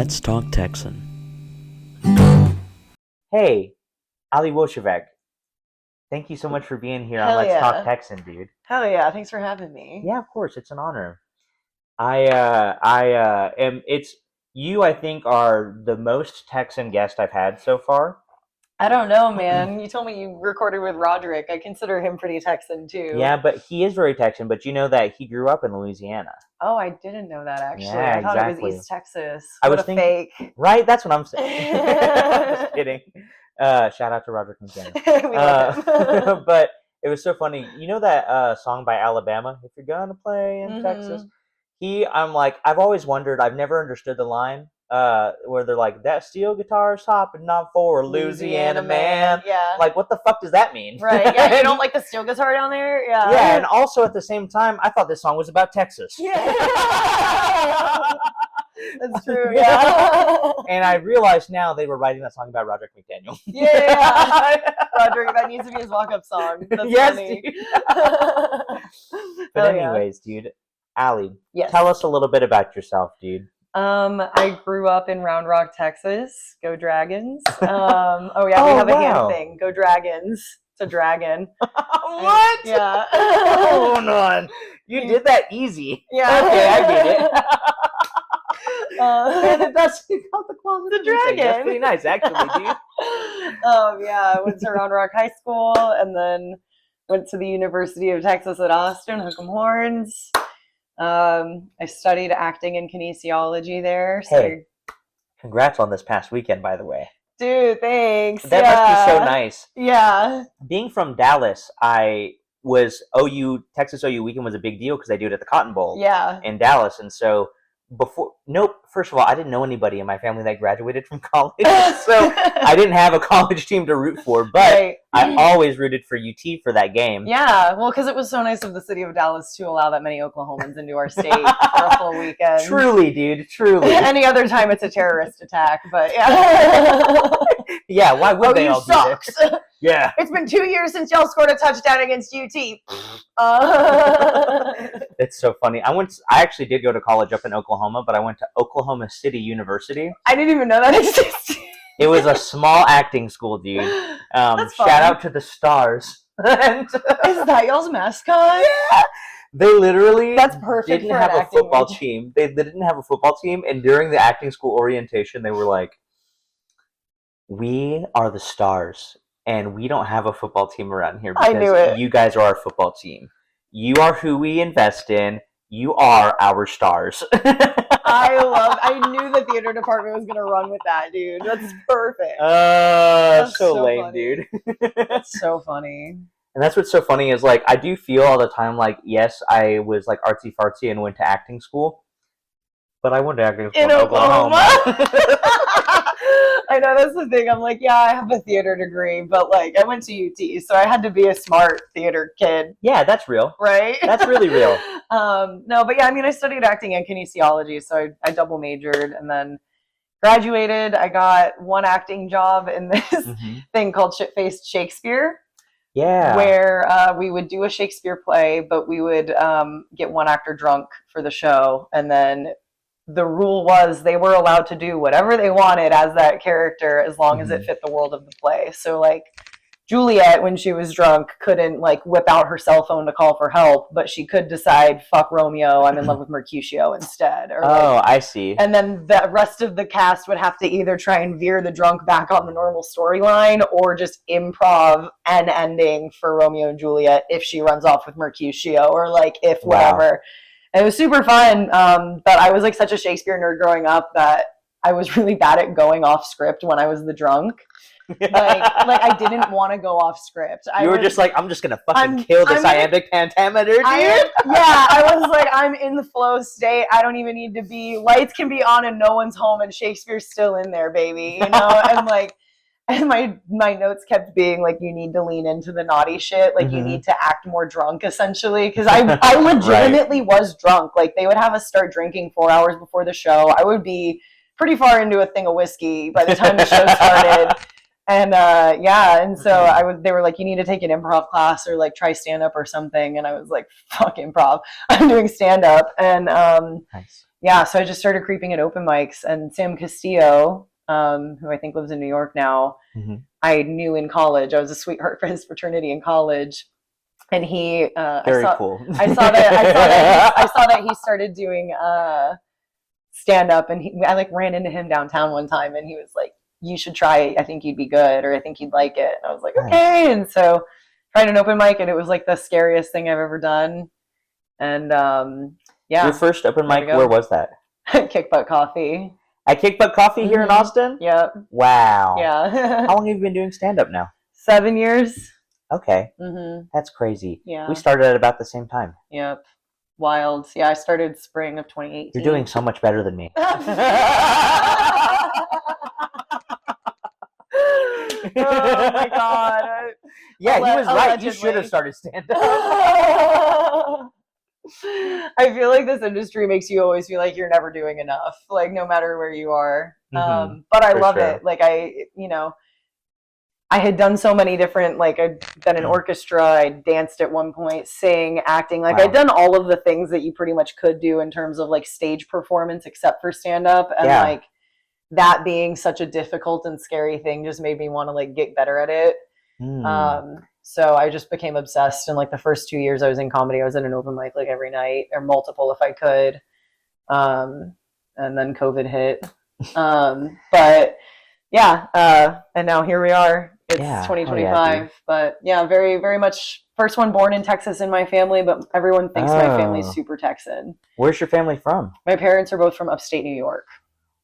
Let's Talk Texan. Hey, Allison Wojtowecz. Thank you so much for being here on Hell Let's yeah. Talk Texan, dude. Hell yeah, thanks for having me. Yeah, of course, it's an honor. I think are the most Texan guest I've had so far. I don't know, man. You told me you recorded with Roderick. I consider him pretty Texan, too. Yeah, but he is very Texan, but you know that he grew up in Louisiana. Oh, I didn't know that, actually. Yeah, I thought exactly. it was East Texas. I What was a thinking- fake. Right? That's what I'm saying. Just kidding. Shout out to Roderick McDaniel. We love him. But it was so funny. You know that song by Alabama, If You're Gonna Play in Texas? I've always wondered, I've never understood the line where they're like, that steel guitar's hopping not for Louisiana man. Yeah. Like, what the fuck does that mean? Right. Yeah, you don't like the steel guitar down there? Yeah. Yeah, and also at the same time, I thought this song was about Texas. Yeah. That's true, yeah. And I realized now they were writing that song about Roderick McDaniel. Yeah. Roderick, that needs to be his walk-up song. That's Yes, funny. dude. But Hell yeah. anyways, dude, Allie, Yes. tell us a little bit about yourself, dude. I grew up in Round Rock, Texas. Go Dragons. We have a wow. hand thing. Go Dragons. It's a dragon. What? Yeah. Hold on. You did that easy. Yeah. Okay, I get it. And it does got the closet. The dragon. That's pretty nice, actually, dude. Yeah. I went to Round Rock High School and then went to the University of Texas at Austin, Hook 'em Horns. I studied acting and kinesiology there. So Hey. Congrats on this past weekend, by the way. dude, thanks. That must be so nice. Yeah. Being from Dallas, Texas OU weekend was a big deal because I do it at the Cotton Bowl Yeah. in Dallas. And so first of all, I didn't know anybody in my family that graduated from college. So I didn't have a college team to root for, but Right. I always rooted for UT for that game. Yeah, well, because it was so nice of the city of Dallas to allow that many Oklahomans into our state for a full weekend. Truly, dude, truly. Any other time, it's a terrorist attack, but yeah. Yeah, why would they you all sucks. do that? Yeah. It's been 2 years since y'all scored a touchdown against UT. It's so funny. I actually did go to college up in Oklahoma, but I went to Oklahoma City University. I didn't even know that existed. It was a small acting school, dude. That's fun. Shout out to the Stars. And, Is that y'all's mascot? yeah. They literally That's perfect didn't for have an a acting football major. team. They didn't have a football team, and during the acting school orientation, they were like, "We are the Stars, and we don't have a football team around here I knew because it. you guys are our football team. You are who we invest in. You are our stars." I knew the theater department was going to run with that, dude. That's perfect. So so lame, funny. dude. That's so funny. And that's what's so funny is, like, I do feel all the time like, yes, I was like artsy fartsy and went to acting school, but I went to acting school In Oklahoma. I know, that's the thing. I'm like, yeah, I have a theater degree, but like I went to UT, so I had to be a smart theater kid, Yeah, that's real. right? That's really real. No, but yeah, I mean, I studied acting and kinesiology, so I double majored and then graduated. I got one acting job in this Mhm. thing called Shit-Faced Shakespeare, Yeah. where we would do a Shakespeare play, but we would get one actor drunk for the show, and then the rule was they were allowed to do whatever they wanted as that character as long as it fit the world of the play. So like Juliet, when she was drunk, couldn't like whip out her cell phone to call for help, but she could decide, fuck Romeo, I'm in love with Mercutio instead. Or like, I see. and then the rest of the cast would have to either try and veer the drunk back on the normal storyline or just improv an ending for Romeo and Juliet if she runs off with Mercutio or like if whatever. And it was super fun. But I was like such a Shakespeare nerd growing up that I was really bad at going off script when I was the drunk. Like I didn't want to go off script. You were just like, I'm just gonna fucking kill this I'm iambic pentameter, dude. I was like, I'm in the flow state. I don't even need to be. Lights can be on and no one's home, and Shakespeare's still in there, baby. You know, and like, and my notes kept being like, you need to lean into the naughty shit. Like, you need to act more drunk, essentially, because I legitimately was drunk. Like, they would have us start drinking 4 hours before the show. I would be pretty far into a thing of whiskey by the time the show started. And and so they were like, you need to take an improv class or like try stand up or something. And I was like, fuck improv. I'm doing stand up. And Nice. so I just started creeping at open mics. And Sam Castillo, who I think lives in New York now, I knew in college. I was a sweetheart for his fraternity in college. And he cool. I saw that he started doing stand up, and I like ran into him downtown one time, and he was like, you should try it. I think you'd be good, or I think you'd like it. And I was like, okay. And so tried an open mic, and it was like the scariest thing I've ever done. And Your first open mic, where was that? Kick Butt Coffee. At Kick Butt Coffee here in Austin? Yep. Wow. Yeah. How long have you been doing stand up now? 7 years. Okay. That's crazy. Yeah. We started at about the same time. Yep. Wild. Yeah, I started spring of 2018. You're doing so much better than me. Oh my god. Yeah, he was right. You should have started stand-up. I feel like this industry makes you always feel like you're never doing enough, like no matter where you are. But I love it. Like I had done so many different, like I'd been in orchestra, I danced at one point, sing, acting, like I'd done all of the things that you pretty much could do in terms of like stage performance except for stand-up. And like that being such a difficult and scary thing just made me want to like get better at it. So I just became obsessed. And like the first 2 years I was in comedy, I was at an open mic like every night, or multiple if I could. And then COVID hit. But yeah, and now here we are. It's 2025, but very, very much first one born in Texas in my family, but everyone thinks my family's super Texan. Where's your family from? My parents are both from upstate New York.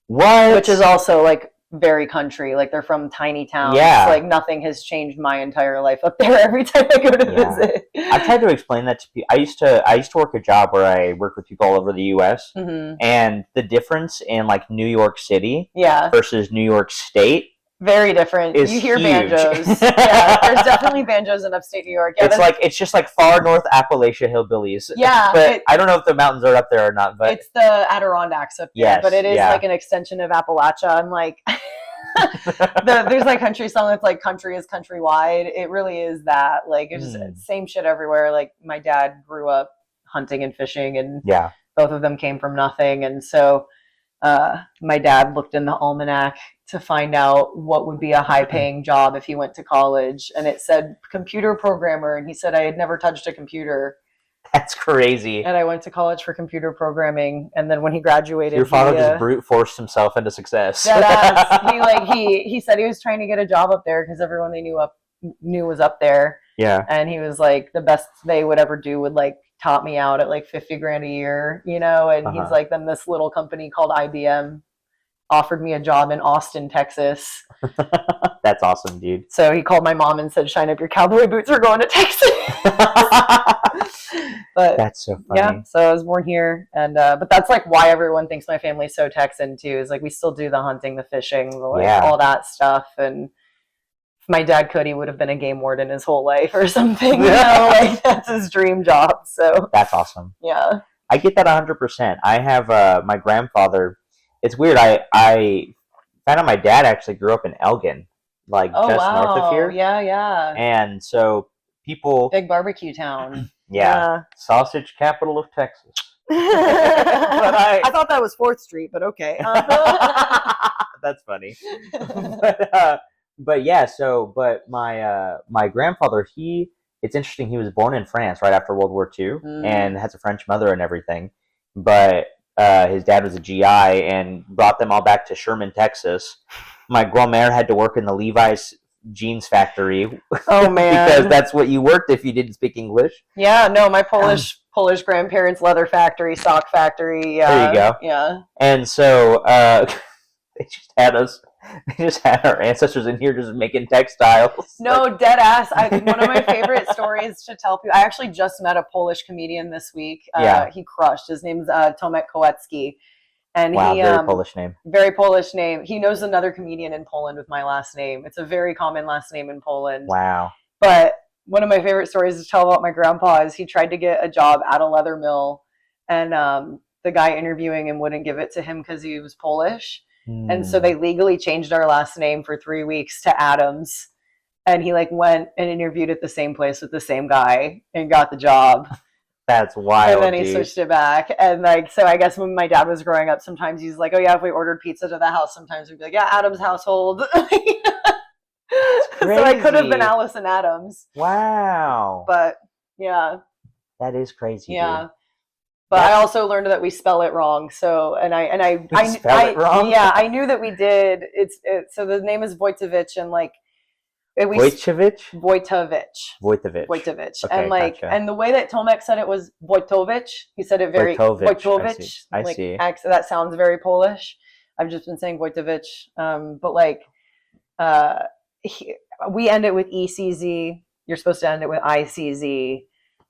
What? Which is also like very country. Like they're from tiny towns. Yeah. Like nothing has changed my entire life up there every time I go to visit. I've tried to explain that to people. I used to work a job where I worked with people all over the U.S. And the difference in like New York City versus New York State. Very different. You hear huge. Banjos. Yeah, there's definitely banjos in upstate New York. Yeah, it's just like far north Appalachia hillbillies. Yeah. But I don't know if the mountains are up there or not. But it's the Adirondacks up there. But it is like an extension of Appalachia. I'm like, there's like country song that's like country is countrywide. It really is that. Like it's just same shit everywhere. Like my dad grew up hunting and fishing, and both of them came from nothing. And so my dad looked in the almanac to find out what would be a high-paying job if he went to college, and it said computer programmer, and he said I had never touched a computer. That's crazy. And I went to college for computer programming, and then when he graduated, your father just brute forced himself into success. He said he was trying to get a job up there because everyone they knew was up there. Yeah, and he was like, the best they would ever do would like top me out at like $50,000 a year, you know. And he's like, then this little company called IBM offered me a job in Austin, Texas. That's awesome, dude. So he called my mom and said, shine up your cowboy boots, we're going to Texas. But that's so funny. Yeah, so I was born here, and but that's like why everyone thinks my family's so Texan too, is like we still do the hunting, the fishing, all that stuff. And if my dad could, he would have been a game warden his whole life or something. You know, like that's his dream job. So that's awesome. Yeah, I get that 100%. I have my grandfather. It's weird. I found out my dad actually grew up in Elgin, like just north of here. Yeah. And so people, big barbecue town. Yeah. Sausage capital of Texas. But I thought that was 4th Street, but okay. That's funny. But yeah, but my grandfather, it's interesting, he was born in France right after World War II and has a French mother and everything. But his dad was a GI and brought them all back to Sherman, Texas. My grandmère had to work in the Levi's jeans factory. Oh man, because that's what you worked if you didn't speak English. Yeah, no, my Polish grandparents' leather factory, sock factory. There you go. Yeah, and so they just had our ancestors in here just making textiles. No, dead ass. One of my favorite stories to tell people. I actually just met a Polish comedian this week. He crushed. His name's Tomek Kołecki. And very Polish name. Very Polish name. He knows another comedian in Poland with my last name. It's a very common last name in Poland. Wow. But one of my favorite stories to tell about my grandpa is he tried to get a job at a leather mill, and the guy interviewing him wouldn't give it to him because he was Polish. And so they legally changed our last name for 3 weeks to Adams. And he like went and interviewed at the same place with the same guy and got the job. That's wild. And then he switched it back. And like, so I guess when my dad was growing up, sometimes he's like, oh yeah, if we ordered pizza to the house, sometimes we'd be like, yeah, Adams household. So I could have been Allison Adams. Wow. But yeah. That is crazy. Yeah. Dude. But I also learned that we spell it wrong. So, I spell it wrong? Yeah, I knew that we did. So the name is Wojtowecz, and like, Wojtowecz. Okay, and like, gotcha. and the way that Tomek said it was Wojtowecz. He said it very Wojtowecz. I see. That sounds very Polish. I've just been saying Wojtowecz. But like, we end it with ECZ. You're supposed to end it with ICZ.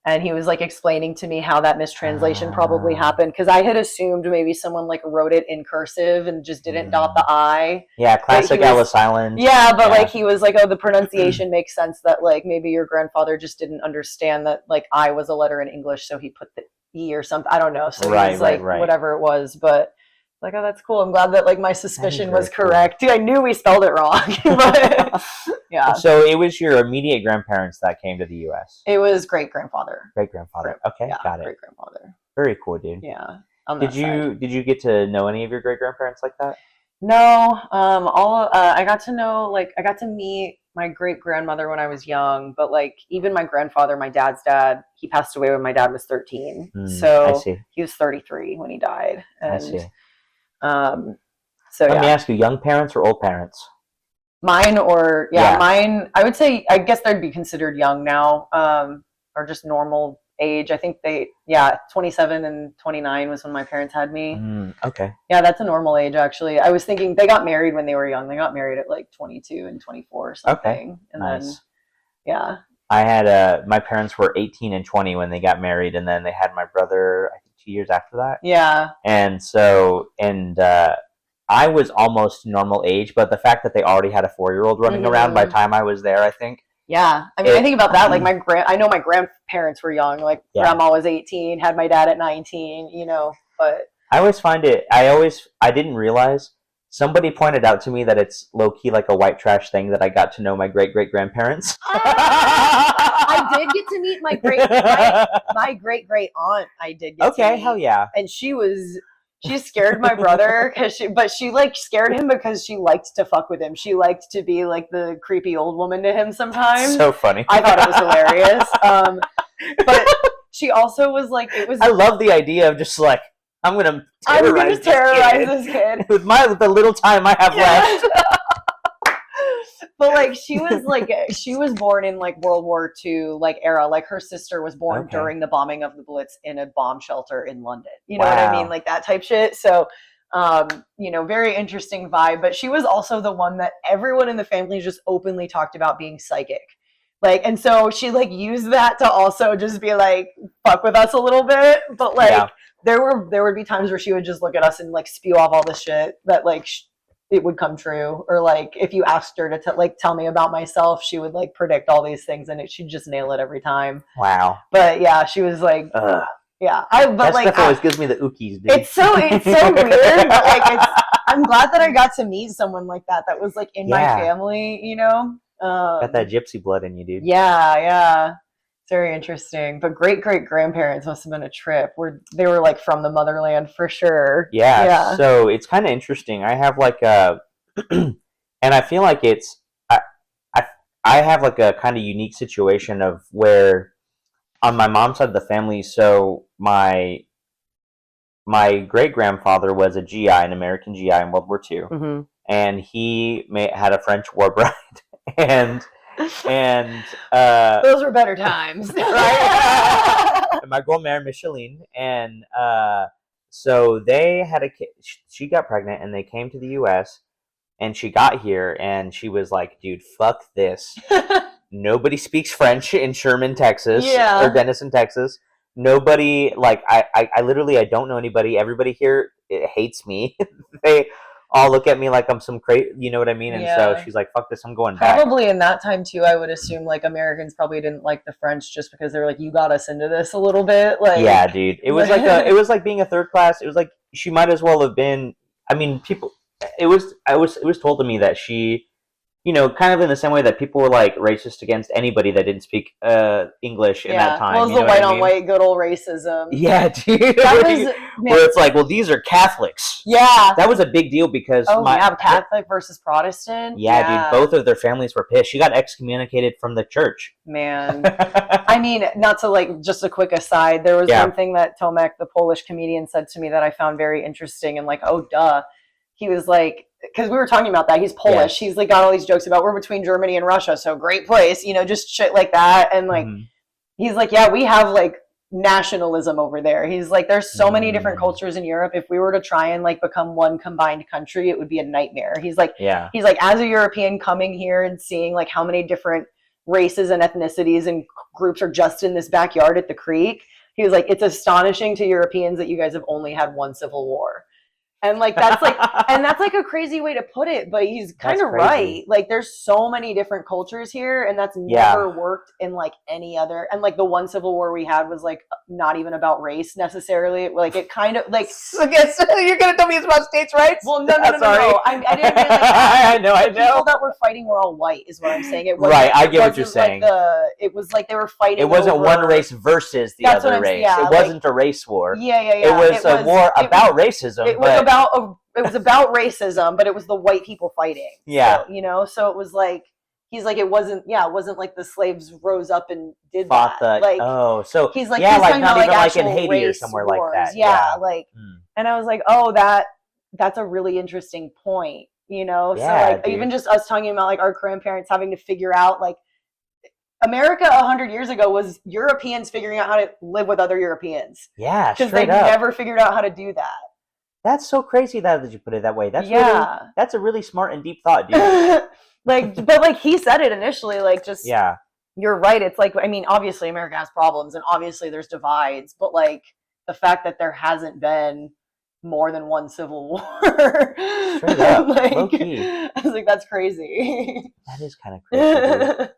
And he was like explaining to me how that mistranslation probably happened, because I had assumed maybe someone like wrote it in cursive and just didn't dot the I. Yeah, classic Ellis Island. Yeah, but like he was like, oh, the pronunciation makes sense that like maybe your grandfather just didn't understand that like I was a letter in English, so he put the E or something. I don't know. So he was like whatever it was, but like, oh, that's cool. I'm glad that like my suspicion was correct. Dude, I knew we spelled it wrong. But yeah. So it was your immediate grandparents that came to the U.S. It was great-grandfather. Great-grandfather. Okay, yeah, got it. Great-grandfather. Very cool, dude. Yeah. Did you get to know any of your great-grandparents like that? No. I got to meet my great-grandmother when I was young, but like even my grandfather, my dad's dad, he passed away when my dad was 13. So I see. He was 33 when he died. And I see. So Let me ask you, young parents or old parents? Mine mine, I would say, I guess they'd be considered young now, or just normal age. I think 27 and 29 was when my parents had me. Okay. Yeah, that's a normal age, actually. I was thinking they got married when they were young. They got married at like 22 and 24 or something. Okay. And nice. Then, yeah. I had, my parents were 18 and 20 when they got married, and then they had my brother, I think 2 years after that. Yeah. And so, I was almost normal age, but the fact that they already had a 4-year-old running around by the time I was there, I think. Yeah. I mean, I think about that. Like I know my grandparents were young. Like grandma was 18, had my dad at 19, but. I always find it, I didn't realize, somebody pointed out to me that it's low-key like a white trash thing that I got to know my great-great-grandparents. I did get to meet my great-great aunt. I did get to meet. Hell yeah. And she scared my brother but she like scared him because she liked to fuck with him. She liked to be like the creepy old woman to him sometimes. So funny. I thought it was hilarious. But she also was like, I love the idea of just like, I'm gonna terrorize this kid with the little time I have left. But like she was born in like World War II like era. Like her sister was born during the bombing of the Blitz in a bomb shelter in London. You know what I mean? Like that type shit. So very interesting vibe. But she was also the one that everyone in the family just openly talked about being psychic. Like, and so she like used that to also just be like, fuck with us a little bit. But like there would be times where she would just look at us and like spew off all this shit that like it would come true. Or like if you asked her to tell me about myself, she would like predict all these things and she'd just nail it every time. Wow. But yeah, she was like, yeah. That stuff always gives me the ookies, dude. It's so weird, but like I'm glad that I got to meet someone like that was like in my family, Got that gypsy blood in you, dude. Yeah. It's very interesting. But great-great-grandparents must have been a trip. They were like from the motherland for sure. Yeah. So it's kind of interesting. I have like and I feel like I have like a kind of unique situation of where on my mom's side of the family, so my great-grandfather was a GI, an American GI in World War II. Mm-hmm. And he had a French war bride. And those were better times, right? My grand-mère Micheline, and so they had she got pregnant, and they came to the U.S. and she got here, and she was like, "Dude, fuck this! Nobody speaks French in Sherman, Texas, or Denison, Texas. Nobody I literally I don't know anybody. Everybody here hates me. They all look at me like I'm some crazy, you know what I mean?" And so she's like, "Fuck this, I'm going back." Probably in that time too, I would assume like Americans probably didn't like the French just because they were like, "You got us into this a little bit." Like, yeah, dude, it was like it was like being a third class. It was like she might as well have been. I mean, it was told to me that she, kind of in the same way that people were like racist against anybody that didn't speak English in that time. Well, it was the white on white good old racism. Yeah, dude. Where it's like, well, these are Catholics. Yeah. That was a big deal because Catholic versus Protestant. Yeah, dude, both of their families were pissed. She got excommunicated from the church. Man. I mean, not to like, just a quick aside, there was one thing that Tomek, the Polish comedian, said to me that I found very interesting and like, oh, duh. He was like, because we were talking about that. He's Polish. He's like got all these jokes about we're between Germany and Russia, so great place, just shit like that. And like, he's like, yeah, we have like nationalism over there. He's like, there's so many different cultures in Europe. If we were to try and like become one combined country, it would be a nightmare. He's like, as a European coming here and seeing like how many different races and ethnicities and groups are just in this backyard at the creek. He was like, it's astonishing to Europeans that you guys have only had one civil war. And like that's like a crazy way to put it, but he's kind of right. Like there's so many different cultures here, and that's never worked in like any other. And like the one civil war we had was like not even about race necessarily. Like it kind of like I guess you're gonna tell me it's about states' rights. Well, no. I didn't mean like I know. The people that were fighting were all white, is what I'm saying. It wasn't, right, I get what you're saying. It was like they were fighting. It wasn't one race versus the other race. Yeah, it wasn't a race war. Yeah. It was a war about racism. It was about racism, but it was the white people fighting. Yeah. So, so it was like, he's like, it wasn't like the slaves rose up and did that. So he's like, yeah, he's like not about, even like in Haiti or somewhere wars. like that. Yeah. And I was like, oh, that's a really interesting point, So like, even just us talking about like our grandparents having to figure out like, America 100 years ago was Europeans figuring out how to live with other Europeans. Yeah, because they never figured out how to do that. That's so crazy that you put it that way. That's a really smart and deep thought, dude. But like he said it initially, like just you're right. It's like, I mean, obviously America has problems and obviously there's divides, but like the fact that there hasn't been more than one civil war. Straight up, low-key. I was like, that's crazy. That is kind of crazy, dude.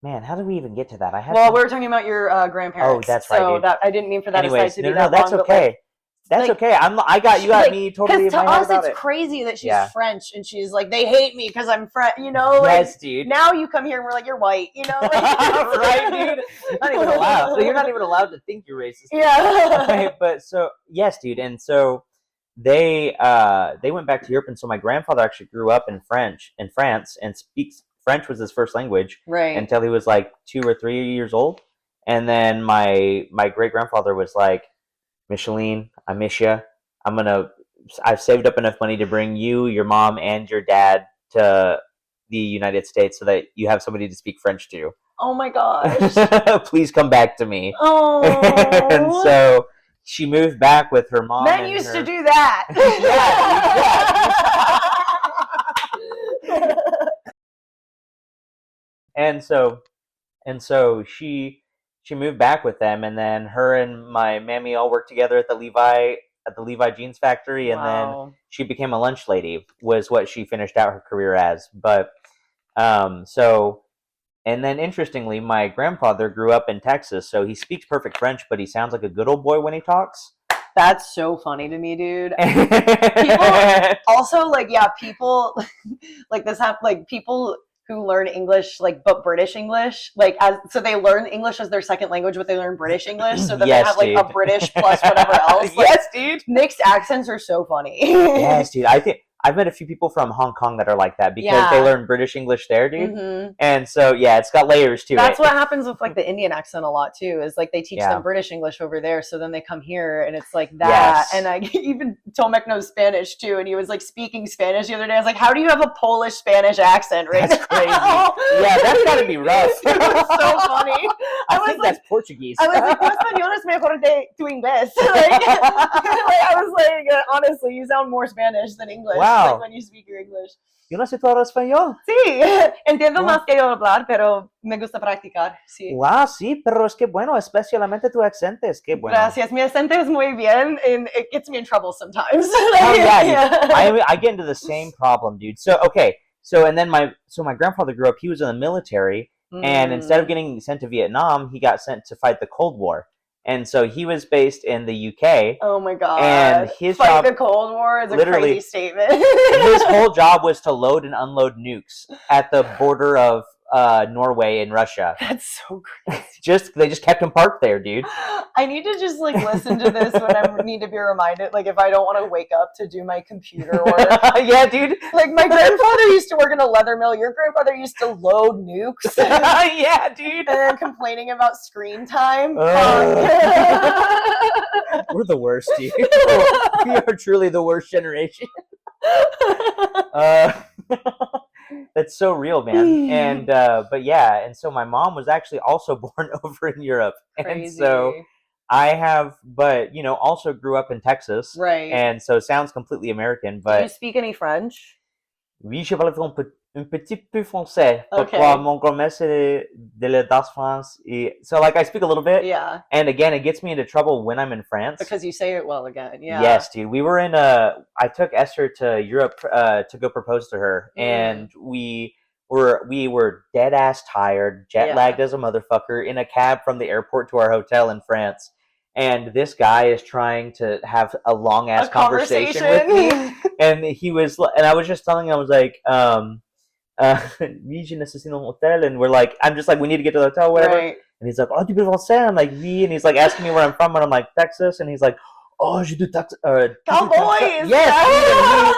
Man, how did we even get to that? We were talking about your grandparents. Oh, that's right. So that I didn't mean for that aside to be that that's long, okay. That's like, okay. You got me totally in my head about it. Because to us, it's crazy that she's French and she's like, they hate me because I'm French. Like, yes, dude. Now you come here and we're like, you're white. Like, right, dude. Not even allowed. So you're not even allowed to think you're racist. Yeah. Okay, but so yes, dude. And so they went back to Europe, and so my grandfather actually grew up in France, and speaks French was his first language, right? Until he was like 2 or 3 years old, and then my great grandfather was like, Micheline, I miss you. I've saved up enough money to bring you, your mom, and your dad to the United States so that you have somebody to speak French to. Oh my gosh. Please come back to me. Oh. And so she moved back with her mom. Men used to do that. Yeah. And so she moved back with them, and then her and my mammy all worked together at the Levi jeans factory, and then she became a lunch lady, was what she finished out her career as. But and then interestingly, my grandfather grew up in Texas, so he speaks perfect French, but he sounds like a good old boy when he talks. That's so funny to me, dude. People also people like this have like people who learn English, like, but British English, so they learn English as their second language, but they learn British English, so that they have, like, a British plus whatever else. Like, yes, dude. Mixed accents are so funny. Yes, dude. I think I've met a few people from Hong Kong that are like that because they learn British English there, dude. Mm-hmm. And so, it's got layers to it. That's what happens with, like, the Indian accent a lot, too, is, like, they teach them British English over there, so then they come here, and it's like that. Yes. And even Tomek knows Spanish, too, and he was, like, speaking Spanish the other day. I was like, how do you have a Polish-Spanish accent right That's crazy. Yeah, that's gotta be rough. It was so funny. I think that's Portuguese. I was like, tu español es mejor de tu inglés. I was like, honestly, you sound more Spanish than English. Wow. Like, when you speak your English. Yo no sé todo español. Sí, entiendo más que yo hablar, pero me gusta practicar. Sí. Wow, sí, pero es que bueno, especialmente tu acento, es que bueno. Gracias, mi acento es muy bien, and it gets me in trouble sometimes. Oh yeah, dude. I get into the same problem, dude. So my grandfather grew up. He was in the military, and instead of getting sent to Vietnam, he got sent to fight the Cold War. And so he was based in the UK. Oh my God. And his Fight job, the Cold War is a literally, crazy statement. his whole job was to load and unload nukes at the border of Norway and Russia. That's so crazy. They just kept him parked there, dude. I need to just like listen to this when I need to be reminded, like if I don't want to wake up to do my computer work. Yeah, dude. Like my grandfather used to work in a leather mill. Your grandfather used to load nukes. Yeah, dude. And then complaining about screen time. We're the worst, dude. We are truly the worst generation. That's so real, man. And but yeah, and so my mom was actually also born over in Europe. Crazy. And so I have, but also grew up in Texas. Right. And so it sounds completely American, but do you speak any French? Oui, je parle un petit peu français. Okay. Mon grand-mère c'est de la France. So like I speak a little bit. Yeah. And again, it gets me into trouble when I'm in France. Because you say it well again. Yeah. Yes, dude. We were I took Esther to Europe to go propose to her, and we were dead ass tired, jet lagged as a motherfucker, in a cab from the airport to our hotel in France. And this guy is trying to have a long ass conversation with me, and I was just telling him, I was like, oui, je necessite un hotel, and we're like, I'm just like, we need to get to the hotel, whatever. Right. And he's like, oh, tu peux français? I'm like, oui, and he's like asking me where I'm from, and I'm like, Texas, and he's like, oh, je do Texas. Cowboys. Yes.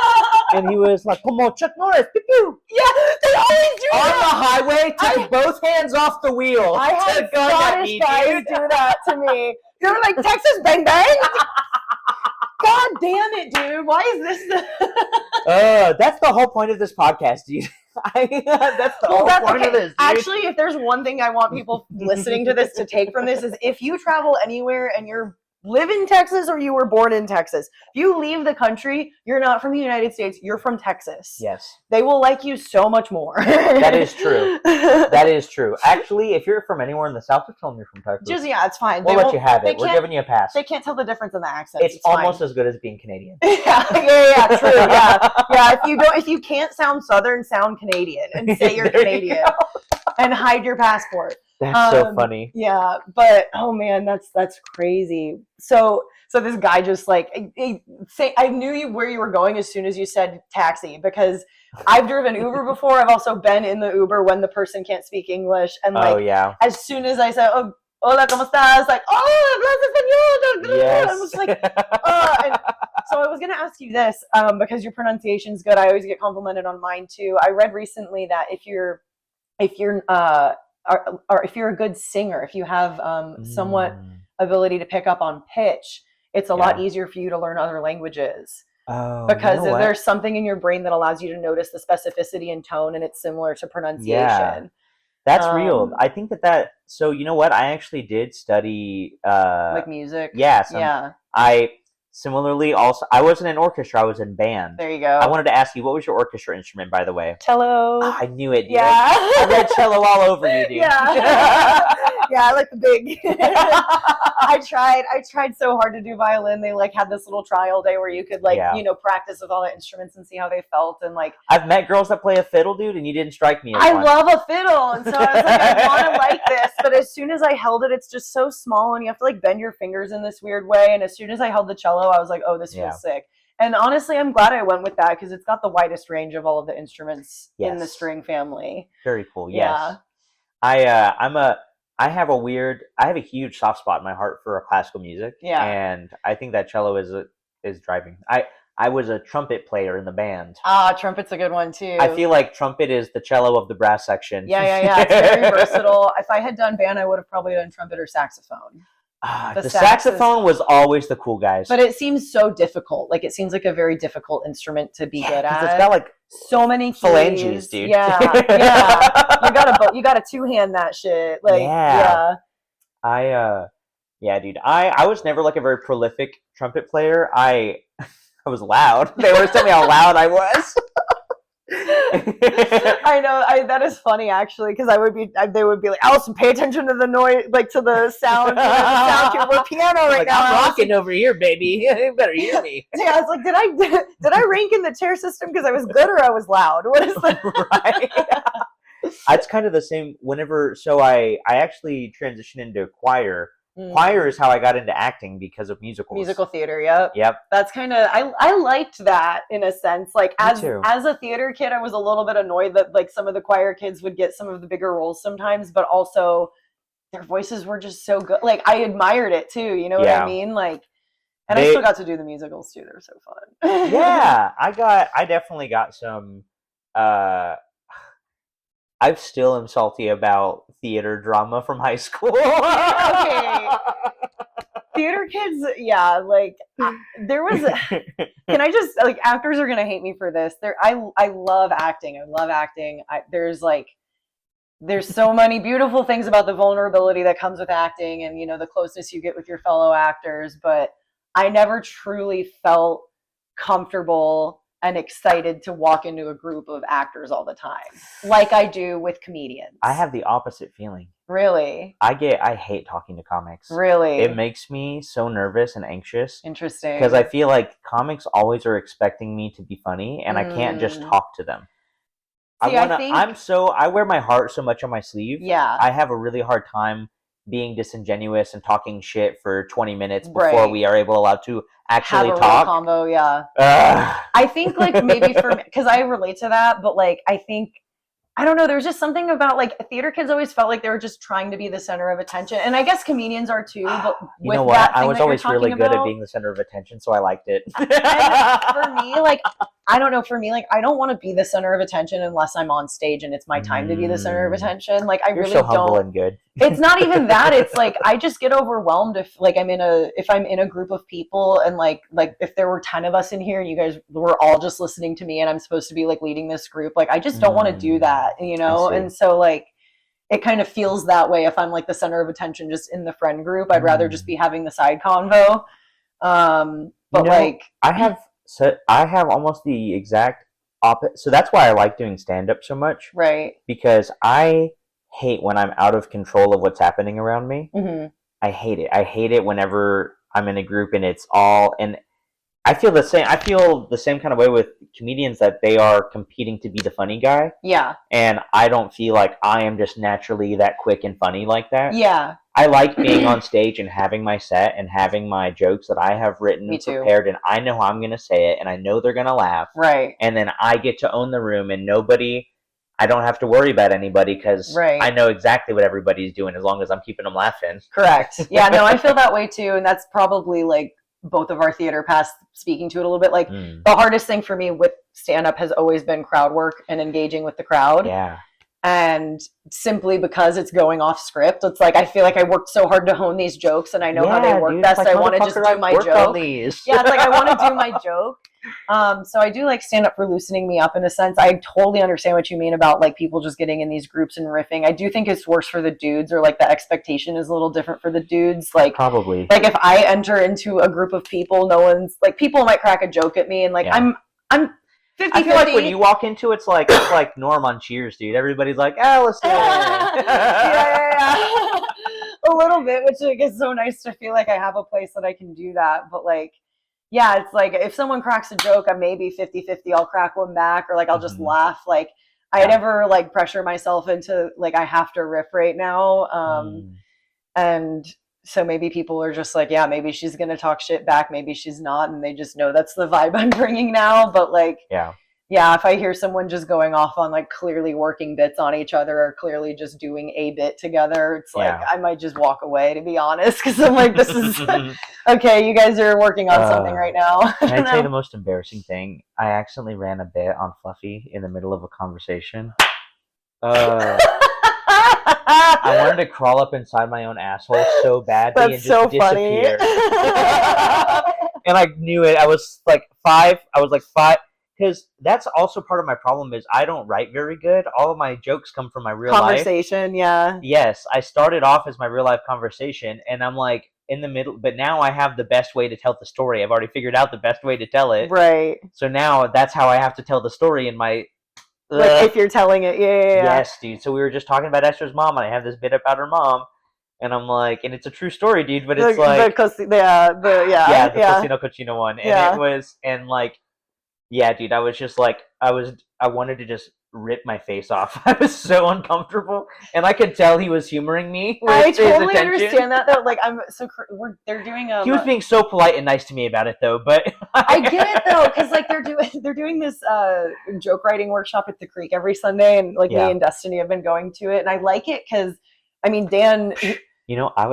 And he was like, come on, Chuck Norris, pew pew. Yeah, they always do on that. On the highway, took both hands off the wheel. I had Scottish guys do that to me. They were like, Texas bang bang. God damn it, dude. Why is this that's the whole point of this podcast, dude. That's the whole point of this, dude. Actually, if there's one thing I want people listening to this to take from this is if you travel anywhere and you're live in Texas or you were born in Texas, if you leave the country, you're not from the United States, you're from Texas. Yes. They will like you so much more. That is true. That is true. Actually, if you're from anywhere in the South, just tell them you're from Texas. It's fine. We'll let you have it. We're giving you a pass. They can't tell the difference in the accent. It's almost as good as being Canadian. Yeah, true. Yeah. If you can't sound Southern, sound Canadian and say you're Canadian and hide your passport. That's so funny. Yeah, but oh man, that's crazy. So this guy just like I knew where you were going as soon as you said taxi, because I've driven Uber before. I've also been in the Uber when the person can't speak English, and as soon as I said, "Oh, hola, cómo estás?" Like, "Oh, hablas español." Yes. I was like, and so I was gonna ask you this because your pronunciation's good. I always get complimented on mine too. I read recently that if you're or if you're a good singer, if you have somewhat ability to pick up on pitch, it's a lot easier for you to learn other languages. Oh, because there's something in your brain that allows you to notice the specificity and tone, and it's similar to pronunciation. Yeah, that's real. I think that so you know what? I actually did study like music. Yeah. I similarly also, I wasn't in orchestra, I was in band. There you go. I wanted to ask you, what was your orchestra instrument, by the way? Cello. Oh, I knew it. Dude. Yeah. I read cello all over you, dude. Yeah. Yeah, I like the big. I tried so hard to do violin. They like had this little trial day where you could practice with all the instruments and see how they felt, and like I've met girls that play a fiddle, dude, and you didn't strike me as I one. love a fiddle, and so I was like, I want to like this, but as soon as I held it, it's just so small, and you have to like bend your fingers in this weird way. And as soon as I held the cello, I was like, oh, this feels sick. And honestly, I'm glad I went with that because it's got the widest range of all of the instruments in the string family. Very cool. Yes. Yeah. I have a huge soft spot in my heart for classical music. Yeah. And I think that cello is driving. I was a trumpet player in the band. Trumpet's a good one too. I feel like trumpet is the cello of the brass section. Yeah. It's very versatile. If I had done band, I would have probably done trumpet or saxophone. The saxophone was always the cool guys. But it seems so difficult. Like it seems like a very difficult instrument to be good at. It's got like so many keys. Phalanges, dude. Yeah. You gotta two-hand that shit. Like dude. I was never like a very prolific trumpet player. I was loud. They always tell me how loud I was. I know. That is funny actually, because they would be like, Allison, pay attention to the noise, like to the sound. We're piano right now. I'm rocking over here, baby. You better hear me. Yeah, I was like, did I rank in the chair system because I was good or I was loud? What is that? Right. It's kind of the same. So I actually transitioned into choir choir is how I got into acting because of musicals. Musical theater, yep. Yep. That's kind of, I liked that in a sense. Like as a theater kid, I was a little bit annoyed that like some of the choir kids would get some of the bigger roles sometimes, but also their voices were just so good. Like I admired it too, you know what I mean? Like, and I still got to do the musicals too. They're so fun. Yeah, I definitely got some, I still am salty about theater drama from high school. Okay. Theater kids, yeah, like there was can I just like actors are gonna hate me for this. I love acting. There's so many beautiful things about the vulnerability that comes with acting and, you know, the closeness you get with your fellow actors, but I never truly felt comfortable and excited to walk into a group of actors all the time, like I do with comedians. I have the opposite feeling. Really? I hate talking to comics. Really? It makes me so nervous and anxious. Interesting. Because I feel like comics always are expecting me to be funny, and I can't just talk to them. See, I wear my heart so much on my sleeve. Yeah. I have a really hard time being disingenuous and talking shit for 20 minutes before we are allowed to actually have a talk. Real combo, yeah. I think like maybe for me, because I relate to that, but like I think I don't know, there's just something about like theater kids always felt like they were just trying to be the center of attention. And I guess comedians are too, but you know what? I was always really good at being the center of attention, so I liked it. For me, like, I don't know, for me, like, I don't want to be the center of attention unless I'm on stage and it's my time to be the center of attention. Like, I really so humble don't. And good. It's not even that. It's like I just get overwhelmed if like I'm in a group of people and like if there were 10 of us in here and you guys were all just listening to me and I'm supposed to be like leading this group, like I just don't want to do that, you know? And so like it kind of feels that way if I'm like the center of attention just in the friend group. I'd rather just be having the side convo. But like I have almost the exact opposite. So that's why I like doing stand-up so much. Right. Because I hate when I'm out of control of what's happening around me. Mm-hmm. I hate it. I hate it whenever I'm in a group and it's all, and I feel the same kind of way with comedians, that they are competing to be the funny guy. Yeah. And I don't feel like I am just naturally that quick and funny like that. Yeah. I like being on stage and having my set and having my jokes that I have written and prepared, and I know how I'm going to say it and I know they're going to laugh. Right. And then I get to own the room and I don't have to worry about anybody because I know exactly what everybody's doing as long as I'm keeping them laughing. Correct. Yeah, no, I feel that way too. And that's probably like both of our theater paths speaking to it a little bit. Like the hardest thing for me with stand-up has always been crowd work and engaging with the crowd. Yeah. And simply because it's going off script, it's like I feel like I worked so hard to hone these jokes and I know how they work best. Like, I want to just do my joke. Yeah, it's like I want to do my joke. So I do like stand up for loosening me up in a sense. I totally understand what you mean about like people just getting in these groups and riffing. I do think it's worse for the dudes, or like the expectation is a little different for the dudes. Like probably like if I enter into a group of people, no one's like, people might crack a joke at me and like I'm 50-50. I feel like when you walk into it's like Norm on Cheers, dude. Everybody's like, Allison. yeah. A little bit, which like, is so nice to feel like I have a place that I can do that. But like, yeah, it's like if someone cracks a joke, I'm maybe 50-50. I'll crack one back, or like I'll just laugh. Like I never like pressure myself into like I have to riff right now. And so maybe people are just like, yeah, maybe she's going to talk shit back. Maybe she's not. And they just know that's the vibe I'm bringing now. But like, yeah, if I hear someone just going off on like clearly working bits on each other or clearly just doing a bit together, it's like, I might just walk away, to be honest. Cause I'm like, this is okay. You guys are working on something right now. Can I tell you the most embarrassing thing? I accidentally ran a bit on Fluffy in the middle of a conversation. I wanted to crawl up inside my own asshole so badly and just disappear. And I knew it. I was like five. Because that's also part of my problem is I don't write very good. All of my jokes come from my real conversation, life. Yeah. Yes, I started off as my real life conversation, and I'm like in the middle, but now I have the best way to tell the story. I've already figured out the best way to tell it. Right. So now that's how I have to tell the story in my... Like if you're telling it, yeah. Yes, dude. So we were just talking about Esther's mom, and I have this bit about her mom, and I'm like, and it's a true story, dude. But it's like the Cochino one, and it was, and like, yeah, dude. I was just like, I wanted to just rip my face off. I was so uncomfortable, and I could tell he was humoring me. I totally understand that though. Like they're doing he was being so polite and nice to me about it though, but I get it though, because like they're doing this joke writing workshop at the Creek every Sunday, and like me and Destiny have been going to it, and I like it because I mean Dan. You know, I'm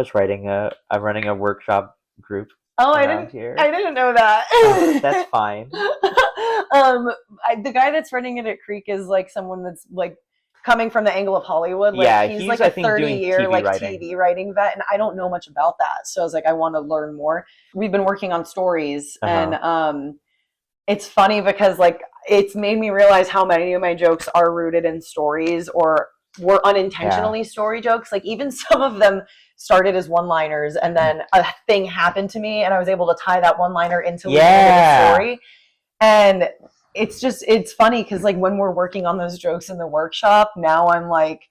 running a workshop group. Oh, I didn't know that. That's fine. The guy that's running it at Creek is like someone that's like coming from the angle of Hollywood. Like he's like a 30-year like TV writing vet, and I don't know much about that. So I was like, I want to learn more. We've been working on stories, and it's funny because like it's made me realize how many of my jokes are rooted in stories or were unintentionally story jokes. Like even some of them started as one-liners, and then a thing happened to me, and I was able to tie that one-liner into the story. And it's funny because like when we're working on those jokes in the workshop, now I'm like,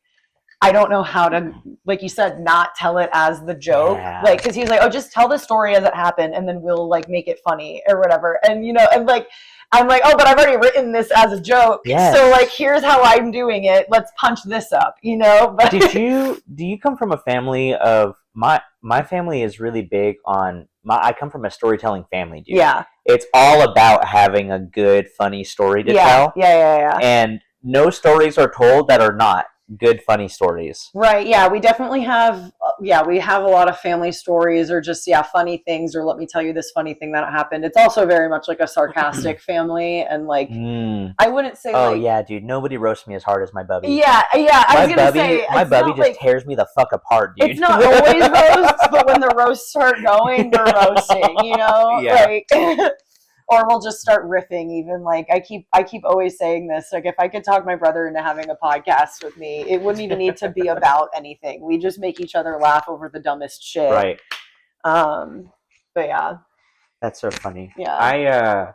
I don't know how to, like you said, not tell it as the joke. Like, because he's like, oh, just tell the story as it happened, and then we'll like make it funny or whatever. And you know, and like I'm like, oh, but I've already written this as a joke. So like, here's how I'm doing it. Let's punch this up, you know? But do you come from a family of my family is really big on I come from a storytelling family, dude. Yeah. It's all about having a good, funny story to tell. Yeah. And no stories are told that are not good, funny stories. Right. Yeah. We definitely have, we have a lot of family stories or just, funny things, or let me tell you this funny thing that happened. It's also very much like a sarcastic family. And like, I wouldn't say dude, nobody roasts me as hard as my bubby. Yeah. I was going to say. My bubby just tears me the fuck apart, dude. It's not always roasts, but when the roasts start going, we're roasting, you know? Like, or we'll just start riffing. Even like I keep always saying this. Like if I could talk my brother into having a podcast with me, it wouldn't even need to be about anything. We just make each other laugh over the dumbest shit. Right. But yeah. That's so funny. Yeah. I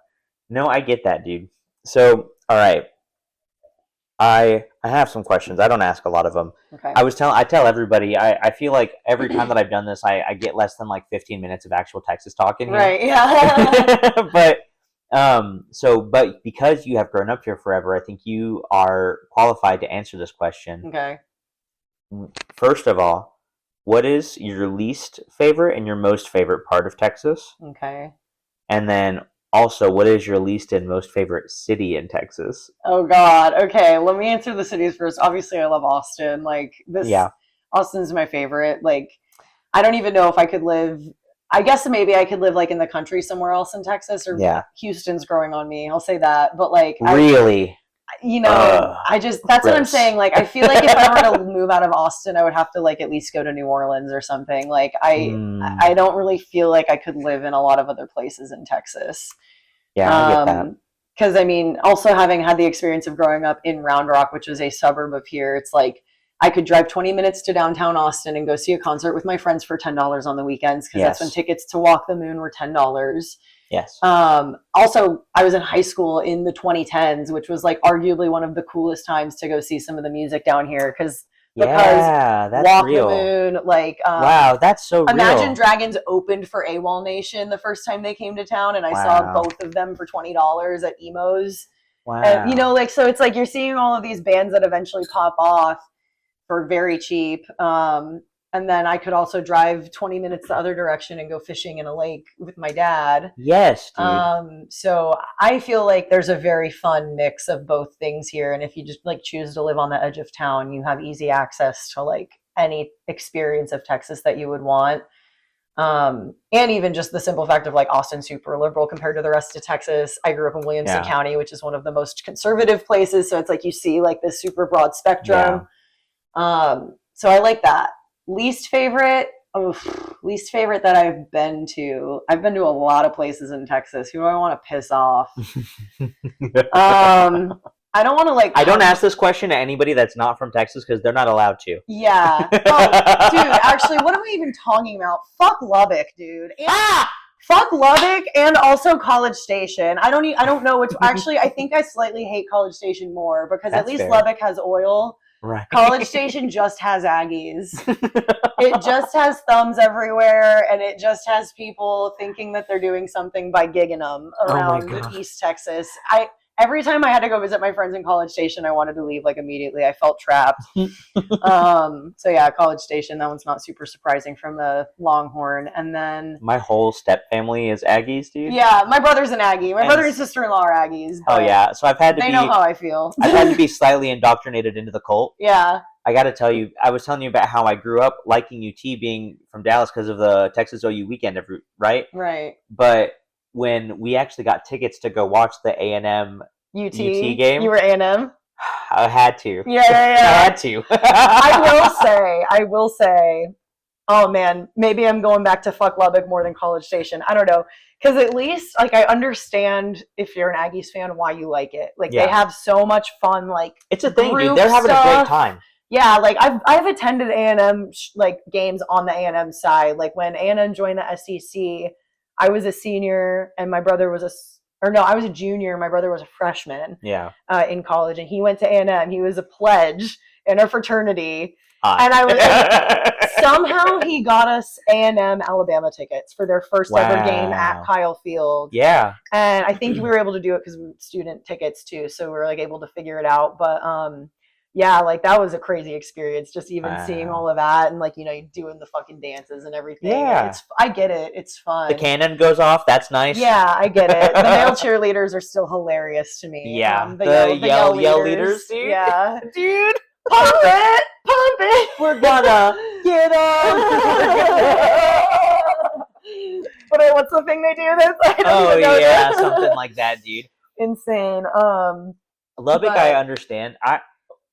get that, dude. So all right. I have some questions. I don't ask a lot of them. Okay. I tell everybody, I feel like every time that I've done this, I get less than like 15 minutes of actual Texas talk in here. Right, yeah. But because you have grown up here forever, I think you are qualified to answer this question. Okay. First of all, what is your least favorite and your most favorite part of Texas? Okay. And then also, what is your least and most favorite city in Texas? Oh God. Okay, let me answer the cities first. Obviously, I love Austin. Like this. Yeah. Austin's my favorite. Like, I don't even know if I could live. I guess maybe I could live like in the country somewhere else in Texas, or Houston's growing on me. I'll say that. But like, really, that's what I'm saying. Like, I feel like if I were to move out of Austin, I would have to like at least go to New Orleans or something. Like, I don't really feel like I could live in a lot of other places in Texas. Yeah, I get that. Because I mean, also having had the experience of growing up in Round Rock, which is a suburb of here, it's like I could drive 20 minutes to downtown Austin and go see a concert with my friends for $10 on the weekends, because that's when tickets to Walk the Moon were $10. Yes. Also, I was in high school in the 2010s, which was like arguably one of the coolest times to go see some of the music down here, because that's Walk real. the Moon, like wow, that's so Imagine real. Dragons opened for AWOL Nation the first time they came to town, and I saw both of them for $20 at Emo's. Wow. And, you know, like, so it's like you're seeing all of these bands that eventually pop off for very cheap. And then I could also drive 20 minutes the other direction and go fishing in a lake with my dad. Yes, dude. So I feel like there's a very fun mix of both things here. And if you just like choose to live on the edge of town, you have easy access to like any experience of Texas that you would want. And even just the simple fact of like Austin super liberal compared to the rest of Texas. I grew up in Williamson County, which is one of the most conservative places. So it's like you see like this super broad spectrum. So I like that. Least favorite that I've been to a lot of places in Texas. Who do I want to piss off? I don't want to like. I don't ask this question to anybody that's not from Texas, because they're not allowed to. Yeah. Oh, dude, actually, what am I even talking about? Fuck Lubbock, dude. Fuck Lubbock, and also College Station. I don't know which. Actually, I think I slightly hate College Station more, because at least Lubbock has oil. Right. College Station just has Aggies. It just has thumbs everywhere, and it just has people thinking that they're doing something by gigging them around East Texas. every time I had to go visit my friends in College Station, I wanted to leave like immediately. I felt trapped. So yeah, College Station, that one's not super surprising from the Longhorn. And then my whole step family is Aggies, dude. Yeah, my brother's an Aggie. My brother and sister-in-law are Aggies. Oh yeah, so I've had to they know how I feel. I've had to be slightly indoctrinated into the cult. Yeah. I got to tell you, I was telling you about how I grew up liking UT being from Dallas because of the Texas OU weekend, right? Right. But when we actually got tickets to go watch the A&M UT game, you were A&M? I had to. Yeah. I had to. I will say, oh man, maybe I'm going back to fuck Lubbock more than College Station. I don't know. Because at least, like, I understand if you're an Aggies fan why you like it. Like, they have so much fun, like, it's a thing, dude. They're having a great time. Yeah, like I've attended A&M like games on the A&M side. Like when A&M joined the SEC, I was a senior and my brother was I was a junior. My brother was a freshman. Yeah. In college, and he went to A&M. He was a pledge in a fraternity, Hot. And I was like, somehow he got us A&M Alabama tickets for their first ever game at Kyle Field. Yeah. And I think we were able to do it because we were student tickets too, so we were like able to figure it out. But yeah, like that was a crazy experience, just even seeing all of that and like, you know, doing the fucking dances and everything. Yeah. I get it. It's fun. The cannon goes off. That's nice. Yeah, I get it. The male cheerleaders are still hilarious to me. Yeah. The yell leaders, dude. Yeah. Dude. Pump it. Pump it. We're gonna get on. What's the thing they do? Something like that, dude. Insane. Lubbock, I understand.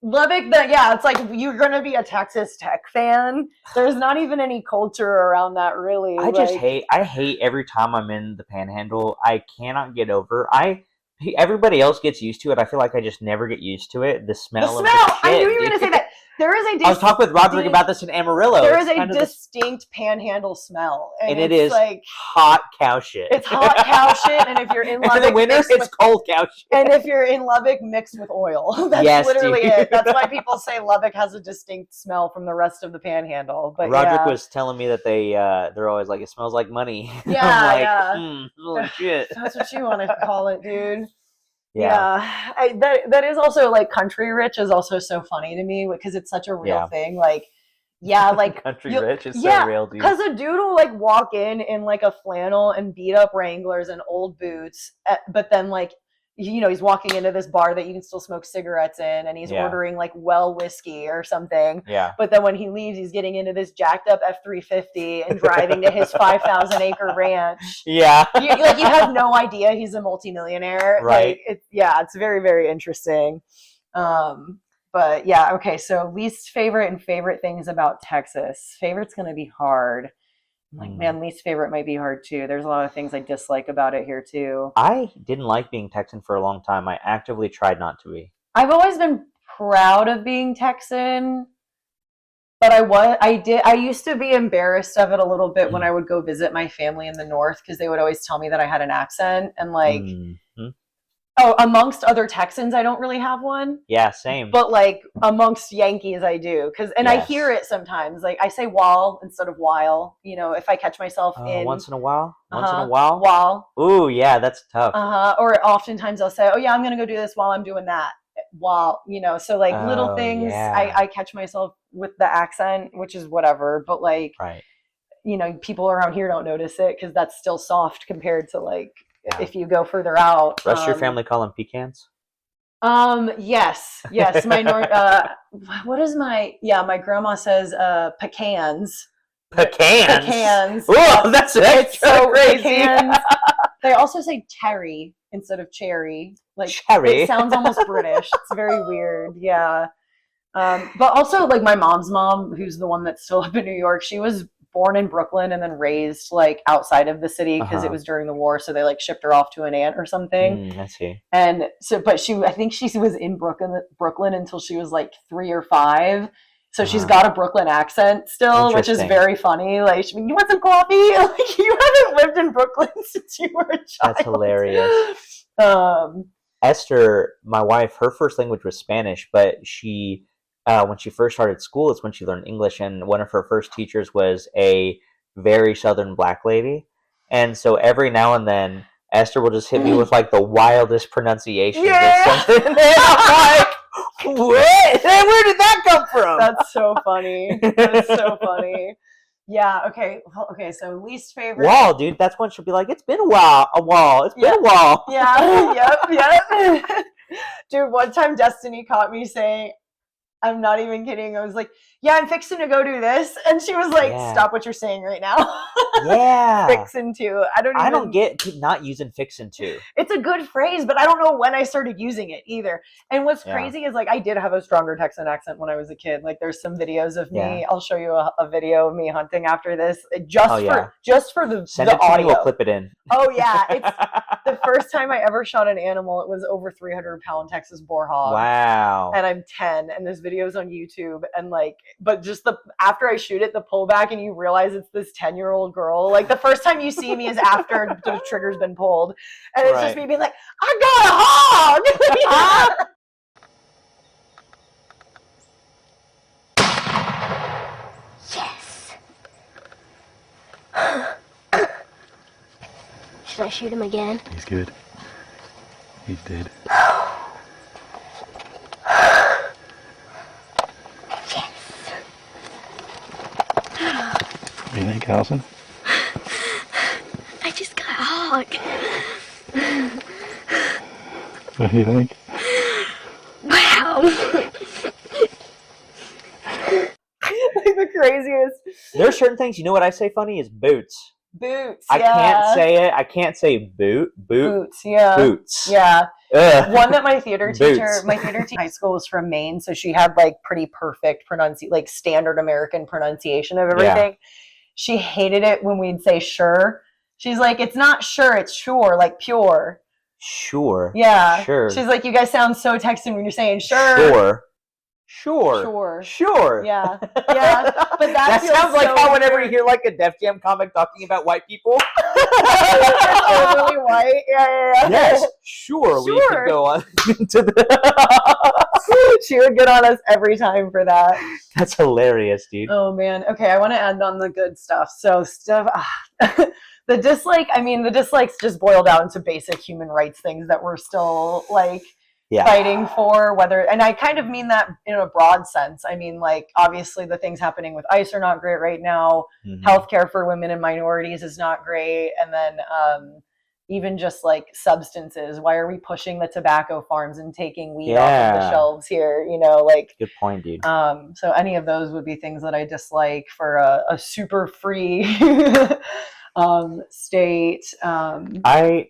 Lubbock, it's like you're gonna be a Texas Tech fan. There's not even any culture around that, really. I hate every time I'm in the Panhandle. I cannot get over. Everybody else gets used to it. I feel like I just never get used to it. The smell. I knew you were gonna say that. There is I was talking with Roderick about this in Amarillo. There is a distinct Panhandle smell, and it is like hot cow shit. It's hot cow shit, and if you're in Lubbock, in the winter, it's cold cow shit. And if you're in Lubbock, mixed with oil. That's literally it. That's why people say Lubbock has a distinct smell from the rest of the Panhandle. But Roderick was telling me that they're always like, it smells like money. Yeah, I'm like, shit. That's what you want to call it, dude. Yeah. That is also like country rich is also so funny to me because it's such a real thing. Like, like country rich is so real, dude. Because a dude will like walk in like a flannel and beat up Wranglers and old boots, but then like, you know, he's walking into this bar that you can still smoke cigarettes in, and he's ordering like whiskey or something. Yeah. But then when he leaves, he's getting into this jacked up F-350 and driving to his 5,000 acre ranch. Yeah. You have no idea he's a multimillionaire. Right. Like, it's very, very interesting. But yeah, okay. So least favorite and favorite things about Texas. Favorite's going to be hard. Like, man, least favorite might be hard too. There's a lot of things I dislike about it here too. I didn't like being Texan for a long time. I actively tried not to be. I've always been proud of being Texan, but I used to be embarrassed of it a little bit when I would go visit my family in the North because they would always tell me that I had an accent and like, amongst other Texans, I don't really have one. Yeah, same. But like amongst Yankees, I do. I hear it sometimes. Like I say "wall" instead of "while." You know, if I catch myself in once in a while. While. Ooh, yeah, that's tough. Or oftentimes I'll say, "Oh yeah, I'm gonna go do this while I'm doing that." While, you know, so like little things. Yeah. I catch myself with the accent, which is whatever. But like, you know, people around here don't notice it because that's still soft compared to like. If you go further out, rest your family call them pecans. Yes. My what is my grandma says pecans. Pecans. Oh, that's so crazy. Pecans. They also say cherry instead of cherry. Like cherry. It sounds almost British. It's very weird. Yeah. But also like my mom's mom, who's the one that's still up in New York, she was born in Brooklyn and then raised like outside of the city because it was during the war, so they like shipped her off to an aunt or something. I see. And so, but I think she was in Brooklyn until she was like 3 or 5. So she's got a Brooklyn accent still, which is very funny. Like, you want some coffee? Like, you haven't lived in Brooklyn since you were a child. That's hilarious. Esther, my wife, her first language was Spanish, but she. When she first started school, it's when she learned English, and one of her first teachers was a very Southern black lady. And so every now and then, Esther will just hit me with like the wildest pronunciation. Yeah. And I'm like, what? Where did that come from? That's so funny. That's so funny. Yeah. Okay. Okay. So least favorite. Wall, dude. That's when she'll be like, it's been a while. It's been a while. Yeah. Yep. Dude, one time Destiny caught me saying, I'm not even kidding. I was like, yeah, I'm fixing to go do this. And she was like, stop what you're saying right now. Yeah. Fixin' to. I don't get not using fixin' to. It's a good phrase, but I don't know when I started using it either. And what's crazy is like I did have a stronger Texan accent when I was a kid. Like there's some videos of me. I'll show you a video of me hunting after this. Just for the Send it to audio. me, we'll clip it in. Oh yeah. It's the first time I ever shot an animal. It was over 300-pound Texas boar hog. Wow. And I'm 10 and this video's on YouTube and like, but just after I shoot it, the pullback and you realize it's this 10-year-old girl. Like the first time you see me is after the trigger's been pulled. And it's just me being like, I got a hog! Yes. Should I shoot him again? He's good. He's dead. What do you think, Allison? I just got a hog. What do you think? Wow. Like the craziest. There's certain things, you know what I say funny is boots. Boots. I can't say it. I can't say boot. Boots. Yeah. Boots. Yeah. Ugh. One that my theater teacher in high school was from Maine, so she had like pretty perfect like standard American pronunciation of everything. Yeah. She hated it when we'd say sure. She's like, it's not sure, it's sure, like pure. Sure. Yeah. Sure. She's like, you guys sound so Texan when you're saying sure. Sure. Yeah. Yeah. But that sounds like how whenever weird. you hear like a Def Jam comic talking about white people. Totally white. Yeah. Yes. Sure. We could go on to She would get on us every time for that. That's hilarious, dude. Oh man. Okay, I want to end on the good stuff. So the dislikes just boil down to basic human rights things that we're still like fighting for, and I kind of mean that in a broad sense. I mean, like, obviously the things happening with ICE are not great right now. Mm-hmm. Healthcare for women and minorities is not great. And then even just like substances. Why are we pushing the tobacco farms and taking weed off of the shelves here? You know, like. Good point, dude. So any of those would be things that I dislike for a super free state. I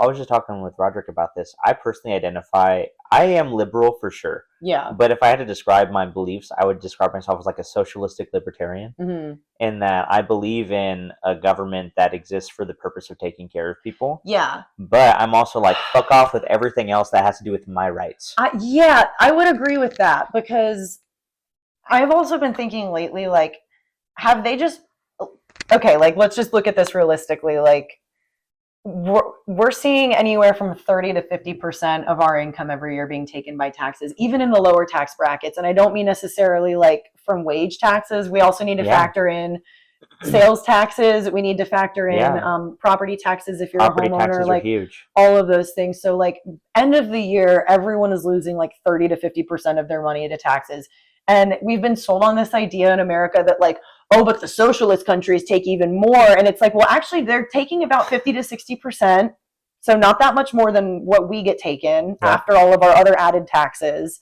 was just talking with Roderick about this. I personally identify, I am liberal for sure. Yeah. But if I had to describe my beliefs, I would describe myself as like a socialistic libertarian. Mm-hmm. In that I believe in a government that exists for the purpose of taking care of people. Yeah. But I'm also like, fuck off with everything else that has to do with my rights. I would agree with that because I've also been thinking lately, like, have they just, okay, like, let's just look at this realistically. Like, we're seeing anywhere from 30 to 50% of our income every year being taken by taxes, even in the lower tax brackets. And I don't mean necessarily like from wage taxes. We also need to factor in sales taxes. We need to factor in property taxes if you're a homeowner, like huge. All of those things. So like end of the year, everyone is losing like 30 to 50% of their money to taxes. And we've been sold on this idea in America that like, oh, but the socialist countries take even more. And it's like, well, actually, they're taking about 50 to 60%. So not that much more than what we get taken after all of our other added taxes.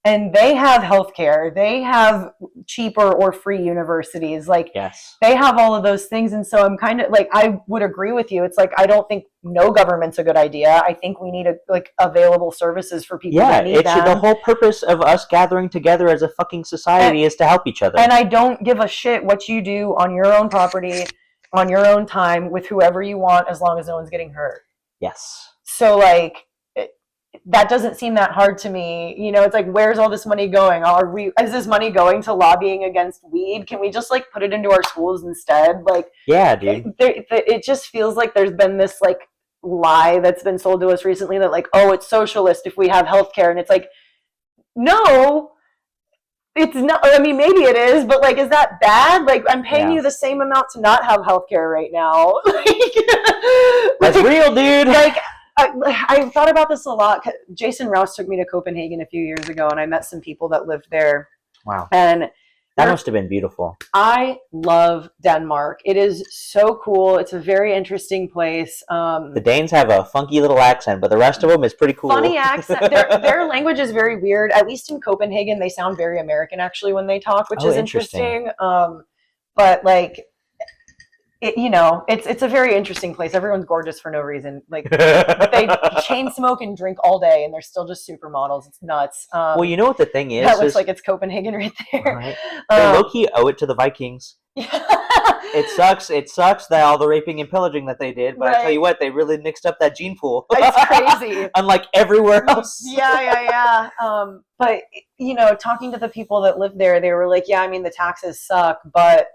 And they have healthcare. They have cheaper or free universities. Like, they have all of those things. And so I'm kind of like, I would agree with you. It's like, I don't think no government's a good idea. I think we need available services for people that need them. The whole purpose of us gathering together as a fucking society is to help each other. And I don't give a shit what you do on your own property, on your own time, with whoever you want, as long as no one's getting hurt. Yes. So like, that doesn't seem that hard to me. You know, it's like, where's all this money going? Is this money going to lobbying against weed? Can we just like put it into our schools instead? Like, yeah, dude. It just feels like there's been this like lie that's been sold to us recently that like, oh, it's socialist if we have healthcare. And it's like, no, It's not, I mean, maybe it is, but like, is that bad? Like, I'm paying you the same amount to not have healthcare right now. That's real, dude. Like, I thought about this a lot. Jason Rouse took me to Copenhagen a few years ago, and I met some people that lived there. Wow. And that must have been beautiful. I love Denmark. It is so cool. It's a very interesting place. The Danes have a funky little accent, but the rest of them is pretty cool. Funny accent. Their language is very weird. At least in Copenhagen, they sound very American actually when they talk, which is interesting. But like, it's a very interesting place. Everyone's gorgeous for no reason. Like, they chain smoke and drink all day, and they're still just supermodels. It's nuts. Well, you know what the thing is? That looks like it's Copenhagen right there. Right. They low-key owe it to the Vikings. It sucks that all the raping and pillaging that they did, but I tell you what, they really mixed up that gene pool. It's crazy. Unlike everywhere else. Yeah. But, talking to the people that lived there, they were like, yeah, I mean, the taxes suck, but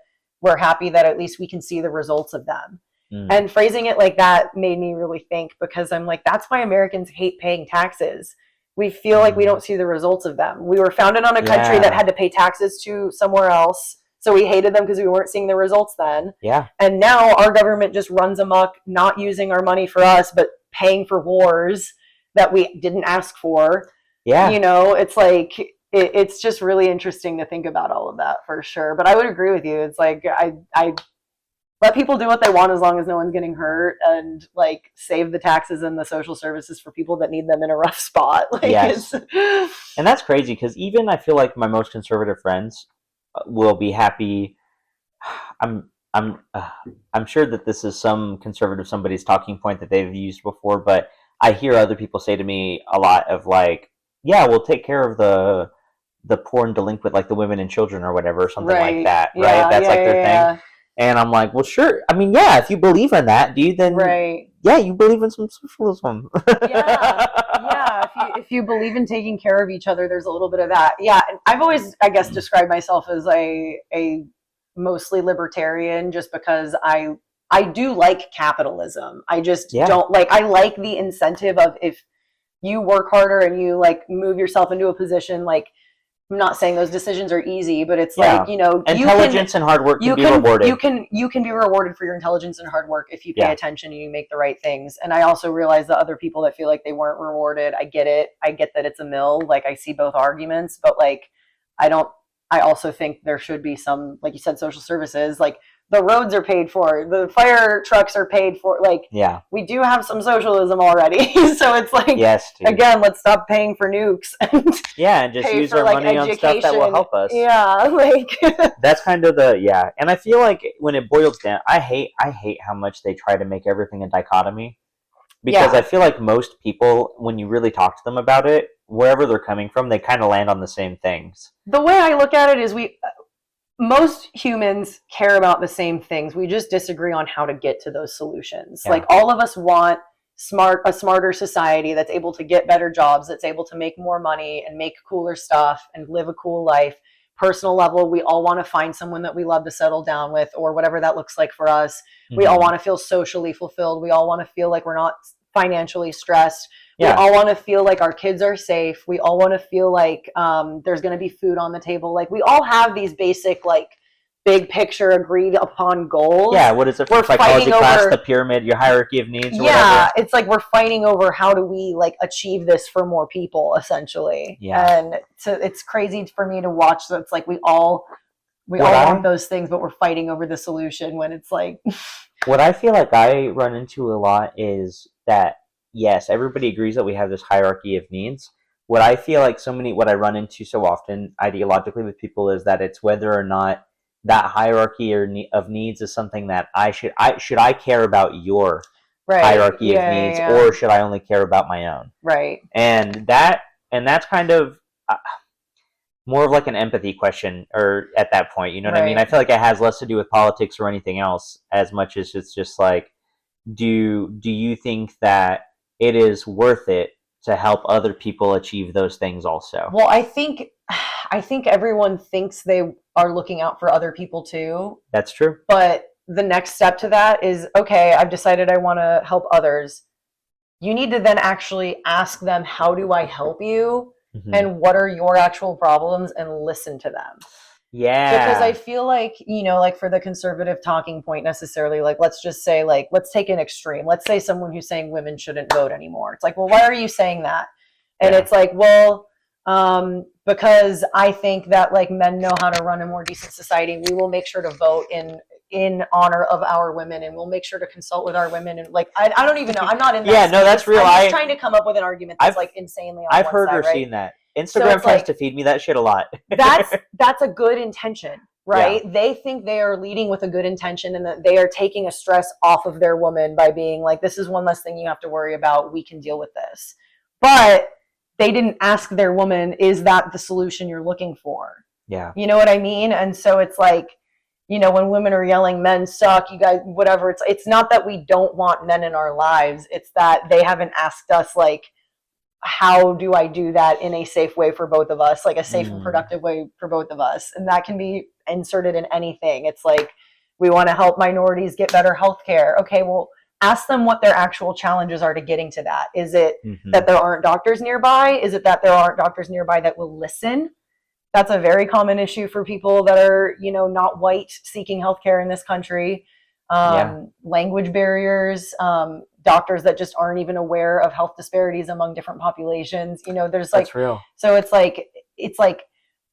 we're happy that at least we can see the results of them. And phrasing it like that made me really think, because I'm like, that's why Americans hate paying taxes. We feel like we don't see the results of them. We were founded on a country that had to pay taxes to somewhere else. So we hated them because we weren't seeing the results then. Yeah. And now our government just runs amok, not using our money for us, but paying for wars that we didn't ask for. Yeah. It's like, it's just really interesting to think about all of that for sure. But I would agree with you. It's like, I let people do what they want as long as no one's getting hurt, and like save the taxes and the social services for people that need them in a rough spot. Like, yes. And that's crazy, because even I feel like my most conservative friends will be happy. I'm sure that this is somebody's talking point that they've used before, but I hear other people say to me a lot of like, yeah, we'll take care of the poor and delinquent, like the women and children or whatever, something like that, right? Yeah, that's like their thing. And I'm like, well, sure. I mean, yeah, if you believe in that, do you then? Right. Yeah, you believe in some socialism. Yeah. If you believe in taking care of each other, there's a little bit of that. Yeah, I've always, I guess, described myself as a mostly libertarian, just because I do like capitalism. I just don't like. I like the incentive of, if you work harder and you like move yourself into a position, like, I'm not saying those decisions are easy, but it's like, intelligence and hard work can be rewarded. You can be rewarded for your intelligence and hard work if you pay attention and you make the right things. And I also realize that other people that feel like they weren't rewarded, I get it. I get that it's a mill. Like, I see both arguments, but like, I also think there should be some, like you said, social services, like the roads are paid for, the fire trucks are paid for. Like, we do have some socialism already. So it's like, again, let's stop paying for nukes and and just use our money on stuff that will help us. Yeah, like that's kind of and I feel like when it boils down, I hate how much they try to make everything a dichotomy, because I feel like most people, when you really talk to them about it, wherever they're coming from, they kind of land on the same things. The way I look at it is most humans care about the same things. We just disagree on how to get to those solutions. Like, all of us want a smarter society that's able to get better jobs, that's able to make more money and make cooler stuff and live a cool life. Personal level, we all want to find someone that we love to settle down with, or whatever that looks like for us. Mm-hmm. We all want to feel socially fulfilled. We all want to feel like we're not financially stressed. We all want to feel like our kids are safe. We all want to feel like there's going to be food on the table. Like, we all have these basic, like, big picture agreed upon goals. Yeah, what is it for psychology class? The pyramid, your hierarchy of needs, or whatever. It's like we're fighting over how do we like achieve this for more people, essentially. Yeah. And so it's crazy for me to watch. So it's like we all want those things, but we're fighting over the solution, when it's like what I feel like I run into a lot is that, yes, everybody agrees that we have this hierarchy of needs. What I feel like what I run into so often ideologically with people is that it's whether or not that hierarchy of needs is something that should I care about your hierarchy of needs, or should I only care about my own? Right. And that's kind of more of like an empathy question, or at that point, you know what I mean? I feel like it has less to do with politics or anything else, as much as it's just like, do you think that it is worth it to help other people achieve those things also? Well, I think everyone thinks they are looking out for other people too. That's true. But the next step to that is, okay, I've decided I want to help others. You need to then actually ask them, how do I help you? and what are your actual problems and listen to them. Yeah. Because I feel like, like for the conservative talking point necessarily, like, let's just say, like, let's take an extreme. Let's say someone who's saying women shouldn't vote anymore. It's like, well, why are you saying that? And it's like, well, because I think that, like, men know how to run a more decent society. We will make sure to vote in honor of our women, and we'll make sure to consult with our women. And like, I don't even know. I'm not in that. Yeah, no, that's real. I'm just trying to come up with an argument that's like insanely on I've one heard side, or right? seen that. Instagram tries to feed me that shit a lot. That's a good intention, right? Yeah. They think they are leading with a good intention and that they are taking a stress off of their woman by being like, this is one less thing you have to worry about. We can deal with this. But they didn't ask their woman, is that the solution you're looking for? Yeah. You know what I mean? And so it's like, when women are yelling, men suck, you guys, whatever. It's not that we don't want men in our lives. It's that they haven't asked us, like, how do I do that in a safe way for both of us, like a safe and productive way for both of us? And that can be inserted in anything. It's like, we want to help minorities get better health care. Okay, well, ask them what their actual challenges are to getting to that. Is it that there aren't doctors nearby? Is it that there aren't doctors nearby that will listen? That's a very common issue for people that are, not white seeking healthcare in this country. Language barriers, doctors that just aren't even aware of health disparities among different populations. There's like, that's real. So it's like,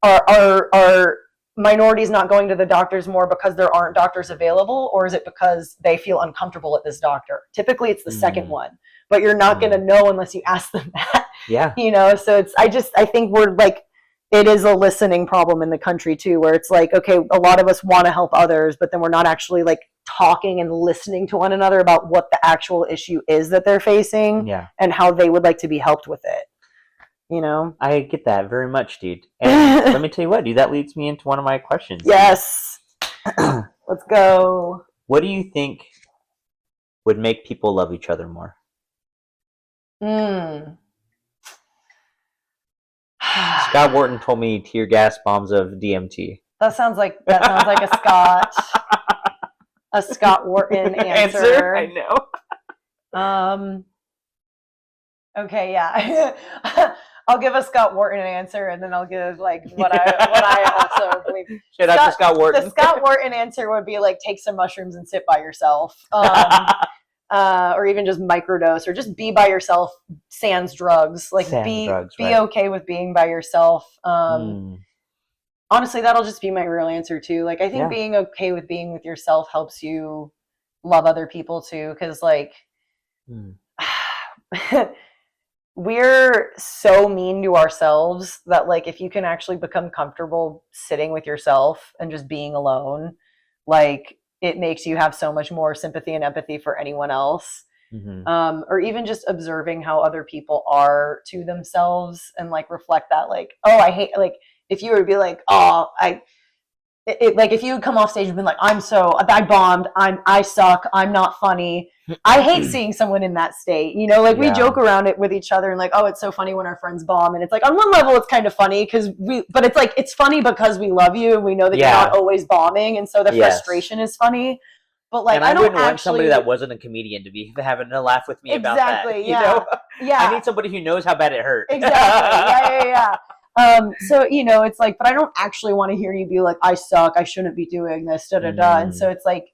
are minorities not going to the doctors more because there aren't doctors available, or is it because they feel uncomfortable at this doctor? Typically it's the second one, but you're not going to know unless you ask them that. Yeah. So I think we're like, it is a listening problem in the country too, where it's like, okay, a lot of us want to help others, but then we're not actually like talking and listening to one another about what the actual issue is that they're facing and how they would like to be helped with it. I get that very much, dude. And let me tell you what, dude, that leads me into one of my questions. Yes. Let's go. What do you think would make people love each other more? Scott Wharton told me tear gas bombs of DMT. That sounds like a Scott Wharton answer. I know. Okay, yeah. I'll give a Scott Wharton answer, and then I'll give like what I also believe. Shout out to Scott Wharton. The Scott Wharton answer would be like, take some mushrooms and sit by yourself, or even just microdose, or just be by yourself sans drugs. Like be okay with being by yourself. Honestly, that'll just be my real answer too. Like, I think being okay with being with yourself helps you love other people too, because like. We're so mean to ourselves that like, if you can actually become comfortable sitting with yourself and just being alone, like it makes you have so much more sympathy and empathy for anyone else. Or even just observing how other people are to themselves and like reflect that, like, oh, I hate, like if you were to be like, oh, like if you would come off stage and be like, I bombed, I suck, I'm not funny. I hate seeing someone in that state, we joke around it with each other and like, oh, it's so funny when our friends bomb. And it's like, on one level, it's kind of funny but it's like, it's funny because we love you and we know that you're not always bombing. And so the frustration is funny. But like, and I wouldn't want somebody that wasn't a comedian to be having a laugh with me about that. Yeah. I need somebody who knows how bad it hurt. Exactly. Yeah. So, it's like, but I don't actually want to hear you be like, I suck, I shouldn't be doing this, And so it's like,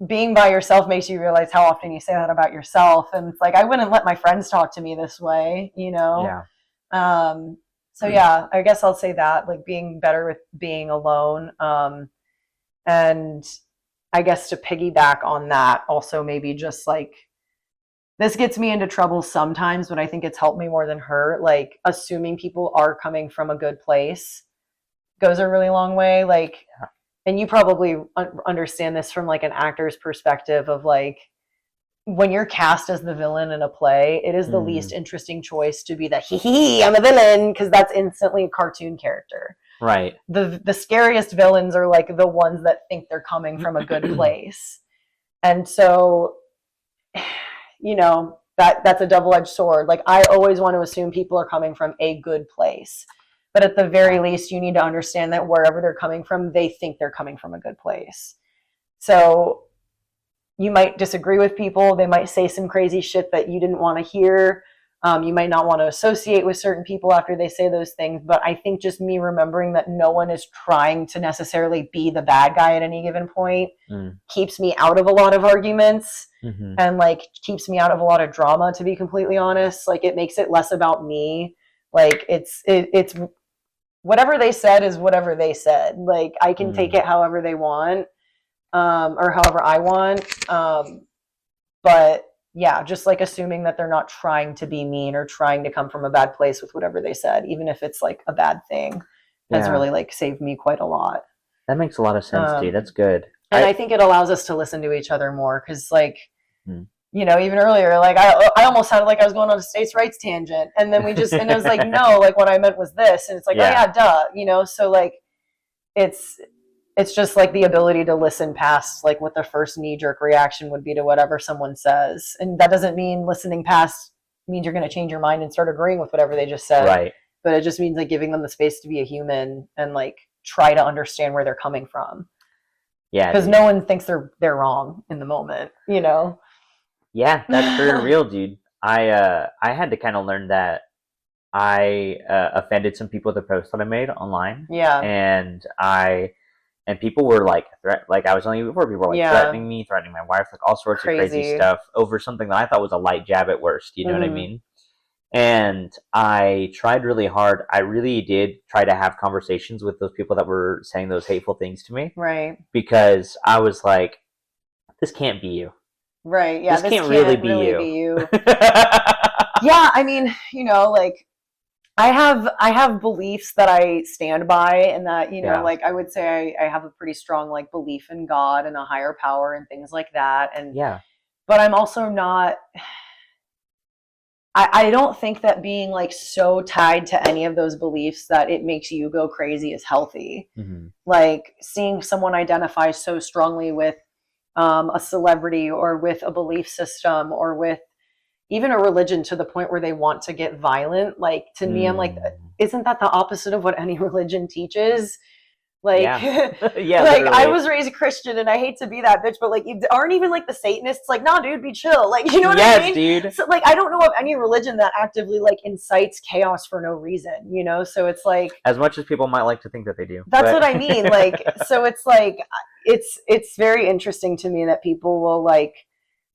being by yourself makes you realize how often you say that about yourself. And it's like, I wouldn't let my friends talk to me this way, Yeah. So yeah, I guess I'll say that, like being better with being alone. And I guess to piggyback on that also, maybe just like, this gets me into trouble sometimes, but I think it's helped me more than hurt. Like assuming people are coming from a good place goes a really long way. Like, and you probably understand this from like an actor's perspective of like, when you're cast as the villain in a play, it is the least interesting choice to be the I'm a villain, because that's instantly a cartoon character. Right. The scariest villains are like the ones that think they're coming from a good place. And so, that's a double-edged sword. Like I always want to assume people are coming from a good place. But at the very least, you need to understand that wherever they're coming from, they think they're coming from a good place. So you might disagree with people. They might say some crazy shit that you didn't want to hear. You might not want to associate with certain people after they say those things, but I think just me remembering that no one is trying to necessarily be the bad guy at any given point keeps me out of a lot of arguments and like keeps me out of a lot of drama, to be completely honest. Like it makes it less about me. Like it's whatever they said is whatever they said. Like I can take it however they want, or however I want. But yeah, just like assuming that they're not trying to be mean or trying to come from a bad place with whatever they said, even if it's like a bad thing, has really like saved me quite a lot. That makes a lot of sense, dude. That's good. And I think it allows us to listen to each other more because, like, you know, even earlier, like I almost sounded like I was going on a states' rights tangent, and then and I was like, no, like what I meant was this, and it's like, oh yeah, duh, you know. So like, it's just like the ability to listen past like what the first knee-jerk reaction would be to whatever someone says. And that doesn't mean listening past means you're going to change your mind and start agreeing with whatever they just said. Right. But it just means like giving them the space to be a human and like try to understand where they're coming from. Yeah. Because no one thinks they're wrong in the moment, you know? Yeah, that's very real, dude. I had to kind of learn that I offended some people with the post that I made online. Yeah. And people were like, I was telling you before, people were like threatening me, threatening my wife, like all sorts of crazy stuff over something that I thought was a light jab at worst. You know what I mean? And I tried really hard. I really did try to have conversations with those people that were saying those hateful things to me. Right. Because I was like, this can't be you. Right. Yeah. This can't really be you. Yeah. I mean, you know, like, I have beliefs that I stand by, and that, you know, like I would say I have a pretty strong like belief in God and a higher power and things like that. And but I'm also not, I don't think that being like so tied to any of those beliefs that it makes you go crazy is healthy. Like seeing someone identify so strongly with a celebrity or with a belief system or with even a religion to the point where they want to get violent. Like to me, I'm like, isn't that the opposite of what any religion teaches? Like, like literally. I was raised Christian and I hate to be that bitch, but like, aren't even like the Satanists like, nah, dude, be chill. Like, you know what I mean? Dude. So like, I don't know of any religion that actively like incites chaos for no reason, you know? So it's like, as much as people might like to think that they do. That's what I mean. Like, so it's like, it's very interesting to me that people will like,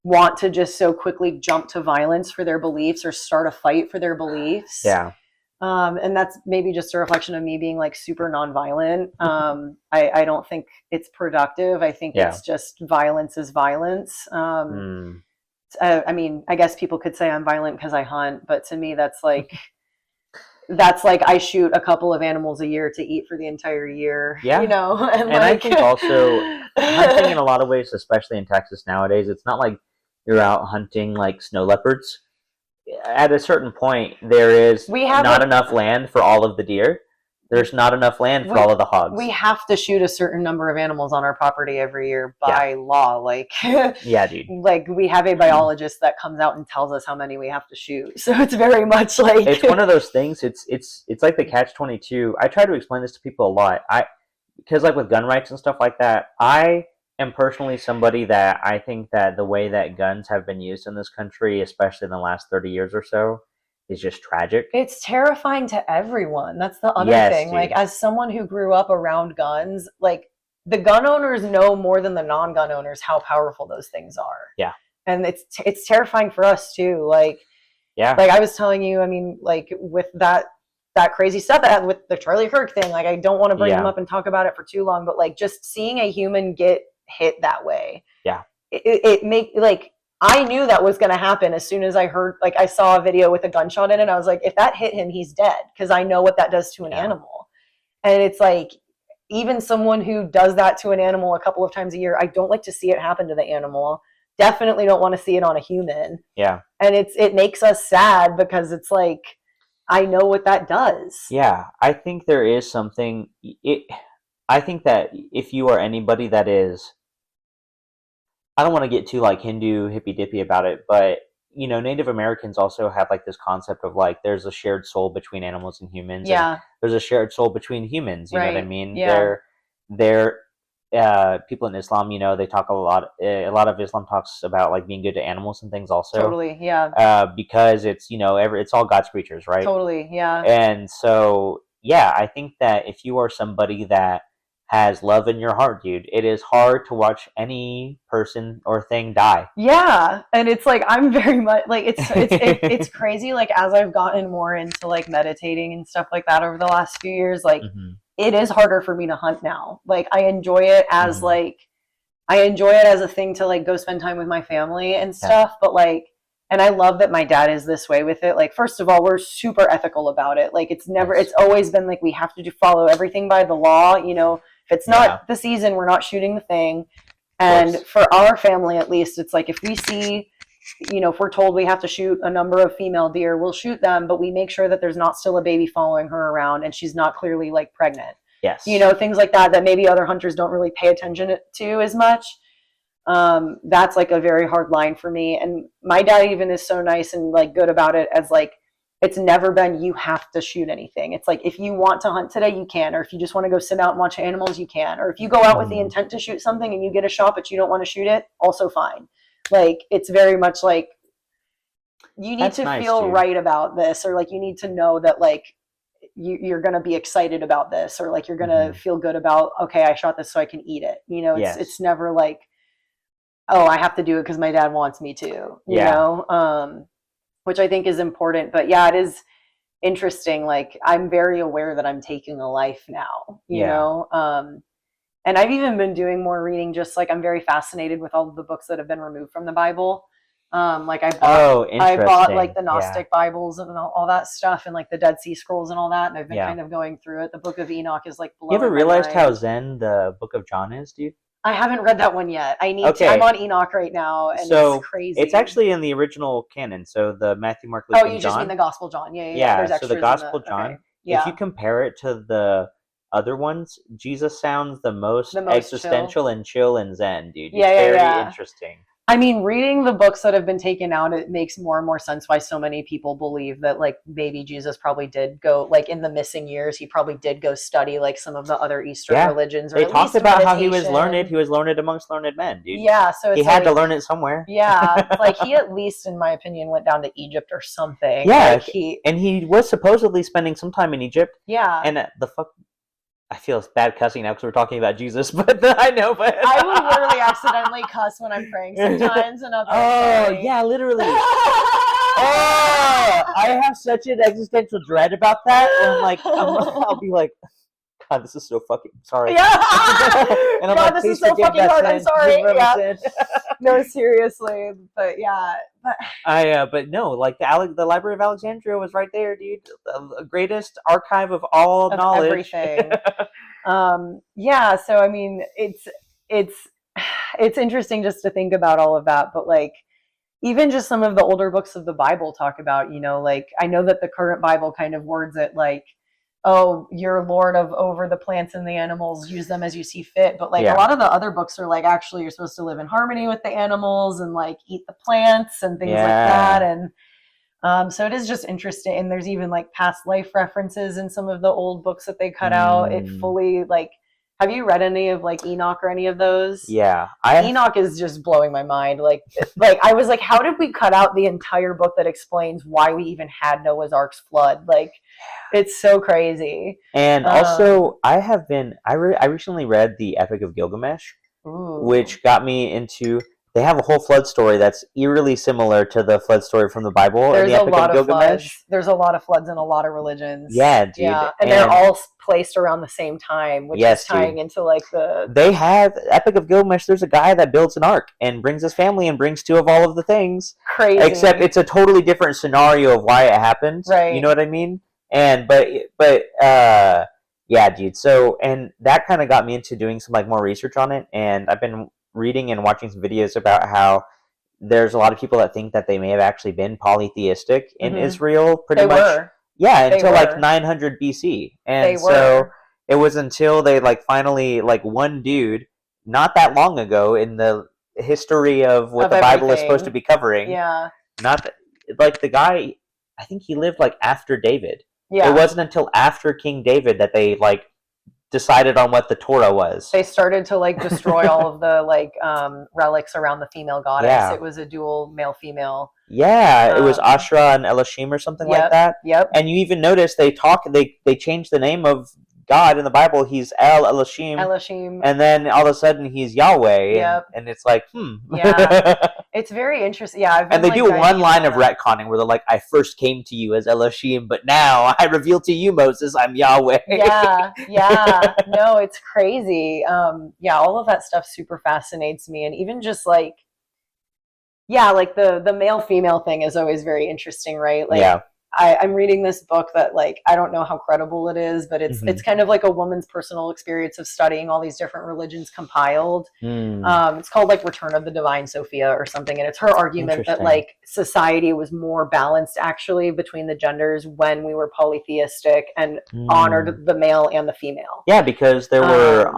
want to just so quickly jump to violence for their beliefs or start a fight for their beliefs. Yeah. And that's maybe just a reflection of me being like super nonviolent. I don't think it's productive. I think it's just violence is violence. I mean, I guess people could say I'm violent because I hunt, but to me that's like I shoot a couple of animals a year to eat for the entire year. Yeah. You know? And like, I think also hunting in a lot of ways, especially in Texas nowadays, it's not like you're out hunting like snow leopards. At a certain point, there is not enough land for all of the deer. There's not enough land for all of the hogs. We have to shoot a certain number of animals on our property every year by law. Like, yeah, dude. Like we have a biologist that comes out and tells us how many we have to shoot. So it's very much like it's one of those things. It's like the catch-22. I try to explain this to people a lot. Because like with gun rights and stuff like that, I am personally somebody that I think that the way that guns have been used in this country, especially in the last 30 years or so, is just tragic. It's terrifying to everyone. That's the other thing. Dude. Like as someone who grew up around guns, like the gun owners know more than the non-gun owners how powerful those things are. Yeah. And it's terrifying for us too. Like, like I was telling you, I mean, like with that crazy stuff that had with the Charlie Kirk thing, like I don't want to bring him up and talk about it for too long, but like just seeing a human get hit that way. Yeah. It make like, I knew that was going to happen as soon as I heard, like I saw a video with a gunshot in it. I was like, if that hit him, he's dead. Cause I know what that does to an animal. And it's like, even someone who does that to an animal a couple of times a year, I don't like to see it happen to the animal. Definitely don't want to see it on a human. Yeah. And it makes us sad because it's like, I know what that does. Yeah. I think there is something, I think that if you are anybody that is, I don't want to get too like Hindu hippy dippy about it, but you know, Native Americans also have like this concept of like there's a shared soul between animals and humans. Yeah. And there's a shared soul between humans. You know what I mean? Yeah. people in Islam, they talk a lot of Islam talks about like being good to animals and things also. Totally, yeah. Because it's, it's all God's creatures, right? Totally, yeah. And so, yeah, I think that if you are somebody that has love in your heart, dude, it is hard to watch any person or thing die. Yeah, and it's like I'm very much like it's crazy. Like as I've gotten more into like meditating and stuff like that over the last few years, like it is harder for me to hunt now. Like I enjoy it as a thing to like go spend time with my family and stuff, but like. And I love that my dad is this way with it. Like, first of all, we're super ethical about it. Like, it's always been like we have to follow everything by the law. If it's not the season, we're not shooting the thing. And for our family, at least, it's like if we see, if we're told we have to shoot a number of female deer, we'll shoot them, but we make sure that there's not still a baby following her around and she's not clearly like pregnant. Yes. Things like that maybe other hunters don't really pay attention to as much. That's like a very hard line for me. And my dad even is so nice and like good about it as like, it's never been, you have to shoot anything. It's like, if you want to hunt today, you can, or if you just want to go sit out and watch animals, you can, or if you go out with the intent to shoot something and you get a shot, but you don't want to shoot it, also fine. Like, it's very much like, you need to feel right about this, or like, you need to know that like, you're going to be excited about this, or like, you're going to feel good about, okay, I shot this so I can eat it. It's never like, oh, I have to do it because my dad wants me to, you know, which I think is important. But yeah, it is interesting. Like, I'm very aware that I'm taking a life now, you know, and I've even been doing more reading, just like I'm very fascinated with all of the books that have been removed from the Bible. Like I bought like the Gnostic Bibles and all that stuff, and like the Dead Sea Scrolls and all that. And I've been kind of going through it. The Book of Enoch is like blowing You ever my realized mind. how zen the Book of John is, dude? I haven't read that one yet. I need to. I'm on Enoch right now, and it's crazy. It's actually in the original canon, so the Matthew, Mark, Luke, and John. Oh, you just mean the Gospel John? Yeah. Yeah, so the Gospel John. Okay. If you compare it to the other ones, Jesus sounds the most existential and chill and zen, dude. He's very interesting. I mean, reading the books that have been taken out, it makes more and more sense why so many people believe that, like, maybe Jesus probably did go, like, in the missing years, he probably did go study, like, some of the other Eastern religions. Or they talked about how he was learned. He was learned amongst learned men, dude. Yeah, so it's he had to learn it somewhere. Yeah, like, he at least, in my opinion, went down to Egypt or something. Yeah, like and he was supposedly spending some time in Egypt. Yeah. And I feel bad cussing now because we're talking about Jesus, but I know. But I will literally accidentally cuss when I'm praying sometimes, and I'll be sorry. Yeah, literally. I have such an existential dread about that. And I'm like, I'll be like, God, this is so fucking sorry. Yeah. And I'm God, like, this is so fucking hard. I'm sorry. Yeah. No, seriously, but yeah. But no, like the Library of Alexandria was right there, dude. The greatest archive of all knowledge. Everything. Yeah. So I mean, it's interesting just to think about all of that, but like, even just some of the older books of the Bible talk about, you know, like I know that the current Bible kind of words it like, oh, you're Lord over the plants and the animals, use them as you see fit. But like a lot of the other books are like, actually, you're supposed to live in harmony with the animals and like eat the plants and things like that. And so it is just interesting. And there's even like past life references in some of the old books that they cut out. It fully like, have you read any of like Enoch or any of those? Yeah. Enoch is just blowing my mind. Like I was like, how did we cut out the entire book that explains why we even had Noah's Ark's flood? Like, it's so crazy. And also, I recently read the Epic of Gilgamesh, which got me into. They have a whole flood story that's eerily similar to the flood story from the Bible. There's the Epic a lot of Gilgamesh. floods. There's a lot of floods in a lot of religions. Yeah, dude. Yeah, and they're all placed around the same time, which is tying into like the. They have Epic of Gilgamesh. There's a guy that builds an ark and brings his family and brings two of all of the things. Crazy. Except it's a totally different scenario of why it happened. Right. You know what I mean? And yeah, dude. So and that kind of got me into doing some like more research on it, and I've been reading and watching some videos about how there's a lot of people that think that they may have actually been polytheistic in Israel pretty much. Were. Yeah, until like 900 BC. And so it was until they like finally like one dude not that long ago in the history of what the Bible is supposed to be covering. Yeah. Like the guy, I think he lived like after David. Yeah. It wasn't until after King David that they like decided on what the Torah was. They started to like destroy all of the like relics around the female goddess. Yeah. It was a dual male-female. Yeah, it was Ashra and Elishim or something like that. Yep. And you even notice they changed the name of God in the Bible. He's Elishim. And then all of a sudden he's Yahweh. Yep. And it's like, Yeah. It's very interesting. Yeah. And they do one line of retconning where they're like, I first came to you as Elishim, but now I reveal to you, Moses, I'm Yahweh. Yeah. No, it's crazy. Yeah, all of that stuff super fascinates me. And even just like, yeah, like the male-female thing is always very interesting, right? Like, yeah. I'm reading this book that like I don't know how credible it is, but it's kind of like a woman's personal experience of studying all these different religions compiled. It's called like Return of the Divine Sophia or something, and it's her argument that like society was more balanced actually between the genders when we were polytheistic and honored the male and the female. Yeah, because there were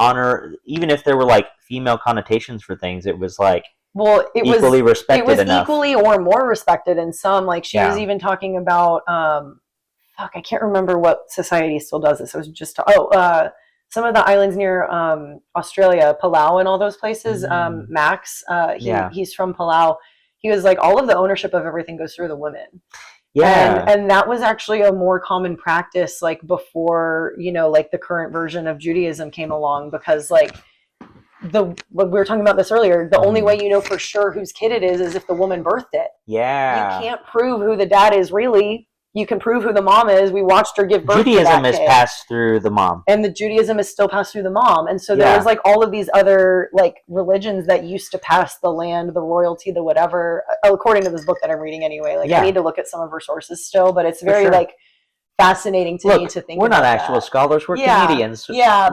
even if there were like female connotations for things, it was like it equally respected enough. Equally or more respected in some. Like she was even talking about I can't remember what society still does this. It was just some of the islands near Australia, Palau and all those places. Max, he's from Palau. He was like, all of the ownership of everything goes through the women. Yeah. And that was actually a more common practice like before, like the current version of Judaism came along, because like we were talking about this earlier, the only way you know for sure whose kid it is if the woman birthed it. Yeah. You can't prove who the dad is really. You can prove who the mom is. We watched her give birth Judaism to that is kid. passed through the mom. And the Judaism is still passed through the mom. And so there was like all of these other like religions that used to pass the land, the royalty, the whatever, according to this book that I'm reading anyway. Like I need to look at some of her sources still, but it's very like fascinating to me to think we're about not actual scholars, we're Canadians. Yeah,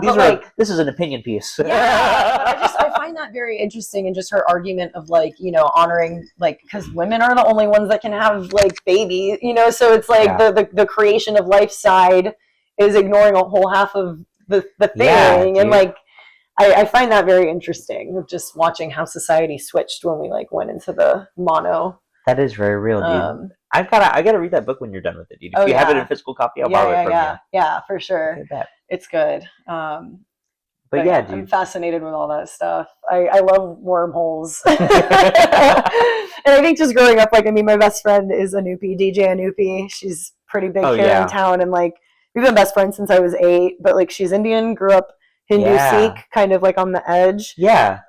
this is an opinion piece. Yeah, but I find that very interesting, and just her argument of like, honoring, like, because women are the only ones that can have like babies, so it's like the creation of life side is ignoring a whole half of the thing, and like I find that very interesting, just watching how society switched when we like went into the mono. That is very real, dude. I gotta read that book when you're done with it, dude. If you have it in physical copy, I'll borrow it from you. Yeah, for sure. It's good. But yeah, dude. I'm fascinated with all that stuff. I love wormholes. And I think just growing up, like, my best friend is Anupi, DJ Anupi. She's pretty big here in town, and like we've been best friends since I was 8. But like she's Indian, grew up Hindu Sikh, kind of like on the edge. Yeah.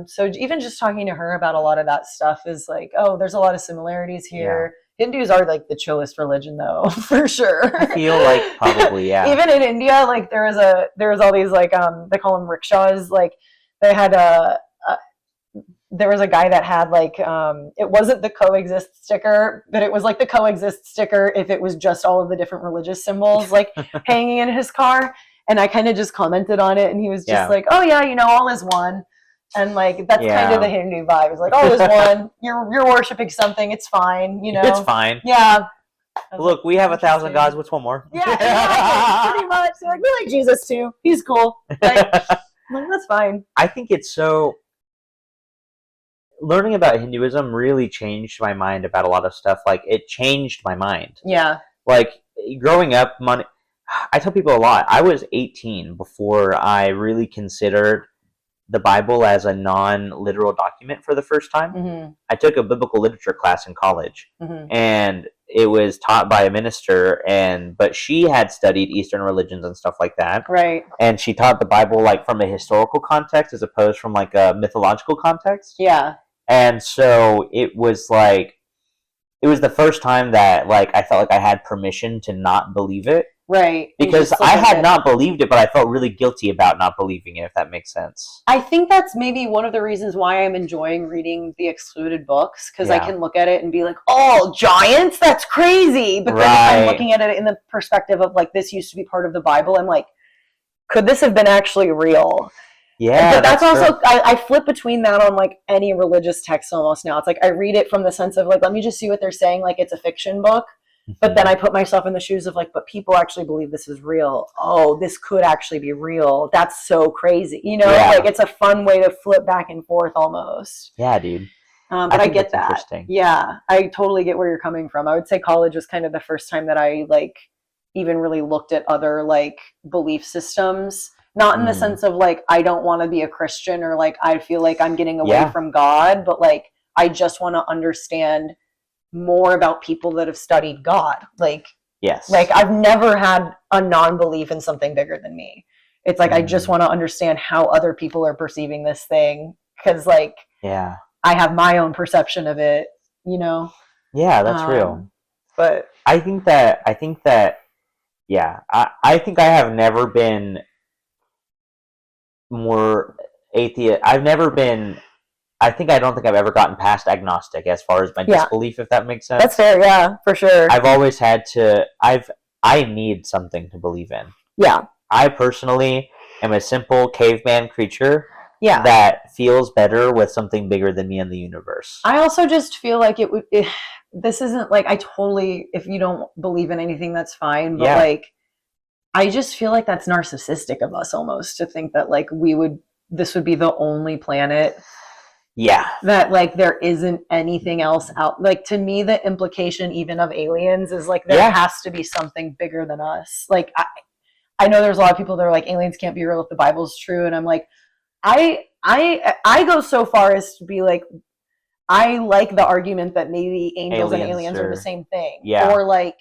So even just talking to her about a lot of that stuff is like, oh, there's a lot of similarities here. Hindus are like the chillest religion though, for sure. I feel like probably, yeah. Even in India, like there was all these like they call them rickshaws. Like they had there was a guy that had like it wasn't the coexist sticker, but it was like the coexist sticker if it was just all of the different religious symbols like hanging in his car. And I kind of just commented on it, and he was just like, "Oh yeah, all is one," and like that's kind of the Hindu vibe. It's like, "All is one. You're worshiping something. It's fine. It's fine." Yeah. Look, we have 1,000 gods. What's one more? Yeah, exactly. Pretty much. They're like, we like Jesus too. He's cool. Like, that's fine. I think it's so. Learning about Hinduism really changed my mind about a lot of stuff. Like, it changed my mind. Yeah. Like growing up, I tell people a lot. I was 18 before I really considered the Bible as a non-literal document for the first time. Mm-hmm. I took a biblical literature class in college, and it was taught by a minister, but she had studied Eastern religions and stuff like that. Right. And she taught the Bible like from a historical context as opposed from like a mythological context. Yeah. And so it was the first time that like I felt like I had permission to not believe it. Right. Because I had not believed it, but I felt really guilty about not believing it, if that makes sense. I think that's maybe one of the reasons why I'm enjoying reading the excluded books, because I can look at it and be like, oh, giants? That's crazy. But then if I'm looking at it in the perspective of like, this used to be part of the Bible, I'm like, could this have been actually real? Yeah. But that's also, I flip between that on like any religious text almost now. It's like I read it from the sense of like, let me just see what they're saying, like it's a fiction book. But then I put myself in the shoes of like, but people actually believe this is real. Oh, this could actually be real. That's so crazy. Like it's a fun way to flip back and forth almost. Yeah, dude. But I get that. Interesting. Yeah, I totally get where you're coming from. I would say college was kind of the first time that I like even really looked at other like belief systems Not in the sense of like, I don't want to be a Christian or like, I feel like I'm getting away from God, but like, I just want to understand more about people that have studied God. Like, yes. Like, I've never had a non-belief in something bigger than me. It's like, I just want to understand how other people are perceiving this thing. Cause like, yeah, I have my own perception of it, you know? Yeah, that's real. But I think that, yeah, I think I have never been more atheist. I don't think I've ever gotten past agnostic as far as my disbelief, if that makes sense. That's fair, yeah, for sure. I've always had to, I need something to believe in. Yeah. I personally am a simple caveman creature that feels better with something bigger than me in the universe. I also just feel like this isn't like, I totally, if you don't believe in anything, that's fine. But like, I just feel like that's narcissistic of us almost to think that like this would be the only planet. Yeah. That like there isn't anything else out. Like to me, the implication even of aliens is like there has to be something bigger than us. Like I know there's a lot of people that are like aliens can't be real if the Bible's true, and I'm like, I go so far as to be like, I like the argument that maybe angels and aliens are the same thing. Yeah. Or like,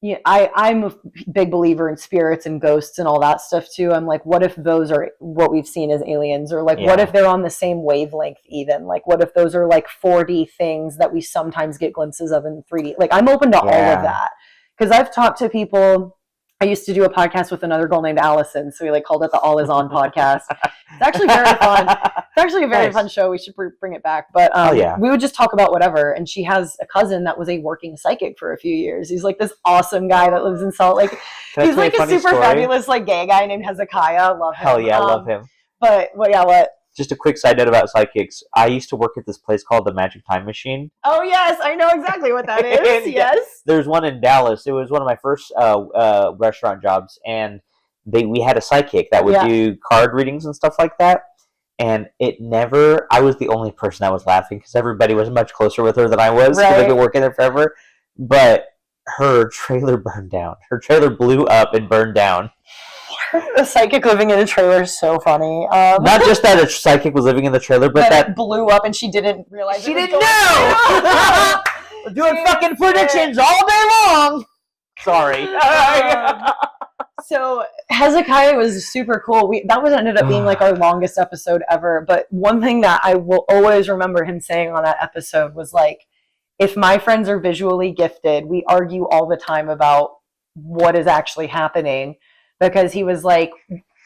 yeah, I'm a big believer in spirits and ghosts and all that stuff too. I'm like, what if those are what we've seen as aliens? Or like, what if they're on the same wavelength even? Like, what if those are like 4D things that we sometimes get glimpses of in 3D? Like, I'm open to all of that. Because I've talked to people. I used to do a podcast with another girl named Allison, so we like called it the All Is On podcast. It's actually very fun. It's actually a very fun show. We should bring it back. But we would just talk about whatever. And she has a cousin that was a working psychic for a few years. He's like this awesome guy that lives in Salt Lake. He's like a super fabulous like gay guy named Hezekiah. I love him. Hell yeah, I love him. But what? Just a quick side note about psychics. I used to work at this place called the Magic Time Machine. Oh, yes. I know exactly what that is. Yes. There's one in Dallas. It was one of my first restaurant jobs. And we had a psychic that would do card readings and stuff like that. And I was the only person that was laughing because everybody was much closer with her than I was. Right. They've been working there forever. But her trailer burned down. Her trailer blew up and burned down. A psychic living in a trailer is so funny. Not just that a psychic was living in the trailer, but that it blew up and she didn't realize. She didn't know. Doing fucking predictions all day long. Sorry. So Hezekiah was super cool. That ended up being like our longest episode ever. But one thing that I will always remember him saying on that episode was like, if my friends are visually gifted, we argue all the time about what is actually happening. Because he was like,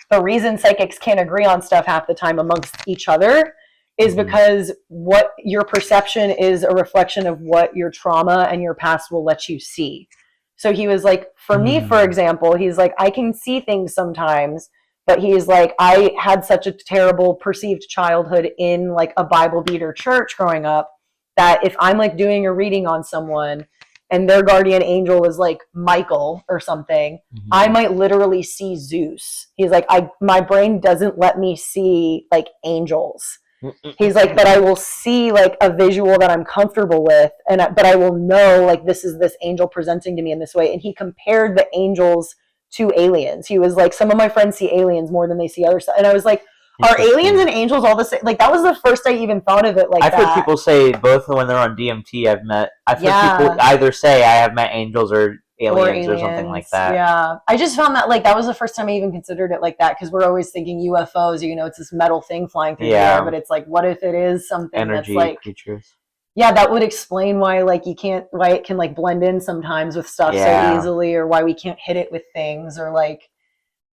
the reason psychics can't agree on stuff half the time amongst each other is because what your perception is a reflection of what your trauma and your past will let you see. So he was like, for me, for example, he's like, I can see things sometimes, but he's like, I had such a terrible perceived childhood in like a Bible beater church growing up that if I'm like doing a reading on someone and their guardian angel is like Michael or something, I might literally see Zeus. He's like, my brain doesn't let me see like angels. He's like, but I will see like a visual that I'm comfortable with, but I will know like this is this angel presenting to me in this way. And he compared the angels to aliens. He was like, some of my friends see aliens more than they see other stuff. And I was like, are aliens and angels all the same? Like, that was the first I even thought of it like I've heard people say both when they're on DMT, I've heard people either say I have met angels or aliens or something like that. Yeah. I just found that, like, that was the first time I even considered it like that, because we're always thinking UFOs, you know, it's this metal thing flying through the air, but it's like, what if it is something energy that's like... creatures. Yeah, that would explain why, like, why it can, like, blend in sometimes with stuff so easily, or why we can't hit it with things, or, like,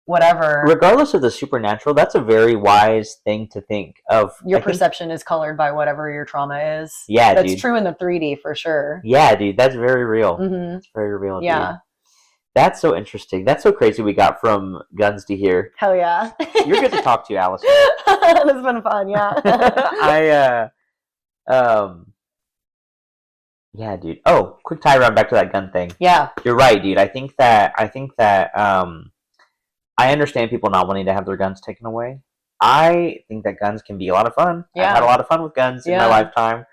whatever. Regardless of the supernatural, that's a very wise thing to think of. Your perception is colored by whatever your trauma is. Yeah, that's true in the 3D for sure. Yeah, dude, that's very real. It's very real. Yeah, dude. That's so interesting. That's so crazy. We got from guns to here. Hell yeah. You're good to talk to, Allison. This has been fun. Yeah. Yeah, dude. Oh, quick tie around back to that gun thing. Yeah, you're right, dude. I think that I understand people not wanting to have their guns taken away. I think that guns can be a lot of fun. Yeah. I've had a lot of fun with guns in my lifetime.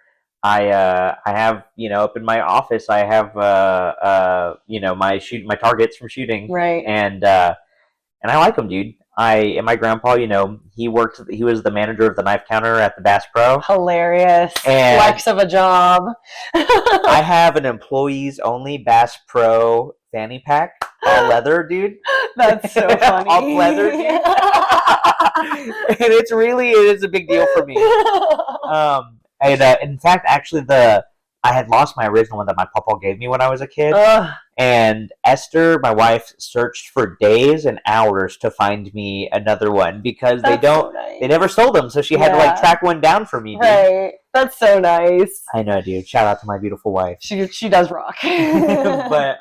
I have, you know, up in my office, I have, you know, my targets from shooting. Right. And and I like him, dude. And my grandpa, he was the manager of the knife counter at the Bass Pro. Hilarious. And flex of a job. I have an employees only Bass Pro fanny pack, all leather, dude. That's so funny. All leather, dude. And it is a big deal for me. And in fact, actually, I had lost my original one that my papa gave me when I was a kid. And Esther, my wife, searched for days and hours to find me another one because they never sold them. So she had to track one down for me, dude. Right. That's so nice. I know, dude. Shout out to my beautiful wife. She does rock. But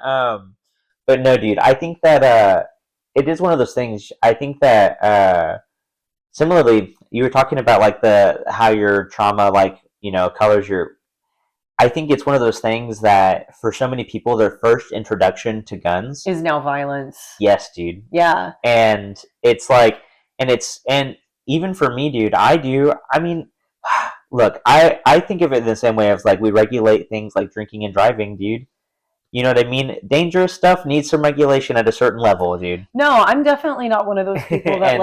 no, dude. I think that it is one of those things. I think that similarly, you were talking about like how your trauma colors your. I think it's one of those things that for so many people, their first introduction to guns is now violence. Yes, dude. Yeah. And it's like, and even for me, dude, I mean, look, I think of it in the same way as like we regulate things like drinking and driving, dude. You know what I mean? Dangerous stuff needs some regulation at a certain level, dude. No, I'm definitely not one of those people that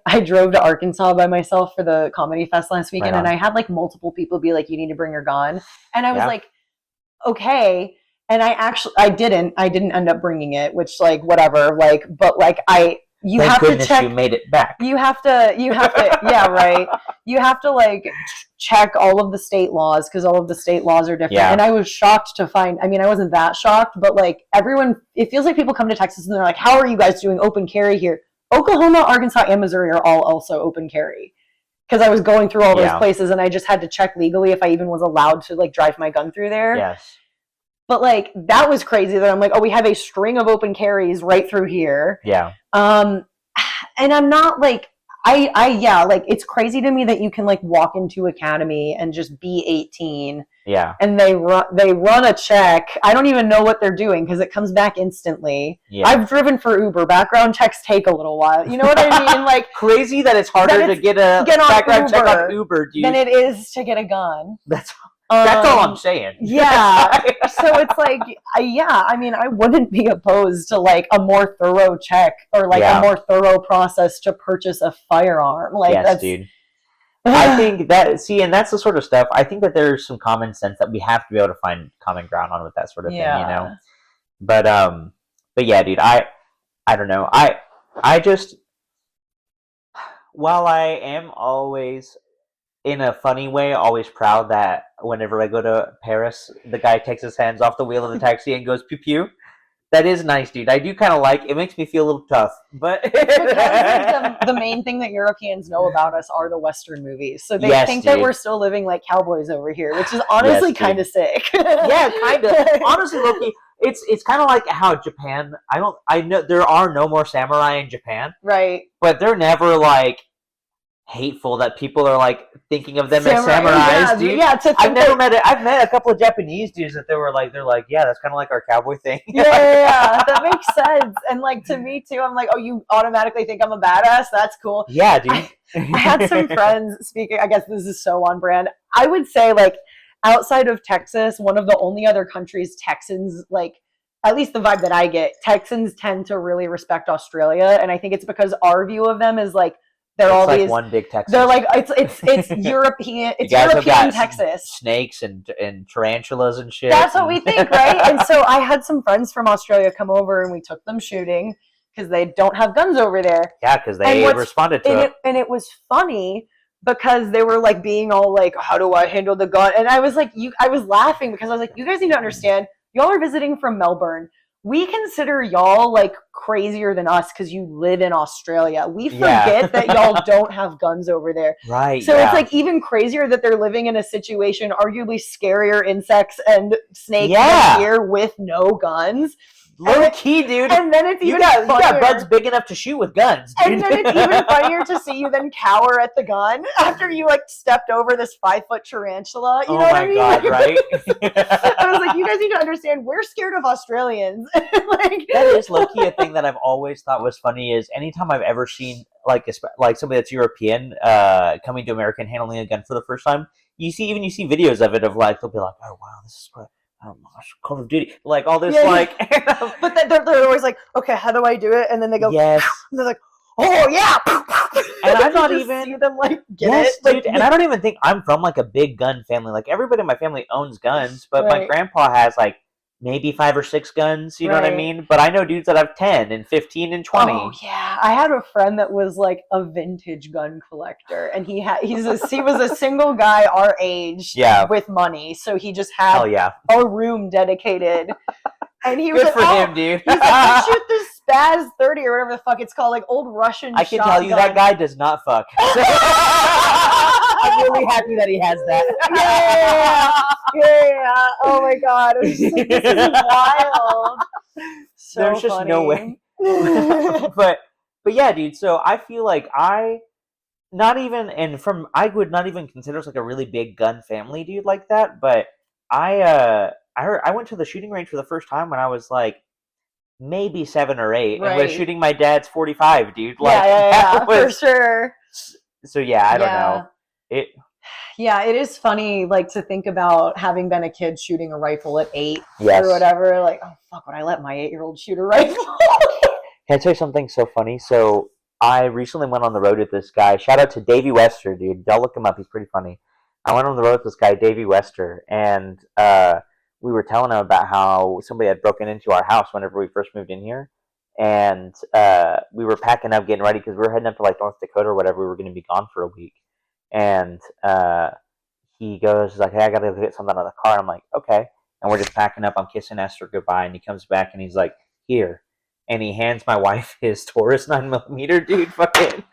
I drove to Arkansas by myself for the comedy fest last weekend, and I had like multiple people be like, "You need to bring your gun," and I was like, "Okay." And I didn't end up bringing it, which like whatever, like, but like you Thank have goodness to check. You made it back. You have to, yeah, right. You have to like check all of the state laws because all of the state laws are different. Yeah. And I was shocked to find. I mean, I wasn't that shocked, but like everyone, it feels like people come to Texas and they're like, "How are you guys doing open carry here?" Oklahoma, Arkansas, and Missouri are all also open carry. Because I was going through all those places and I just had to check legally if I even was allowed to like drive my gun through there. Yes. But like that was crazy that I'm like, oh, we have a string of open carries right through here. Yeah. And I'm not like like it's crazy to me that you can like walk into Academy and just be 18. Yeah. And they run a check. I don't even know what they're doing because it comes back instantly. Yeah. I've driven for Uber. Background checks take a little while. You know what I mean? Like crazy that it's harder to get a background check on Uber, dude, than it is to get a gun. That's all I'm saying. Yeah. So it's like, I mean, I wouldn't be opposed to like a more thorough check or like a more thorough process to purchase a firearm. Like, yes, dude. I think and that's the sort of stuff. I think that there's some common sense that we have to be able to find common ground on with that sort of thing, you know. But yeah, dude. I don't know. I just, while I am always, in a funny way, always proud that whenever I go to Paris, the guy takes his hands off the wheel of the taxi and goes pew pew. That is nice, dude. I do kind of like it. Makes me feel a little tough, but because like, the main thing that Europeans know about us are the Western movies, so they think that we're still living like cowboys over here, which is honestly kind of sick. Yeah, kind of. Honestly, Loki, it's kind of like how Japan. I know there are no more samurai in Japan, right? But they're never like hateful that people are like thinking of them as samurais, dude. Yeah, I've met a couple of Japanese dudes that they're like, yeah, that's kind of like our cowboy thing. Yeah, that makes sense. And like to me too, I'm like, oh, you automatically think I'm a badass? That's cool. Yeah, dude. I had some friends speaking. I guess this is so on brand. I would say like outside of Texas, one of the only other countries Texans like. At least the vibe that I get, Texans tend to really respect Australia, and I think it's because our view of them is like. They're all like these one big Texas. They're like it's European. It's European Texas. Snakes and tarantulas and shit. That's what we think, right? And so I had some friends from Australia come over, and we took them shooting because they don't have guns over there. Yeah, because they responded to it. And it was funny because they were like being all like, "How do I handle the gun?" And I was like, I was laughing because I was like, "You guys need to understand. Y'all are visiting from Melbourne. We consider y'all like crazier than us because you live in Australia. We forget that y'all don't have guns over there. Right. So it's like even crazier that they're living in a situation, arguably scarier insects and snakes here with no guns. Low key, dude. And then it's even funnier. You got buds big enough to shoot with guns, dude. And then it's even funnier to see you then cower at the gun after you like stepped over this 5-foot tarantula. You know what I mean? Oh my god, right? I was like, you guys need to understand, we're scared of Australians. Like that is low key a thing that I've always thought was funny is anytime I've ever seen like somebody that's European coming to America and handling a gun for the first time, you see videos of it of like they'll be like, oh wow, this is great. oh gosh, Call of Duty, like all this, Yeah, yeah. like. But then they're always like, okay, how do I do it? And then they go, Yes. and they're like, oh yeah. And I'm not You just even see them like get yes, it, like, dude. And I don't even think I'm from like a big gun family. Like everybody in my family owns guns, but my Right. grandpa has like maybe 5 or 6 guns. You know what I Right. mean? But I know dudes that have 10 and 15 and 20. Oh yeah, I had a friend that was like a vintage gun collector, and he was a single guy our age, Yeah. with money, so he just Hell had yeah, a room dedicated, and he was good like, for oh, him, dude. he's like, I shoot this Spaz 30 or whatever the fuck it's called, like old Russian. I can tell you that guy does not fuck. I'm really happy that he has that. Yeah. Oh my god, it was just like, this is wild. So There's just no way. funny. but yeah, dude. So I feel like I would not even consider us like a really big gun family, dude, like that. But I went to the shooting range for the first time when I was like maybe 7 or 8, and was Right. shooting my dad's 45, dude. Like yeah, that for was sure. so. Yeah, I don't Yeah. know. It Yeah, it is funny, like, to think about having been a kid shooting a rifle at 8 Yes. or whatever. Like, oh fuck, would I let my 8-year-old shoot a rifle? Can I tell you something so funny? So I recently went on the road with this guy. Shout out to Davey Wester, dude. Y'all look him up. He's pretty funny. I went on the road with this guy, Davey Wester, and we were telling him about how somebody had broken into our house whenever we first moved in here. And we were packing up, getting ready, because we were heading up to like North Dakota or whatever. We were going to be gone for a week. And he goes, he's like, hey, I got to go get something out of the car. And I'm like, okay. And we're just packing up. I'm kissing Esther goodbye. And he comes back and he's like, here. And he hands my wife his Taurus 9mm, dude. Fucking.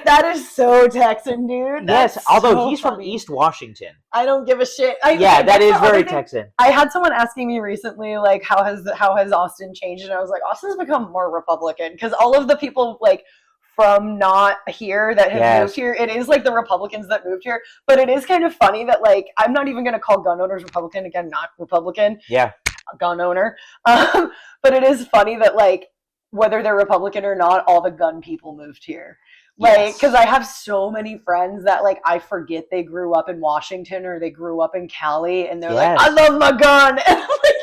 That is so Texan, dude. Yes, That's although so he's from funny. East Washington. I don't give a shit. Yeah, that that's is the other very thing. Texan. I had someone asking me recently, like, how has Austin changed? And I was like, Austin's become more Republican, because all of the people, like, from not here that have Yes. moved here, it is like the Republicans that moved here. But it is kind of funny that, like, I'm not even going to call gun owners Republican, again, not Republican, Yeah. gun owner. But it is funny that, like, whether they're Republican or not, all the gun people moved here. Like, Yes. because I have so many friends that, like, I forget they grew up in Washington or they grew up in Cali, and they're like, Yes. I love my gun. And I'm like,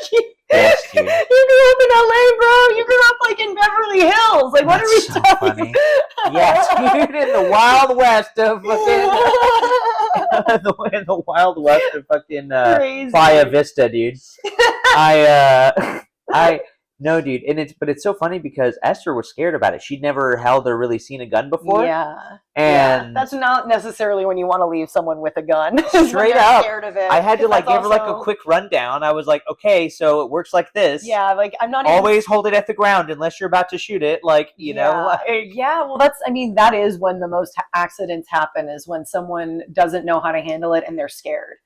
Yes, dude. you grew up in LA, bro. You grew up, like, in Beverly Hills. Like, what are we That's so talking funny. Yes, dude, in the Wild West of fucking... in the Wild West of fucking Crazy. Playa Vista, dude. No, dude, and it's so funny because Esther was scared about it. She'd never held or really seen a gun before. Yeah. And that's not necessarily when you want to leave someone with a gun. is when Straight they're up. scared of it. I had to 'Cause like that's give her like a also- quick rundown. I was like, okay, so it works like this. Yeah, like, I'm not even Always hold it at the ground unless you're about to shoot it. Like, you know, like, yeah, well, that is when the most accidents happen, is when someone doesn't know how to handle it and they're scared.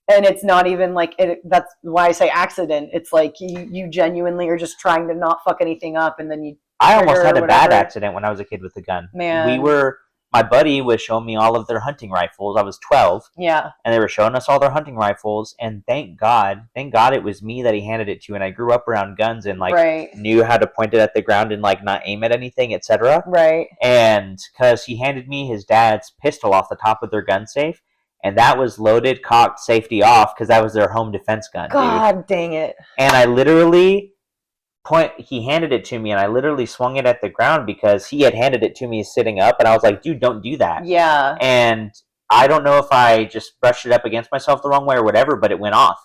And it's not even like that's why I say accident. It's like you genuinely are just trying to not fuck anything up, and then you I almost trigger had a or bad whatever. accident when I was a kid with a gun. Man. My buddy was showing me all of their hunting rifles. I was 12, Yeah. and they were showing us all their hunting rifles. And thank God it was me that he handed it to. And I grew up around guns and like Right. knew how to point it at the ground and like not aim at anything, etc. Right. And because he handed me his dad's pistol off the top of their gun safe, and that was loaded, cocked, safety off, because that was their home defense gun, dude. God dang it. And I literally he handed it to me, and I literally swung it at the ground because he had handed it to me sitting up, and I was like, dude, don't do that. Yeah. And I don't know if I just brushed it up against myself the wrong way or whatever, but it went off.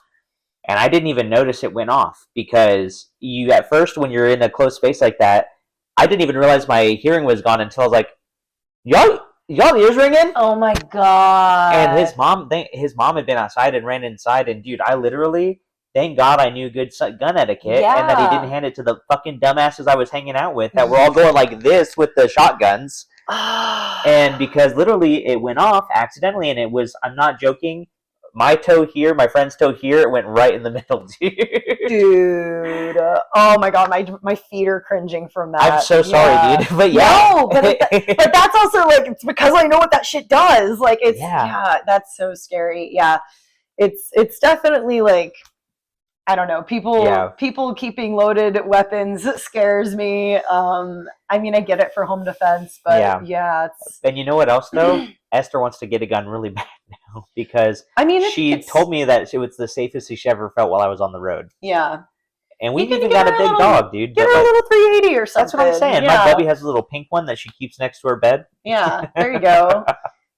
And I didn't even notice it went off, because you, at first, when you're in a closed space like that, I didn't even realize my hearing was gone until I was like, y'all ears ringing? Oh my God. And his mom had been outside and ran inside, and dude, I literally, thank God I knew good gun etiquette, and that he Yeah. didn't hand it to the fucking dumbasses I was hanging out with that were all going like this with the shotguns. And because literally it went off accidentally, and it was, I'm not joking, my toe here, my friend's toe here, it went right in the middle, dude. Dude. Oh my God, my feet are cringing from that. I'm so sorry, Yeah. dude. But yeah. No, but that's also like, it's because I know what that shit does. Like, it's Yeah. that's so scary. Yeah, it's definitely like, I don't know, people keeping loaded weapons scares me. I mean, I get it for home defense, but yeah, it's And you know what else though? Esther wants to get a gun really bad now. know, because I mean, she it's, told me that it was the safest she ever felt while I was on the road. Yeah. And we've You can even get got a her a big little- dog, dude. Get but, her a like, little 380 or something. that's what I'm saying. Yeah. My Bubby has a little pink one that she keeps next to her bed. Yeah, there you go.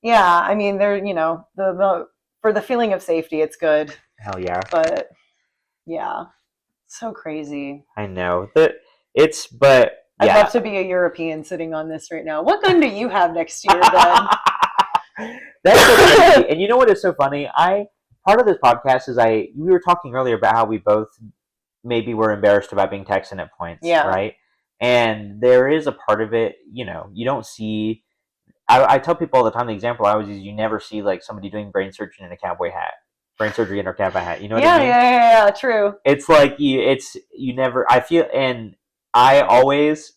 Yeah, I mean, they're, you know, the for the feeling of safety, it's good. Hell yeah. But yeah, so crazy. I know. But I'd yeah. love to be a European sitting on this right now. What gun do you have next year, Ben? That's so crazy. And you know what is so funny? Part of this podcast is we were talking earlier about how we both maybe were embarrassed about being Texan at points, Yeah. right? And there is a part of it, you know, you don't see. I tell people all the time, the example I always use, you never see like somebody doing brain surgery in a cowboy hat, brain surgery in a cowboy hat. You know what I mean? Yeah, true. It's like you never. I feel, and I always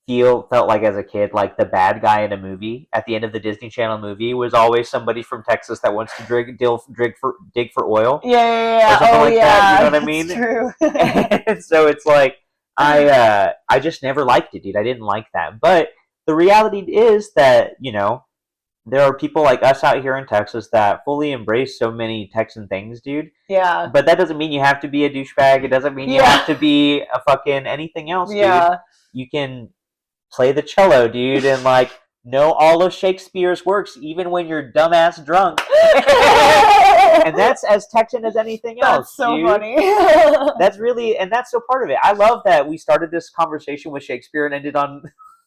felt like as a kid, like the bad guy in a movie at the end of the Disney Channel movie was always somebody from Texas that wants to dig for oil. Yeah. Or something Oh, like yeah. that, you know what I mean? That's true. And so it's like I just never liked it, dude. I didn't like that. But the reality is that, you know, there are people like us out here in Texas that fully embrace so many Texan things, dude. Yeah. But that doesn't mean you have to be a douchebag. It doesn't mean you Yeah. have to be a fucking anything else, Yeah. dude. You can play the cello, dude, and like know all of Shakespeare's works, even when you're dumbass drunk. And that's as Texan as anything else. That's so dude. funny. That's really, and that's so part of it. I love that we started this conversation with Shakespeare and ended on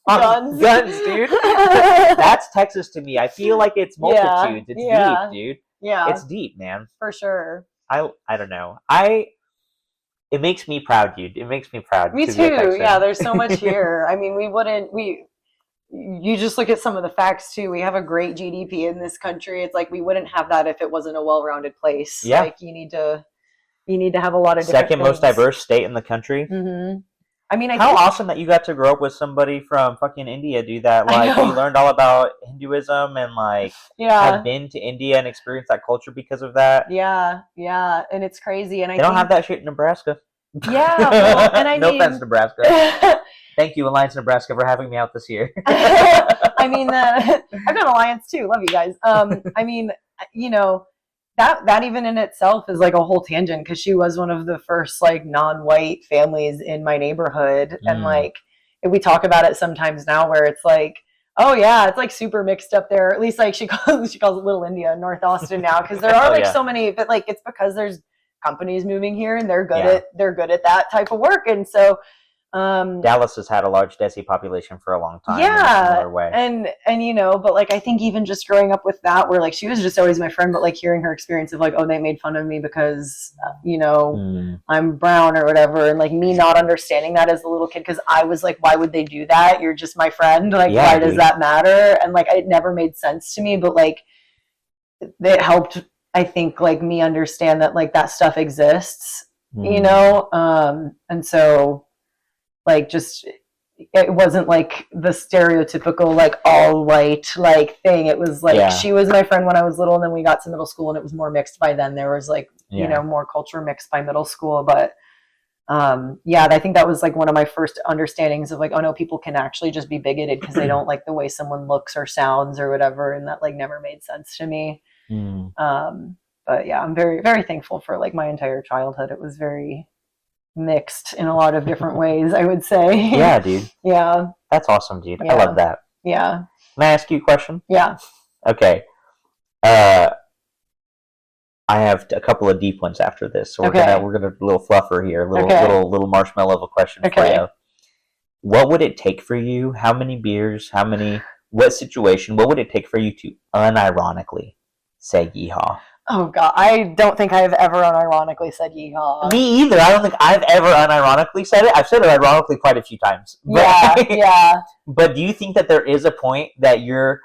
Guns. guns, dude. That's Texas to me. I feel like it's multitudes. It's Yeah. deep, dude. Yeah, It's deep, man. for sure. I don't know. It makes me proud, dude. It makes me proud. Me to be a too. Texan. Yeah, there's so much here. I mean, you just look at some of the facts too. We have a great GDP in this country. It's like we wouldn't have that if it wasn't a well-rounded place. Yeah. Like you need to have a lot of different Second most things. diverse state in the country. Mm-hmm. I mean, I How think, awesome that you got to grow up with somebody from fucking India, dude. That I like know. you learned all about Hinduism and like yeah, have been to India and experienced that culture because of that. yeah, and it's crazy. And They don't have that shit in Nebraska. Yeah, well, and I no mean, offense, Nebraska. Thank you, Alliance Nebraska, for having me out this year. I mean, I've done Alliance too. Love you guys. I mean, you know, that even in itself is like a whole tangent because she was one of the first like non-white families in my neighborhood, and like we talk about it sometimes now where it's like, oh yeah, it's like super mixed up there. At least like she calls it Little India in North Austin now because there are Oh, like yeah. so many, but like it's because there's companies moving here and they're good Yeah. at that type of work, and so. Dallas has had a large Desi population for a long time. Yeah, in a similar way. and you know, but like I think even just growing up with that, where like she was just always my friend, but like hearing her experience of like, oh, they made fun of me because you know I'm brown or whatever, and like me not understanding that as a little kid because I was like, why would they do that? You're just my friend. Like, Yeah, why does dude. that matter? And like it never made sense to me, but like it helped. I think like me understand that like that stuff exists, you know, and so. Like just it wasn't like the stereotypical like all white like thing. It was like she was my friend when I was little, and then we got to middle school and it was more mixed by then. There was like you know more culture mixed by middle school, but I think that was like one of my first understandings of like, oh no, people can actually just be bigoted because they don't like the way someone looks or sounds or whatever, and that like never made sense to me. But yeah, I'm very, very thankful for like my entire childhood. It was very mixed in a lot of different ways, I would say. Yeah, dude. Yeah. That's awesome, dude. Yeah. I love that. Yeah. Can I ask you a question? Yeah. Okay. I have a couple of deep ones after this, so we're gonna a little fluffer here, little marshmallow of a question for you. What would it take for you? How many beers? What situation? What would it take for you to unironically say yeehaw? Oh God, I don't think I've ever unironically said yeehaw. Me either. I don't think I've ever unironically said it. I've said it ironically quite a few times. But, Yeah. But do you think that there is a point that your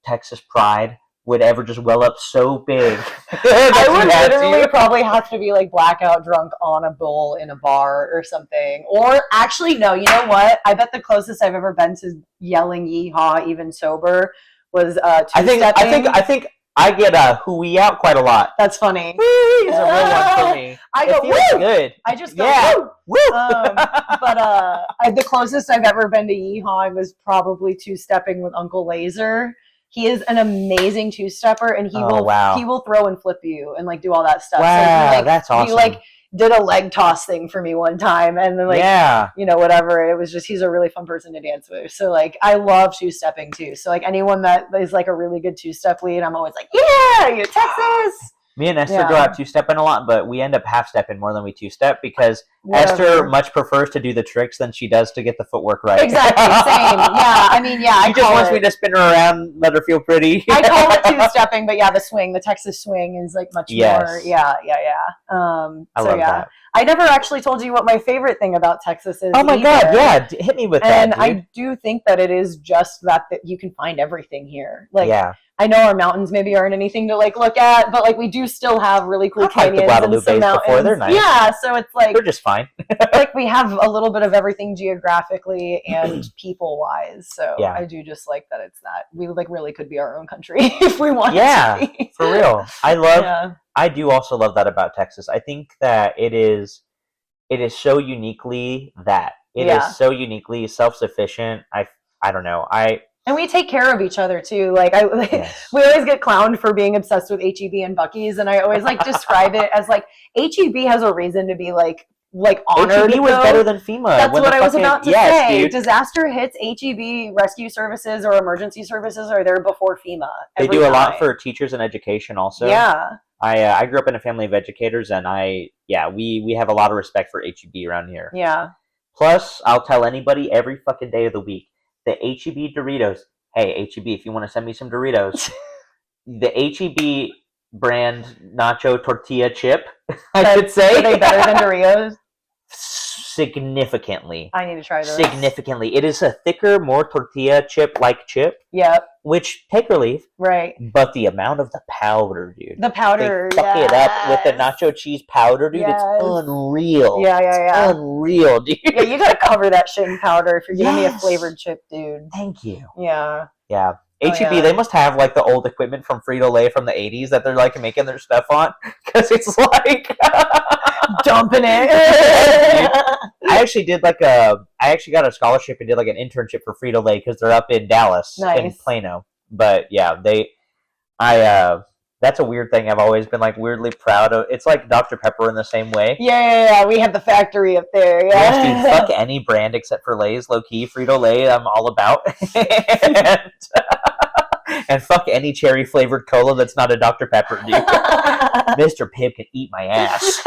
Texas pride would ever just well up so big? I would literally probably have to be like blackout drunk on a bowl in a bar or something. Or actually, no, you know what? I bet the closest I've ever been to yelling yeehaw, even sober, was two-stepping. I think I get a hooey out quite a lot. That's funny. Woo is a real one for me. I go, it feels woo! good. I just go, woo. woo! But the closest I've ever been to yeehaw was probably two-stepping with Uncle Laser. He is an amazing two-stepper, and he will throw and flip you and like do all that stuff. Wow, so that's awesome. He like did a leg toss thing for me one time, and then like you know, whatever. It was just, he's a really fun person to dance with. So like I love two-stepping too. So like anyone that is like a really good two-step lead, I'm always like, yeah, you Texas. Me and Esther go out two-stepping a lot, but we end up half-stepping more than we two-step because Esther much prefers to do the tricks than she does to get the footwork right. Exactly, same. Yeah, I mean, yeah. She just wants me to spin her around, let her feel pretty. I call it two-stepping, but yeah, the swing, the Texas swing is like much more. Yeah. I love that. I never actually told you what my favorite thing about Texas is. Oh my God, yeah, hit me with that, And I do think that it is just that you can find everything here. Like, I know our mountains maybe aren't anything to like look at, but like we do still have really cool canyons and some mountains. Before. They're nice. Yeah, so it's like they're just fine. like we have a little bit of everything geographically and people wise. So I do just like that it's that we like really could be our own country if we wanted to be. For real. I do also love that about Texas. I think that it is so uniquely that. It is so uniquely self-sufficient. I don't know. And we take care of each other too. Like we always get clowned for being obsessed with HEB and Buc-ee's, and I always like describe it as like HEB has a reason to be like honored. HEB was better than FEMA. That's what I was about to say. Dude. Disaster hits, HEB rescue services or emergency services are there before FEMA. They do a lot for teachers and education also. Yeah. I grew up in a family of educators, and we have a lot of respect for HEB around here. Yeah. Plus, I'll tell anybody every fucking day of the week. The HEB Doritos. Hey, HEB, if you want to send me some Doritos. The HEB brand nacho tortilla chip, I should say. Are they better than Doritos? Significantly. I need to try those. Significantly. It is a thicker, more tortilla chip-like chip. Yep. Which, take or leave. Right. But the amount of the powder, dude. The powder, they fuck it up with the nacho cheese powder, dude. It's unreal. Yeah. It's unreal, dude. Yeah, you gotta cover that shit in powder if you're giving me a flavored chip, dude. Thank you. Yeah. Yeah. HEB, they must have like the old equipment from Frito-Lay from the 80s that they're like making their stuff on, because it's like dumping it. I actually got a scholarship and did like an internship for Frito-Lay because they're up in Dallas in Plano. But yeah, that's a weird thing I've always been like weirdly proud of. It's like Dr. Pepper in the same way. Yeah. We have the factory up there. Yeah. Yes, dude, fuck any brand except for Lay's. Low key, Frito-Lay, I'm all about. And fuck any cherry flavored cola that's not a Dr. Pepper, dude. Mr. Pibb can eat my ass.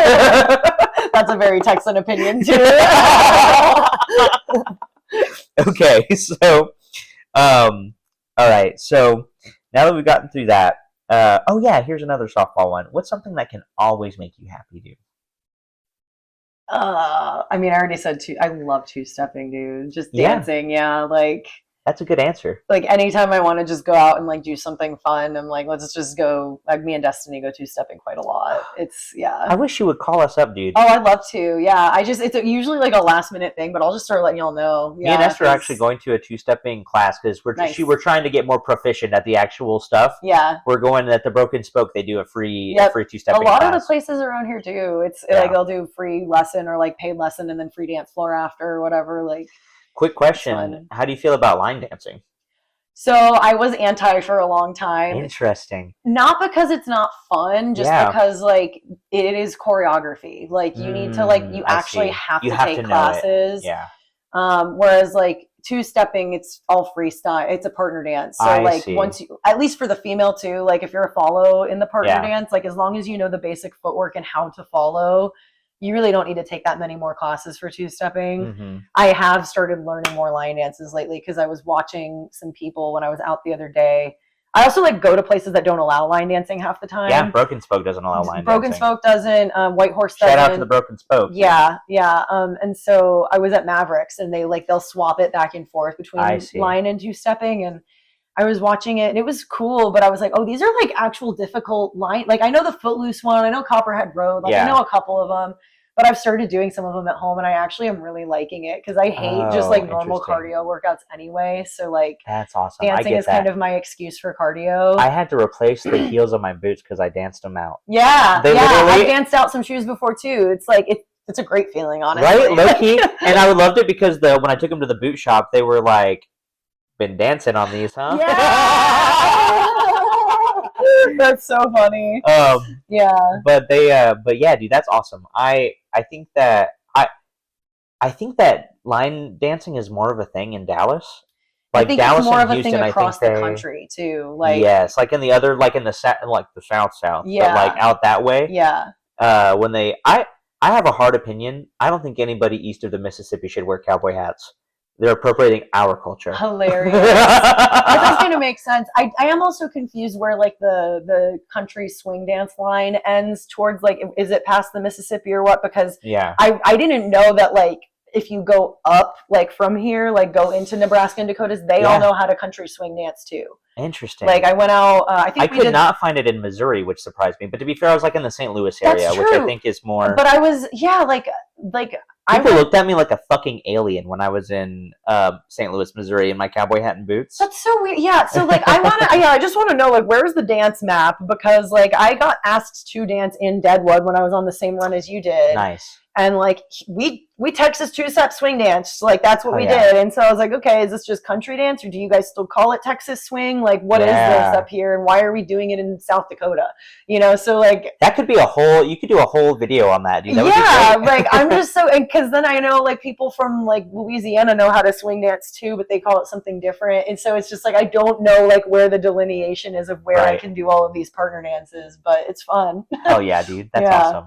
That's a very Texan opinion too. Okay, so all right, so now that we've gotten through that, here's another softball one. What's something that can always make you happy, dude? I mean, I already said I love two-stepping, dude. Just dancing, like that's a good answer. Like anytime I want to just go out and like do something fun, I'm like, let's just go. Like me and Destiny go two-stepping quite a lot. It's I wish you would call us up, dude. Oh, I'd love to. Yeah, it's usually like a last minute thing, but I'll just start letting y'all know. Me and Esther are actually going to a two-stepping class because we're trying to get more proficient at the actual stuff. Yeah, we're going at the Broken Spoke. They do a free two-stepping. A lot class. of the places around here do. It's like they'll do free lesson or like paid lesson and then free dance floor after or whatever. Like, quick question: how do you feel about line dancing? So I was anti for a long time. Interesting. Not because it's not fun, just because like it is choreography. Like you need to you actually have to take classes. Yeah. Whereas like two-stepping, it's all freestyle. It's a partner dance. So once you, at least for the female too, like if you're a follow in the partner dance, like as long as you know the basic footwork and how to follow, you really don't need to take that many more classes for two-stepping. Mm-hmm. I have started learning more line dances lately because I was watching some people when I was out the other day. I also like go to places that don't allow line dancing half the time. Yeah, Broken Spoke doesn't allow line dancing. Broken Spoke doesn't. White Horse doesn't. Shout out to the Broken Spoke. Yeah. And so I was at Mavericks and they'll swap it back and forth between line and two-stepping, and I was watching it and it was cool, but I was like, oh, these are like actual difficult line. Like I know the Footloose one, I know Copperhead Road, I know a couple of them, but I've started doing some of them at home and I actually am really liking it because I hate just like normal cardio workouts anyway. So like that's awesome. Dancing is kind of my excuse for cardio. I had to replace the heels of my boots because I danced them out. Yeah. I danced out some shoes before too. It's like it's a great feeling, honestly. Right, low key. And I loved it because when I took them to the boot shop, they were like, been dancing on these, huh? Yeah. That's so funny. Yeah. But yeah, dude, that's awesome. I think that I think that line dancing is more of a thing in Dallas. I Like think Dallas it's more and of a Houston, thing I across think the they, country too. Like yes, like in the other, like in the like the south, Yeah. but like out that way. yeah. When I have a hard opinion. I don't think anybody east of the Mississippi should wear cowboy hats. They're appropriating our culture. Hilarious. That's going to make sense. I am also confused where like the country swing dance line ends towards, like, is it past the Mississippi or what? Because Yeah. I didn't know that, like, if you go up, like from here, like go into Nebraska and Dakotas, they all know how to country swing dance too. Interesting. Like I went out, I think I could not find it in Missouri, which surprised me. But to be fair, I was like in the St. Louis area, That's which I true. think is more. But I was, yeah, like People looked at me like a fucking alien when I was in St. Louis, Missouri, in my cowboy hat and boots. That's so weird. Yeah. So like, I just want to know, like, where's the dance map? Because like I got asked to dance in Deadwood when I was on the same run as you did. Nice. And like we Texas two-step swing dance, like that's what we yeah. did. And so I was like, okay, is this just country dance, or do you guys still call it Texas swing? Like, what is this up here, and why are we doing it in South Dakota? You know, so like that could be you could do a whole video on that, dude. That would be great. like I'm just so, and because then I know like people from like Louisiana know how to swing dance too, but they call it something different. And so it's just like I don't know like where the delineation is of where I can do all of these partner dances, but it's fun. Oh yeah, dude, that's awesome.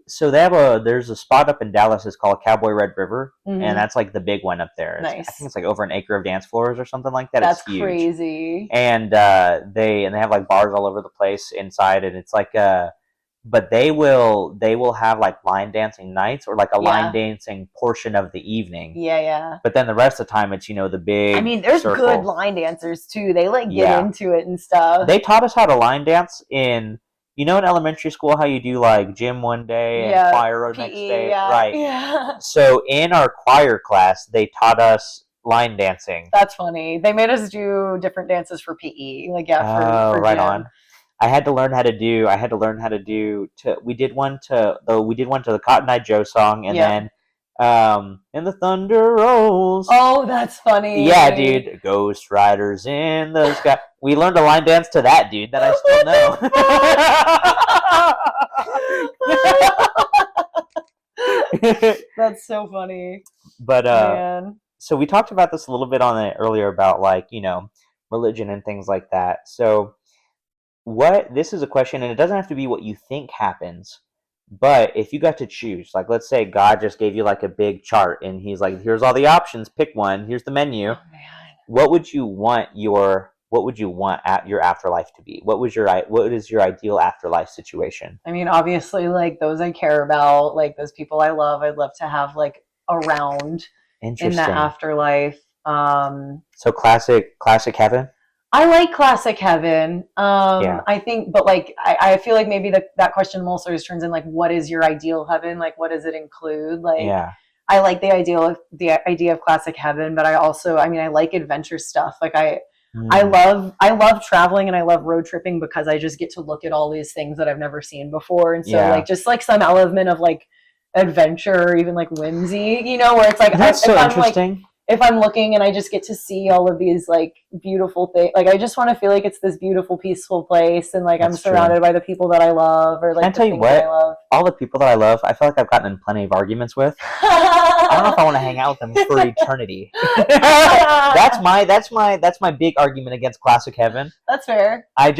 So there's a spot up in Dallas. It's called Cowboy Red River, and that's like the big one up there. Nice. I think it's like over an acre of dance floors or something like that. That's it's huge. crazy. And they have like bars all over the place inside, and it's like but they will have like line dancing nights or like a line dancing portion of the evening. Yeah. But then the rest of the time it's the big. I mean, there's circle. good line dancers too. They like get into it and stuff. They taught us how to line dance in. In elementary school, how you do like gym one day and choir road next day, right? Yeah. So in our choir class, they taught us line dancing. That's funny. They made us do different dances for PE, like for right gym. on. I had to learn how to do. We did one to the Cotton Eye Joe song, and then and the thunder rolls. Oh, that's funny. Yeah, dude. Ghost Riders in the sky. We learned a line dance to that, dude, that I still know. That's so funny. But Man. So we talked about this a little bit on it earlier about like, religion and things like that. So this is a question, and it doesn't have to be what you think happens. But if you got to choose, like let's say God just gave you like a big chart and he's like, here's all the options, pick one, here's the menu. Oh, man. What would you want your afterlife to be? What is your ideal afterlife situation? I mean, obviously like those I care about, like those people I love, I'd love to have like around in that afterlife. So classic heaven? I like classic heaven. I think, but like, I feel like maybe that question also just turns in like, what is your ideal heaven? Like, what does it include? Like, I like the idea of classic heaven, but I like adventure stuff. Like I love traveling and I love road tripping because I just get to look at all these things that I've never seen before. And so like, just like some element of like adventure or even like whimsy, where it's like, that's so interesting. If I'm looking and I just get to see all of these like beautiful things, like I just want to feel like it's this beautiful, peaceful place, and like I'm surrounded by the people that I love, or like Can I tell you what? I love. All the people that I love, I feel like I've gotten in plenty of arguments with. I don't know if I want to hang out with them for eternity. That's my big argument against classic heaven. That's fair. I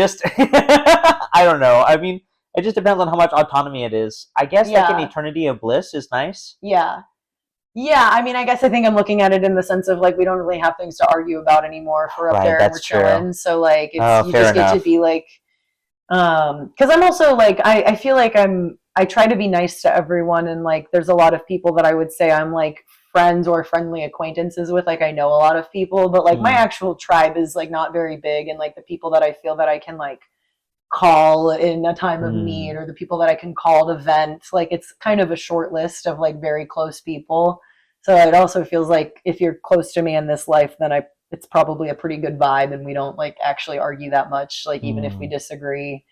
don't know. I mean, it just depends on how much autonomy it is. I guess like an eternity of bliss is nice. Yeah, I mean, I think I'm looking at it in the sense of like we don't really have things to argue about anymore if we're up there and we're chilling. So like you just get to be like, because I'm also like I feel like I try to be nice to everyone, and like there's a lot of people that I would say I'm like friends or friendly acquaintances with. Like I know a lot of people, but like my actual tribe is like not very big, and like the people that I feel that I can like call in a time of need, or the people that I can call to vent, like it's kind of a short list of like very close people. So it also feels like if you're close to me in this life, then it's probably a pretty good vibe, and we don't like actually argue that much, like even if we disagree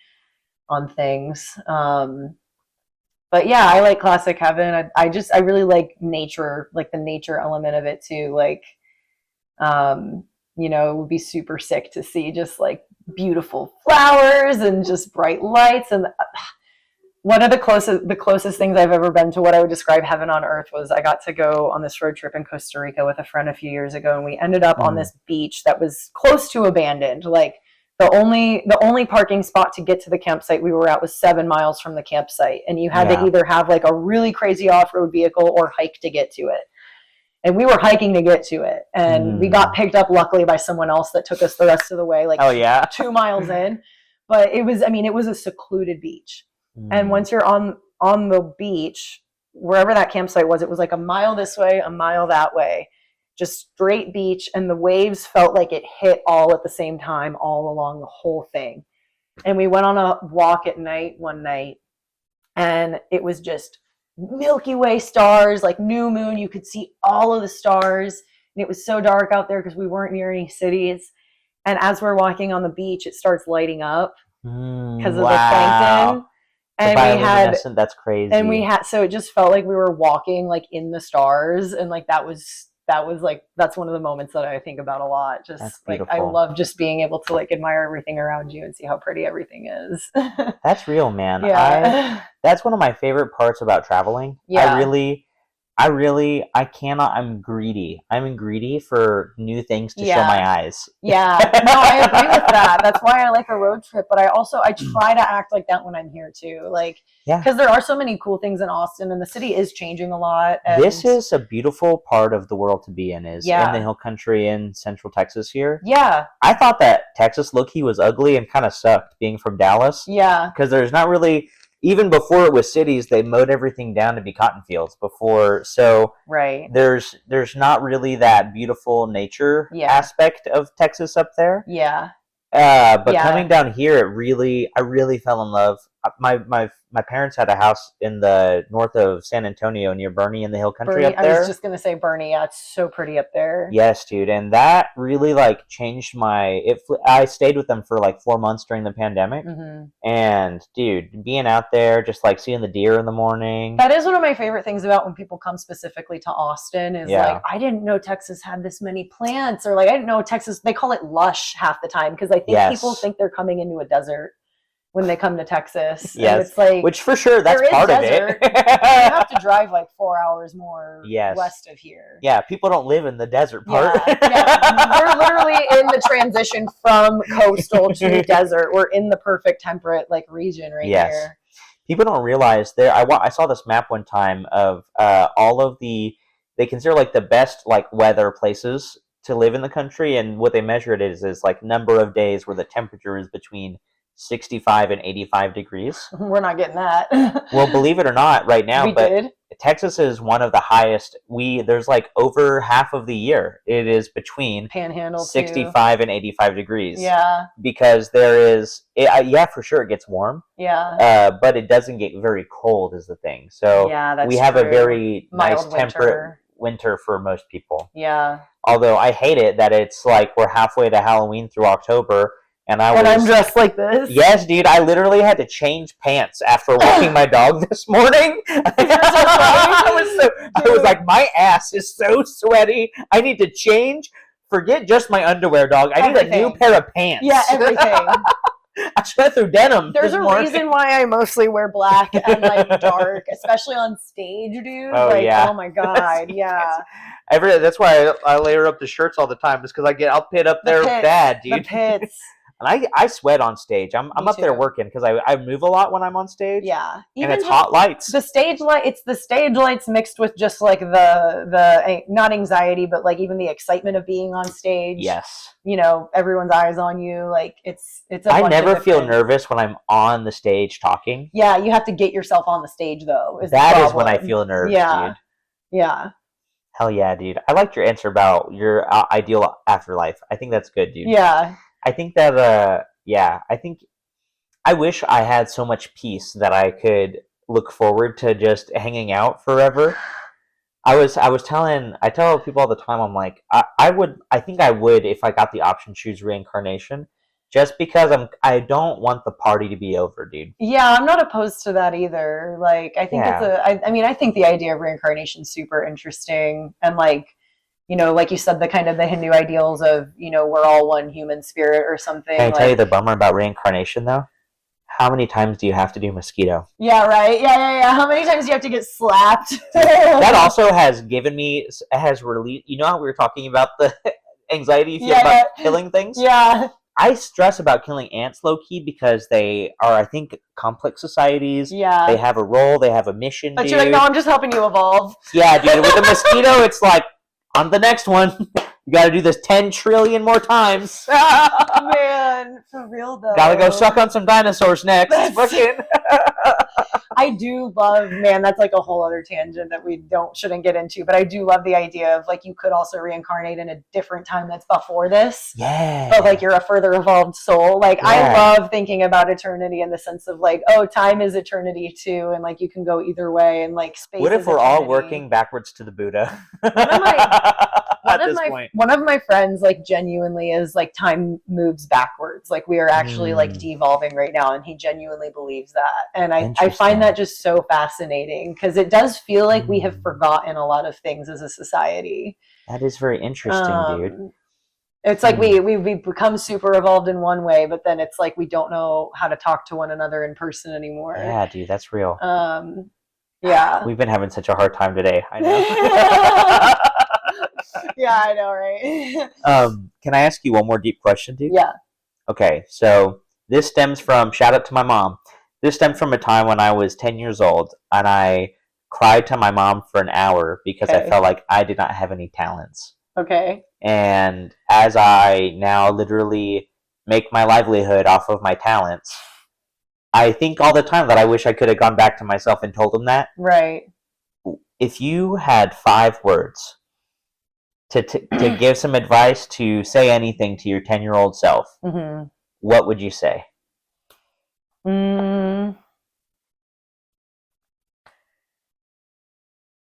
on things. But yeah, I like classic heaven. I really like nature, like the nature element of it too. Like You know, it would be super sick to see just like beautiful flowers and just bright lights. And one of the closest things I've ever been to what I would describe heaven on earth was I got to go on this road trip in Costa Rica with a friend a few years ago, and we ended up on this beach that was close to abandoned. Like the only parking spot to get to the campsite we were at was 7 miles from the campsite, and you had to either have like a really crazy off-road vehicle or hike to get to it. And we were hiking to get to it, and we got picked up luckily by someone else that took us the rest of the way, like 2 miles in. But it was a secluded beach. And once you're on the beach, wherever that campsite was, it was like a mile this way, a mile that way, just straight beach. And the waves felt like it hit all at the same time, all along the whole thing. And we went on a walk at night one night, and it was just Milky Way stars, like new moon. You could see all of the stars, and it was so dark out there because we weren't near any cities. And as we're walking on the beach, it starts lighting up because of the plankton. And we had, that's crazy. And so it just felt like we were walking like in the stars, and like that was like, that's one of the moments that I think about a lot. Just like, I love just being able to like admire everything around you and see how pretty everything is. That's real, man. Yeah. That's one of my favorite parts about traveling. Yeah. I'm greedy for new things to show my eyes. Yeah. No, I agree with that. That's why I like a road trip, but I try to act like that when I'm here too. Like, because there are so many cool things in Austin, and the city is changing a lot. And this is a beautiful part of the world to be in, in the hill country in central Texas here. Yeah. I thought that Texas low-key was ugly and kind of sucked being from Dallas. Yeah. Because there's not really... Even before it was cities, they mowed everything down to be cotton fields before. So there's not really that beautiful nature aspect of Texas up there. Yeah. But coming down here, I really fell in love. My parents had a house in the north of San Antonio near Bernie in the hill country up there. I was just going to say Bernie. Yeah, it's so pretty up there. Yes, dude. And that really like changed I stayed with them for like 4 months during the pandemic. Mm-hmm. And dude, being out there, just like seeing the deer in the morning. That is one of my favorite things about when people come specifically to Austin is like, I didn't know Texas had this many plants, or like, I didn't know Texas, they call it lush half the time. Cause I think people think they're coming into a desert when they come to Texas. Yes. And it's like, which for sure, that's part desert. of it. You have to drive like 4 hours more west of here. Yeah, people don't live in the desert part. We're literally in the transition from coastal to desert. We're in the perfect temperate like region here. People don't realize I saw this map one time of all of they consider like the best like weather places to live in the country, and what they measure it is like number of days where the temperature is between 65 and 85 degrees. We're not getting that. Well, believe it or not, right now, Texas is one of the highest. There's like over half of the year it is between Panhandle 65 and 85 degrees. Yeah. Because there is, for sure it gets warm. Yeah. But it doesn't get very cold is the thing. So we have a very nice temperate winter for most people. Yeah. Although I hate it that it's like we're halfway to Halloween through October. And I'm dressed like this? Yes, dude. I literally had to change pants after walking my dog this morning. I was like, my ass is so sweaty. I need to change. Forget just my underwear, dog. I need a new pair of pants. Yeah, everything. I sweat through denim. There's a reason why I mostly wear black and like dark, especially on stage, dude. Oh, oh my God. That's why I layer up the shirts all the time, just because I'll pit up there bad, dude. The pits. And I sweat on stage. I'm up there working because I move a lot when I'm on stage. Yeah. And it's hot lights. The stage light, it's the stage lights mixed with just like the not anxiety, but like even the excitement of being on stage. Yes. You know, everyone's eyes on you. Like it's I never feel nervous when I'm on the stage talking. Yeah, you have to get yourself on the stage though. That is when I feel nervous, dude. Yeah. Hell yeah, dude. I liked your answer about your ideal afterlife. I think that's good, dude. Yeah. I think that, I wish I had so much peace that I could look forward to just hanging out forever. I tell people all the time, I'm like, I think I would, if I got the option, choose reincarnation, just because I don't want the party to be over, dude. Yeah, I'm not opposed to that either. Like, I think I think the idea of reincarnation is super interesting, and like, you know, like you said, the kind of the Hindu ideals of, you know, we're all one human spirit or something. Can I tell you the bummer about reincarnation, though? How many times do you have to do mosquito? Yeah, right. Yeah. How many times do you have to get slapped? That also has given me, has released, you know how we were talking about the anxiety you feel about killing things? Yeah. I stress about killing ants low-key because they are, I think, complex societies. Yeah. They have a role. They have a mission, But dude. you're like, no, I'm just helping you evolve. Yeah, dude. With a mosquito, it's like, on the next one, you got to do this 10 trillion more times. Man, for real, though. Gotta go suck on some dinosaurs next. Fucking. I do love, man, that's like a whole other tangent that we shouldn't get into, but I do love the idea of like you could also reincarnate in a different time that's before this. Yeah. But like you're a further evolved soul. Like Yeah. I love thinking about eternity in the sense of like, oh, time is eternity too, and like you can go either way, and like space. What if is we're all eternity. working backwards to the Buddha? One of my friends like genuinely is like time moves backwards. Like we are actually like devolving right now, and he genuinely believes that. And I find that just so fascinating because it does feel like we have forgotten a lot of things as a society. That is very interesting, dude. It's like we've become super evolved in one way, but then it's like we don't know how to talk to one another in person anymore. Yeah, dude, that's real. Yeah. We've been having such a hard time today. I know. Yeah, I know, right? Can I ask you one more deep question, dude? Yeah. Okay, so this stems from, shout out to my mom. This stems from a time when I was 10 years old, and I cried to my mom for an hour because I felt like I did not have any talents. Okay. And as I now literally make my livelihood off of my talents, I think all the time that I wish I could have gone back to myself and told him that. Right. If you had 5 words to give some advice, to say anything to your 10-year-old self, what would you say?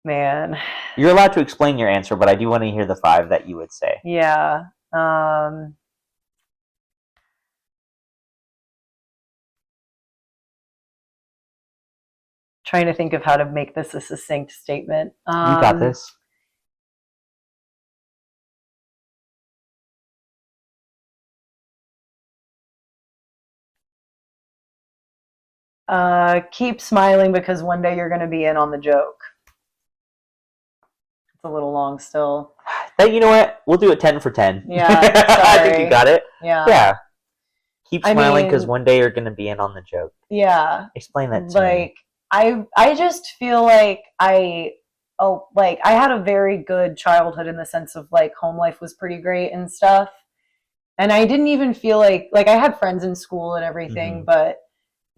Man. You're allowed to explain your answer, but I do want to hear the 5 that you would say. Yeah. Trying to think of how to make this a succinct statement. You got this. Keep smiling because one day you're going to be in on the joke. It's a little long still. Hey, you know what? We'll do it 10 for 10. Yeah, I think you got it. Yeah. Yeah. Keep smiling because mean, one day you're going to be in on the joke. Yeah. Explain that to me. I just feel like I had a very good childhood in the sense of like home life was pretty great and stuff. And I didn't even feel like I had friends in school and everything, but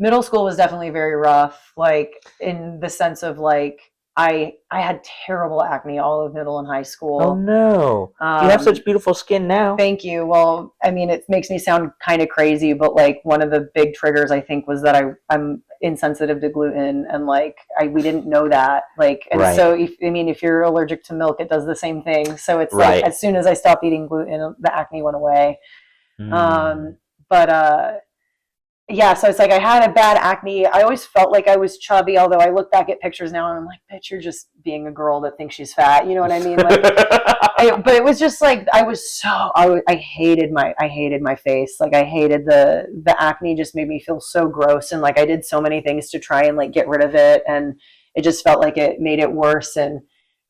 middle school was definitely very rough, like in the sense of like I had terrible acne all of middle and high school. Oh no. You have such beautiful skin now. Thank you. Well, I mean, it makes me sound kind of crazy, but like one of the big triggers I think was that I'm insensitive to gluten, and like we didn't know that. Like, and so if you're allergic to milk, it does the same thing. So it's like as soon as I stopped eating gluten, the acne went away. Yeah, so it's like I had a bad acne. I always felt like I was chubby, although I look back at pictures now and I'm like, bitch, you're just being a girl that thinks she's fat. You know what I mean? Like, but it was just like I hated my face. Like I hated the acne. Just made me feel so gross, and like I did so many things to try and like get rid of it, and it just felt like it made it worse. And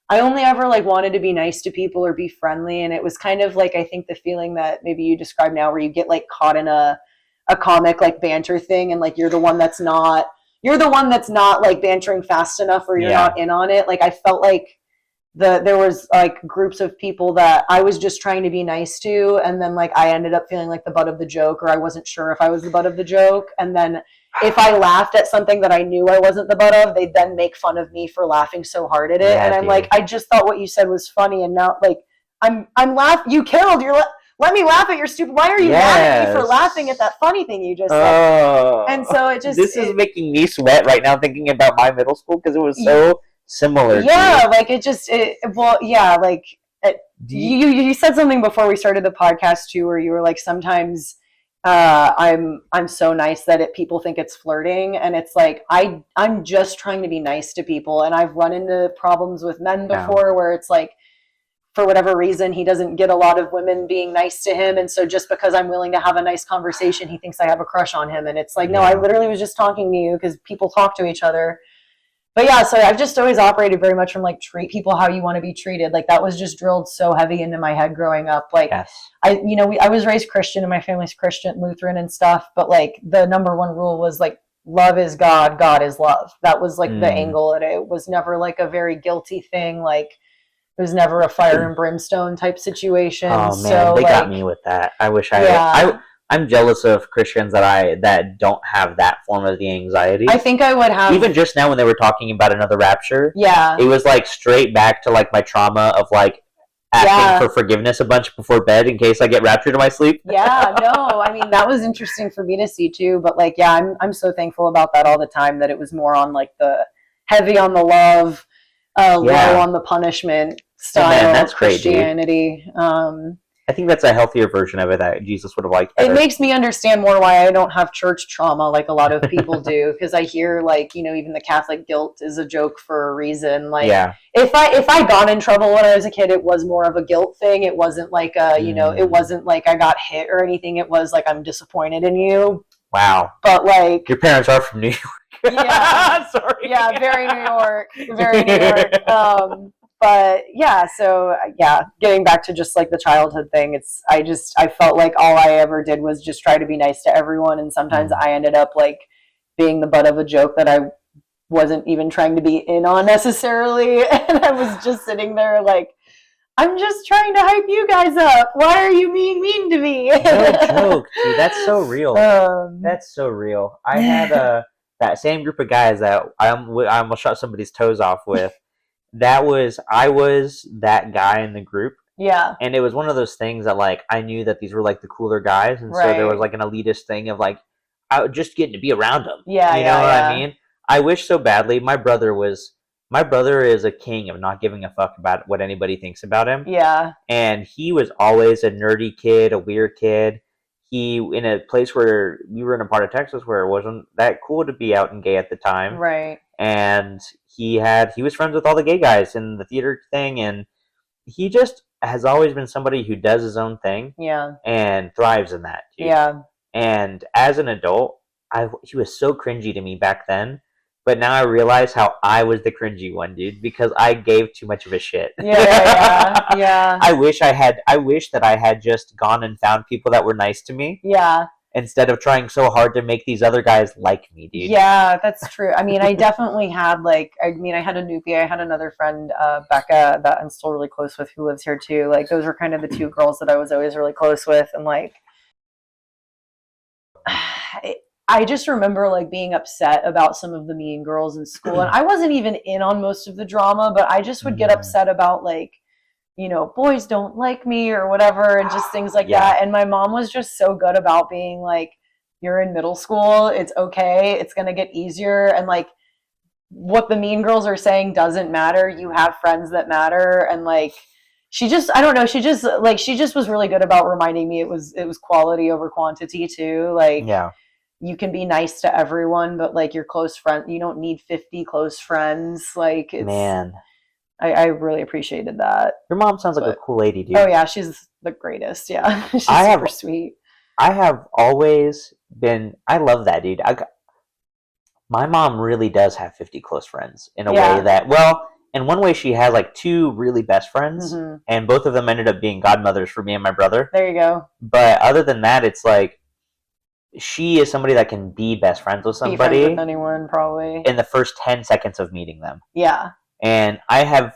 I only ever like wanted to be nice to people or be friendly, and it was kind of like I think the feeling that maybe you describe now, where you get like caught in a comic like banter thing, and like you're the one that's not like bantering fast enough, or you're not in on it. Like I felt like there was like groups of people that I was just trying to be nice to, and then like I ended up feeling like the butt of the joke, or I wasn't sure if I was the butt of the joke. And then if I laughed at something that I knew I wasn't the butt of, they'd then make fun of me for laughing so hard at it. And I'm like, I just thought what you said was funny, and now like I'm laughing. You killed. Let me laugh at your stupid. Why are you mad at me for laughing at that funny thing you just said? And so it just this is making me sweat right now thinking about my middle school because it was so similar. Yeah, like you said something before we started the podcast too, where you were like, sometimes I'm so nice that people think it's flirting, and it's like I'm just trying to be nice to people, and I've run into problems with men before where it's like, for whatever reason, he doesn't get a lot of women being nice to him. And so just because I'm willing to have a nice conversation, he thinks I have a crush on him. And it's like, no, I literally was just talking to you because people talk to each other. But yeah, so I've just always operated very much from like treat people how you want to be treated. Like that was just drilled so heavy into my head growing up. Like I was raised Christian and my family's Christian, Lutheran and stuff. But like the number one rule was like, love is God, God is love. That was like the angle. It was never like a very guilty thing. Like it was never a fire and brimstone type situation. Oh man, so, they like, got me with that. I wish I'm jealous of Christians that don't have that form of the anxiety. I think I would have. Even just now when they were talking about another rapture, yeah, it was like straight back to like my trauma of like asking for forgiveness a bunch before bed in case I get raptured in my sleep. Yeah, no, I mean that was interesting for me to see too. But like, yeah, I'm so thankful about that all the time. That it was more on like the heavy on the love, low on the punishment style of Christianity. I think that's a healthier version of it that Jesus would have liked better. It makes me understand more why I don't have church trauma like a lot of people do, because I hear like, even the Catholic guilt is a joke for a reason. Like if I got in trouble when I was a kid, it was more of a guilt thing. It wasn't like it wasn't like I got hit or anything. It was like I'm disappointed in you. Wow. But like your parents are from New York. Yeah. Sorry. Yeah, very New York. Very New York. But yeah, so yeah, getting back to just like the childhood thing, I felt like all I ever did was just try to be nice to everyone. And sometimes I ended up like being the butt of a joke that I wasn't even trying to be in on necessarily. And I was just sitting there like, I'm just trying to hype you guys up. Why are you being mean to me? No joke, dude. That's so real. That's so real. I had that same group of guys that I almost shot somebody's toes off with. I was that guy in the group. Yeah. And it was one of those things that like I knew that these were like the cooler guys, and so there was like an elitist thing of like I just getting to be around them. Yeah. You know what I mean? I wish so badly. My brother is a king of not giving a fuck about what anybody thinks about him. Yeah. And he was always a nerdy kid, a weird kid. He in a place where we were in a part of Texas where it wasn't that cool to be out and gay at the time. Right. And he was friends with all the gay guys in the theater thing, and he just has always been somebody who does his own thing. Yeah. And thrives in that. Dude. Yeah. And as an adult, he was so cringy to me back then. But now I realize how I was the cringy one, dude, because I gave too much of a shit. Yeah. I wish that I had just gone and found people that were nice to me. Yeah. Instead of trying so hard to make these other guys like me, dude. Yeah, that's true. I mean, I definitely had I had a newbie. I had another friend, Becca, that I'm still really close with, who lives here too. Like those were kind of the two girls that I was always really close with. And like, I just remember like being upset about some of the mean girls in school. And I wasn't even in on most of the drama, but I just would get upset about like, boys don't like me or whatever, and just things like that. And my mom was just so good about being like, you're in middle school, it's okay, it's going to get easier. And like, what the mean girls are saying doesn't matter. You have friends that matter. And like, she just was really good about reminding me it was quality over quantity too. Like, you can be nice to everyone, but like your close friend, you don't need 50 close friends. Like, it's, I really appreciated that. Your mom sounds like a cool lady, dude. Oh yeah, she's the greatest. Yeah, she's super sweet. I have always been. I love that, dude. My mom really does have 50 close friends in a way that, well, in one way she has like 2 really best friends, and both of them ended up being godmothers for me and my brother. There you go. But other than that, it's like she is somebody that can be best friends with somebody. Be friends with anyone, probably. In the first 10 seconds of meeting them. Yeah. And I have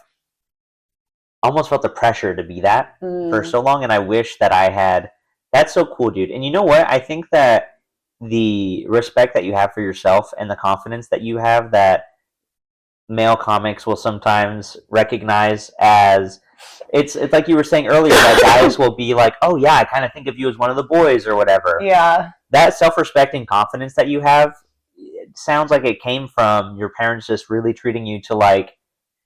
almost felt the pressure to be that for so long, and I wish that I had. That's so cool, dude. And you know what? I think that the respect that you have for yourself and the confidence that you have, that male comics will sometimes recognize as, it's like you were saying earlier, that guys will be like, oh yeah, I kind of think of you as one of the boys or whatever. Yeah. That self-respect and confidence that you have, it sounds like it came from your parents just really treating you to like,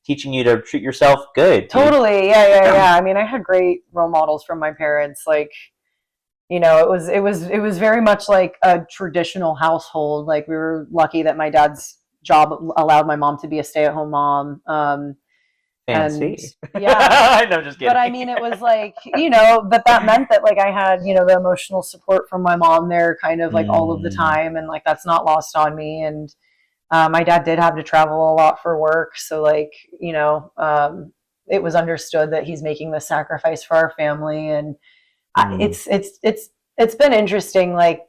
teaching you to treat yourself good. Totally. Yeah. I mean, I had great role models from my parents. Like, it was very much like a traditional household. Like, we were lucky that my dad's job allowed my mom to be a stay-at-home mom. Fancy. And yeah. No, just kidding. But I mean, it was like, but that meant that like I had, the emotional support from my mom there kind of like all of the time. And like, that's not lost on me. And my dad did have to travel a lot for work. So like, it was understood that he's making this sacrifice for our family. And it's been interesting. Like,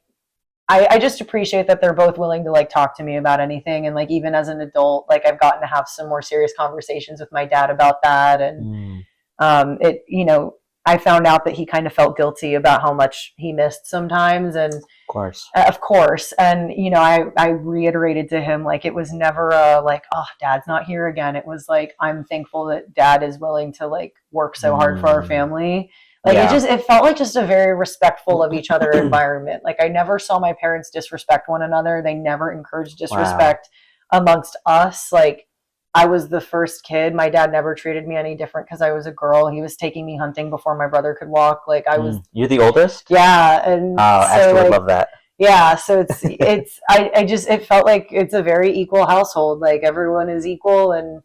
I just appreciate that they're both willing to like talk to me about anything. And like, even as an adult, like I've gotten to have some more serious conversations with my dad about that. And I found out that he kind of felt guilty about how much he missed sometimes. And of course. And, I reiterated to him, like, it was never like, oh, dad's not here again. It was like, I'm thankful that dad is willing to like work so hard for our family. Like it felt like just a very respectful of each other environment. Like I never saw my parents disrespect one another. They never encouraged disrespect amongst us. Like I was the first kid. My dad never treated me any different because I was a girl. He was taking me hunting before my brother could walk. Like I was. You're the oldest? Yeah. And Esther would love that. Yeah. So it felt like it's a very equal household. Like everyone is equal and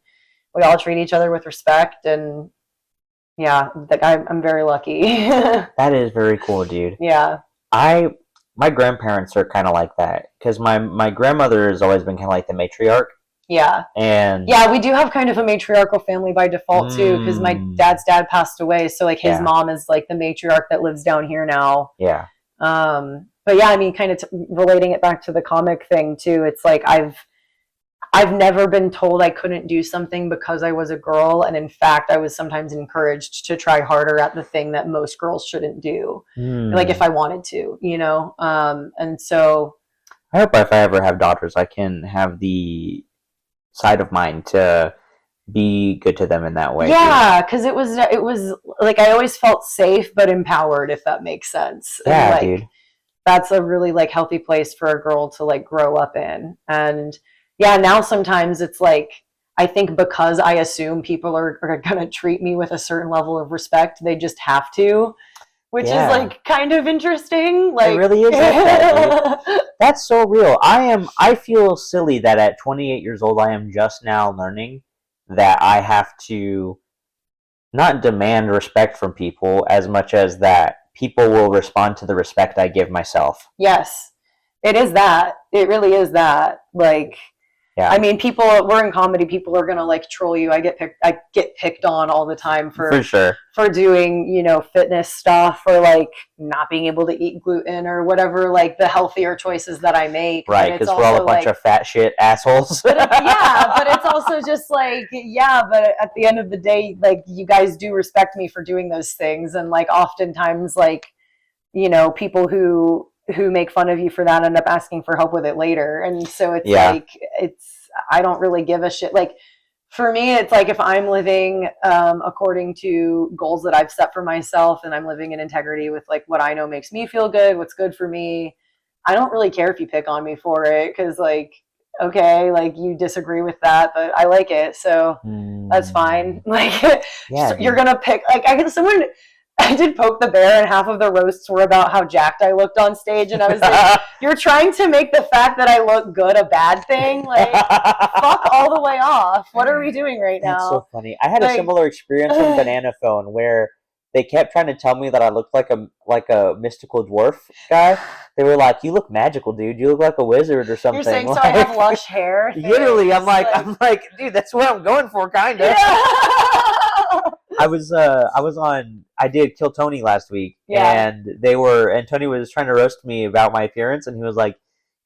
we all treat each other with respect. And yeah, I'm very lucky. That is very cool, dude. Yeah. My grandparents are kind of like that because my grandmother has always been kind of like the matriarch. Yeah. And yeah, we do have kind of a matriarchal family by default too, because my dad's dad passed away. So like his mom is like the matriarch that lives down here now. Yeah. But yeah, I mean, kind of relating it back to the comic thing too. It's like I've never been told I couldn't do something because I was a girl. And in fact, I was sometimes encouraged to try harder at the thing that most girls shouldn't do. Like if I wanted to, and so. I hope if I ever have daughters, I can have the side of mind to be good to them in that way. Yeah. Cause it was like, I always felt safe, but empowered, if that makes sense. Yeah, and, like, dude. That's a really like healthy place for a girl to like grow up in. And yeah, now sometimes it's like, I think because I assume people are going to treat me with a certain level of respect, they just have to, which is like kind of interesting. Like, it really is like that, dude. That's so real. I feel silly that at 28 years old, I am just now learning that I have to not demand respect from people as much as that people will respond to the respect I give myself. Yes, it is that. It really is that. Like, yeah. I mean, we're in comedy, people are going to like troll you. I get picked on all the time for sure. For doing, fitness stuff or like not being able to eat gluten or whatever, like the healthier choices that I make. Right. Because we're all a bunch of fat shit assholes. But it's also just like, but at the end of the day, like you guys do respect me for doing those things. And like, oftentimes like, people who make fun of you for that end up asking for help with it later. And so it's like, I don't really give a shit. Like for me, it's like if I'm living according to goals that I've set for myself and I'm living in integrity with like what I know makes me feel good, what's good for me, I don't really care if you pick on me for it. Cause like, okay, like you disagree with that, but I like it. So that's fine. Like you're going to pick, like I did Poke the Bear and half of the roasts were about how jacked I looked on stage. And I was like, you're trying to make the fact that I look good a bad thing? Like, fuck all the way off. What are we doing right now? That's so funny. I had a similar experience on Banana Phone where they kept trying to tell me that I looked like a mystical dwarf guy. They were like, you look magical, dude. You look like a wizard or something. You're saying, like, so I have lush hair? Literally, I'm like, dude, that's what I'm going for, kind of. Yeah. I did Kill Tony last week, and Tony was trying to roast me about my appearance, and he was like,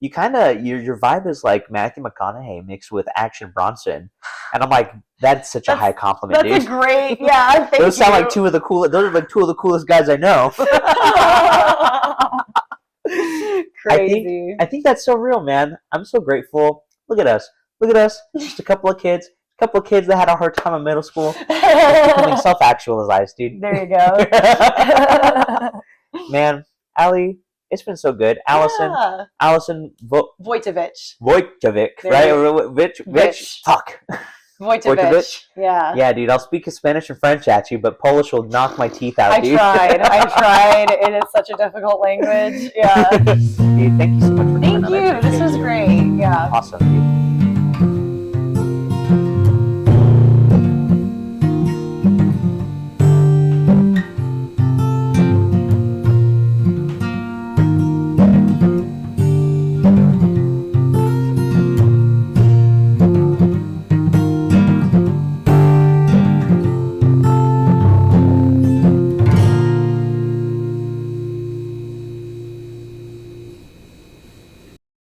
your vibe is like Matthew McConaughey mixed with Action Bronson. And I'm like, that's such a high compliment, dude. That's a great, yeah. Those sound like two of the coolest guys I know. Crazy. I think that's so real, man. I'm so grateful. Look at us. Just a couple of kids that had a hard time in middle school. Becoming self-actualized, dude. There you go. Man, Allie, it's been so good. Allison Wojtowecz, right? Rich. Fuck. Wojtowecz. Yeah. Yeah, dude. I'll speak Spanish and French at you, but Polish will knock my teeth out, dude. I tried. It is such a difficult language. Yeah. Dude, thank you so much for coming on. Thank you. This was great. Yeah. Awesome, dude.